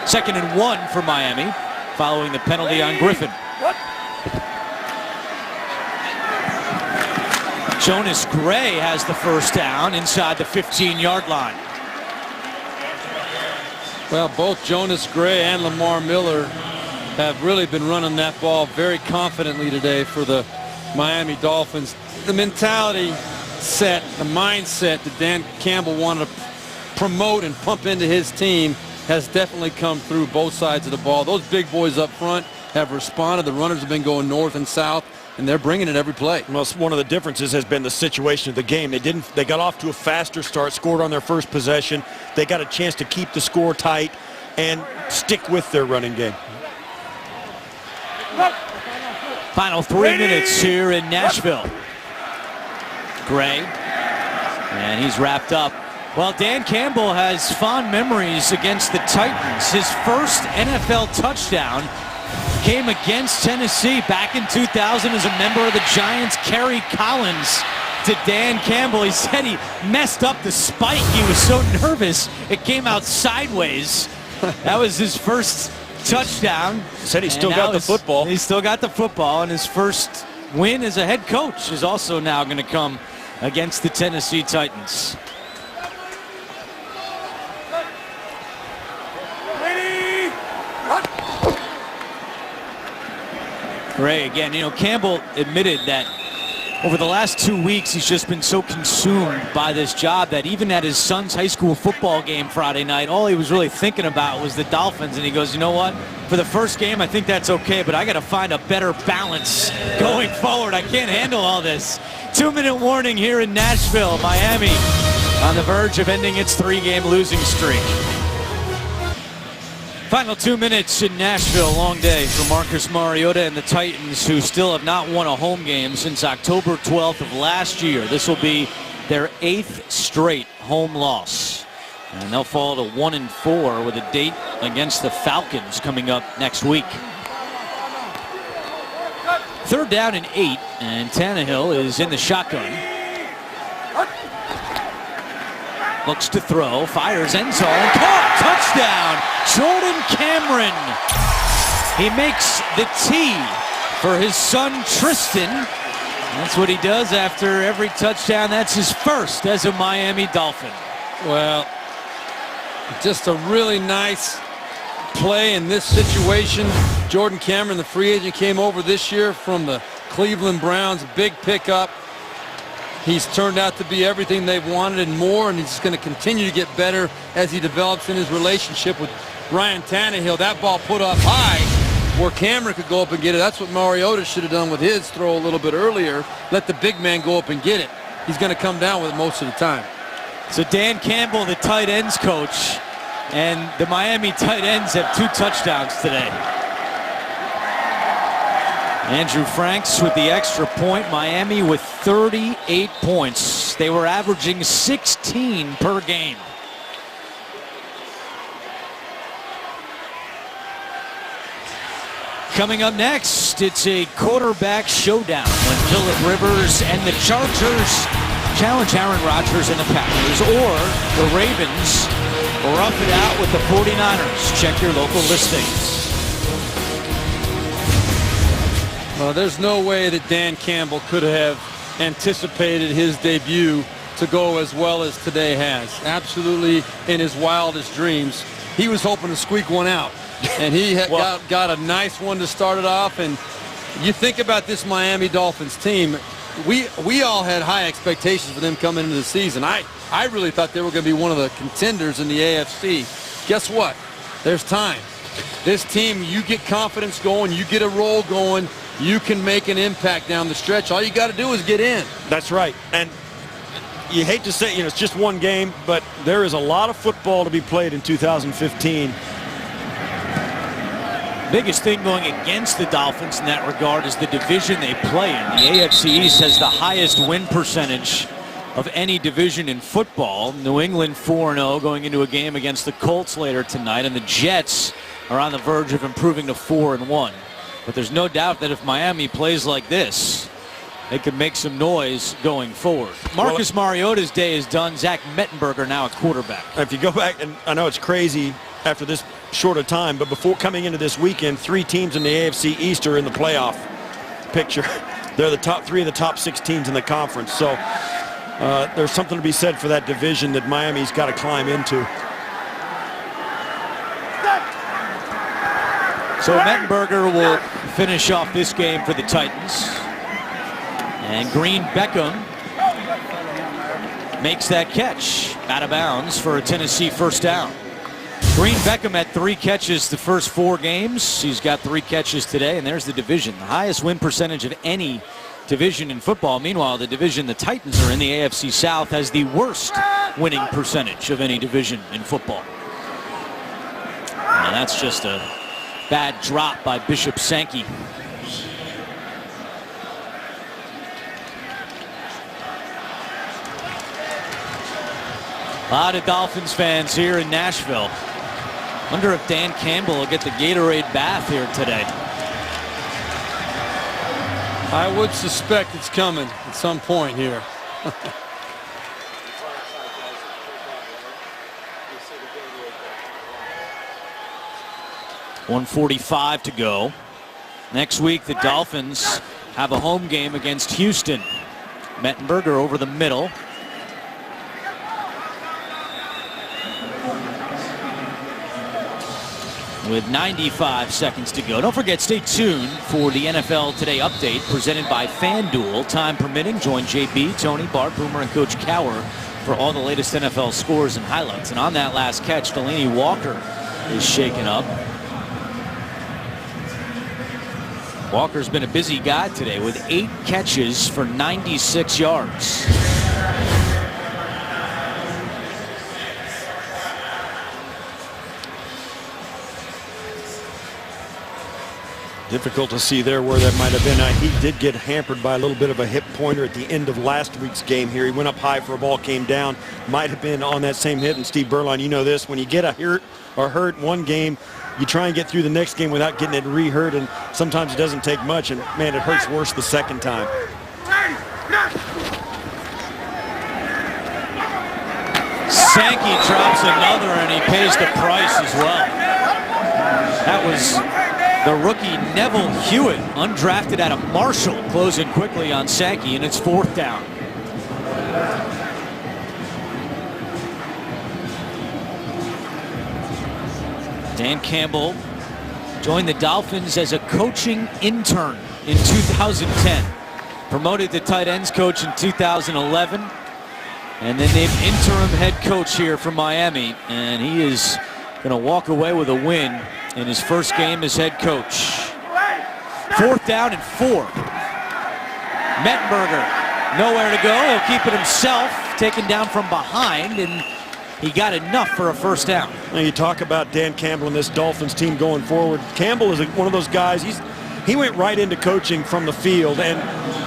2nd and 1 for Miami, following the penalty on Griffin. Jonas Gray has the first down inside the 15-yard line. Well, both Jonas Gray and Lamar Miller have really been running that ball very confidently today for the Miami Dolphins. The mentality set, the mindset that Dan Campbell wanted to promote and pump into his team has definitely come through both sides of the ball. Those big boys up front have responded. The runners have been going north and south, and they're bringing it every play. Well, one of the differences has been the situation of the game. They got off to a faster start, scored on their first possession. They got a chance to keep the score tight and stick with their running game. Final 3 minutes here in Nashville. Gray, and he's wrapped up. Well, Dan Campbell has fond memories against the Titans. His first NFL touchdown came against Tennessee back in 2000 as a member of the Giants. Kerry Collins to Dan Campbell. He said he messed up the spike. He was so nervous it came out sideways. That was his first touchdown. Said he still got the football. He still got the football, and his first win as a head coach is also now going to come against the Tennessee Titans. Gray again. You know, Campbell admitted that over the last 2 weeks he's just been so consumed by this job that even at his son's high school football game Friday night, all he was really thinking about was the Dolphins. And he goes, you know what? For the first game, I think that's okay, but I got to find a better balance going forward. I can't handle all this. 2-minute warning here in Nashville. Miami on the verge of ending its 3-game losing streak. Final 2 minutes in Nashville. Long day for Marcus Mariota and the Titans, who still have not won a home game since October 12th of last year. This will be their 8th straight home loss. And they'll fall to 1-4 with a date against the Falcons coming up next week. 3rd down and 8, and Tannehill is in the shotgun. Looks to throw, fires end zone, caught, touchdown, Jordan Cameron. He makes the tee for his son Tristan. That's what he does after every touchdown. That's his first as a Miami Dolphin. Well, just a really nice play in this situation. Jordan Cameron, the free agent, came over this year from the Cleveland Browns. Big pickup. He's turned out to be everything they've wanted and more, and he's going to continue to get better as he develops in his relationship with Ryan Tannehill. That ball put up high where Cameron could go up and get it. That's what Mariota should have done with his throw a little bit earlier. Let the big man go up and get it. He's going to come down with it most of the time. So Dan Campbell, the tight ends coach, and the Miami tight ends have 2 touchdowns today. Andrew Franks with the extra point. Miami with 38 points. They were averaging 16 per game. Coming up next, it's a quarterback showdown when Phillip Rivers and the Chargers challenge Aaron Rodgers and the Packers, or the Ravens rough it out with the 49ers. Check your local listings. Well, there's no way that Dan Campbell could have anticipated his debut to go as well as today has. Absolutely in his wildest dreams. He was hoping to squeak one out, and he had got a nice one to start it off. And you think about this Miami Dolphins team, we all had high expectations for them coming into the season. I really thought they were going to be one of the contenders in the AFC. Guess what? There's time. This team, you get confidence going, you get a roll going, you can make an impact down the stretch. All you got to do is get in. That's right. And you hate to say, it's just one game, but there is a lot of football to be played in 2015. Biggest thing going against the Dolphins in that regard is the division they play in. The AFC East has the highest win percentage of any division in football. New England 4-0 going into a game against the Colts later tonight, and the Jets are on the verge of improving to 4-1. But there's no doubt that if Miami plays like this, they could make some noise going forward. Marcus Mariota's day is done. Zach Mettenberger now at quarterback. If you go back, and I know it's crazy after this short of time, but before coming into this weekend, 3 teams in the AFC East are in the playoff picture. They're the top 3 of the top 6 teams in the conference. So there's something to be said for that division that Miami's got to climb into. So Mettenberger will finish off this game for the Titans. And Green Beckham makes that catch out of bounds for a Tennessee first down. Green Beckham had 3 catches the first 4 games. He's got 3 catches today, and there's the division. The highest win percentage of any division in football. Meanwhile, the division the Titans are in, the AFC South, has the worst winning percentage of any division in football. And that's just a bad drop by Bishop Sankey. A lot of Dolphins fans here in Nashville. Wonder if Dan Campbell will get the Gatorade bath here today. I would suspect it's coming at some point here. 1:45 to go. Next week, the Dolphins have a home game against Houston. Mettenberger over the middle. With 95 seconds to go. Don't forget, stay tuned for the NFL Today update presented by FanDuel. Time permitting, join JB, Tony, Bart, Boomer, and Coach Cower for all the latest NFL scores and highlights. And on that last catch, Delaney Walker is shaken up. Walker's been a busy guy today with 8 catches for 96 yards. Difficult to see there where that might have been. He did get hampered by a little bit of a hip pointer at the end of last week's game here. He went up high for a ball, came down. Might have been on that same hit. And Steve Berline, you know this, when you get a hurt one game, you try and get through the next game without getting it re-hurt, and sometimes it doesn't take much, and man, it hurts worse the second time. Sankey drops another, and he pays the price as well. That was the rookie Neville Hewitt, undrafted out of Marshall, closing quickly on Sankey, and it's 4th down. Dan Campbell joined the Dolphins as a coaching intern in 2010. Promoted to tight ends coach in 2011. And then named interim head coach here for Miami. And he is going to walk away with a win in his first game as head coach. 4th down and 4. Mettenberger, nowhere to go. He'll keep it himself, taken down from behind, and he got enough for a first down. Now you talk about Dan Campbell and this Dolphins team going forward. Campbell is one of those guys, he went right into coaching from the field, and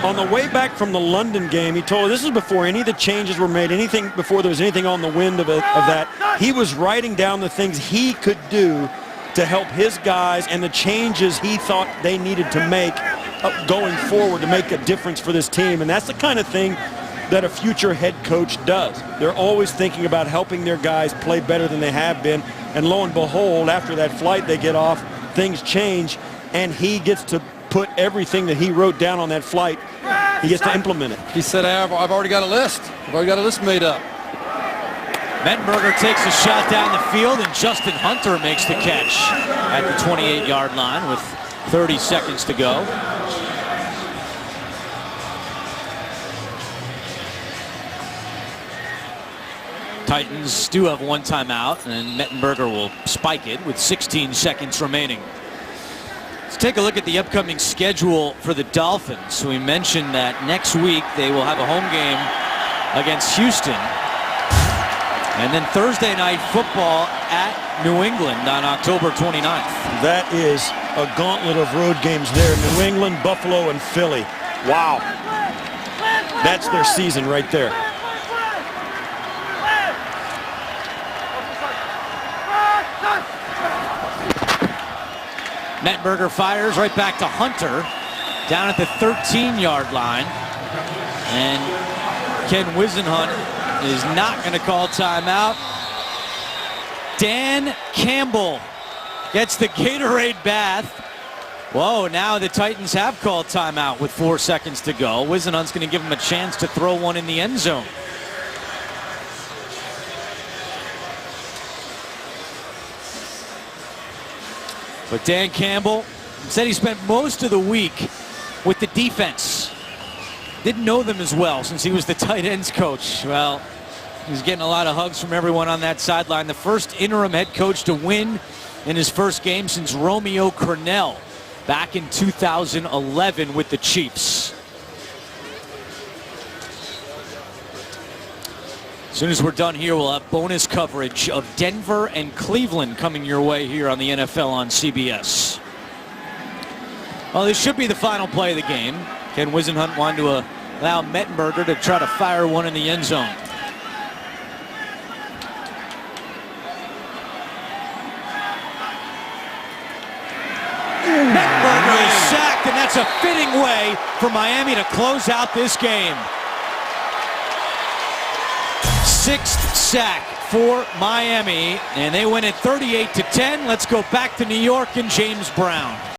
on the way back from the London game, he told, this is before any of the changes were made, before there was anything on the wind of that. He was writing down the things he could do to help his guys and the changes he thought they needed to make going forward to make a difference for this team. And that's the kind of thing that a future head coach does. They're always thinking about helping their guys play better than they have been. And lo and behold, after that flight they get off, things change, and he gets to put everything that he wrote down on that flight, he gets to implement it. He said, I've already got a list. I've already got a list made up. Mettenberger takes a shot down the field, and Justin Hunter makes the catch at the 28-yard line with 30 seconds to go. Titans do have one timeout, and Mettenberger will spike it with 16 seconds remaining. Let's take a look at the upcoming schedule for the Dolphins. We mentioned that next week they will have a home game against Houston. And then Thursday night football at New England on October 29th. That is a gauntlet of road games there. New England, Buffalo, and Philly. Wow. That's their season right there. Mettenberger fires right back to Hunter down at the 13-yard line. And Ken Wisenhunt is not going to call timeout. Dan Campbell gets the Gatorade bath. Whoa, now the Titans have called timeout with 4 seconds to go. Wisenhunt's going to give him a chance to throw one in the end zone. But Dan Campbell said he spent most of the week with the defense. Didn't know them as well since he was the tight ends coach. Well, he's getting a lot of hugs from everyone on that sideline. The first interim head coach to win in his first game since Romeo Cornell back in 2011 with the Chiefs. As soon as we're done here, we'll have bonus coverage of Denver and Cleveland coming your way here on the NFL on CBS. Well, this should be the final play of the game. Ken Wisenhunt wanted to allow Mettenberger to try to fire one in the end zone. Mettenberger is sacked, and that's a fitting way for Miami to close out this game. 6th sack for Miami, and they win it 38-10. Let's go back to New York and James Brown.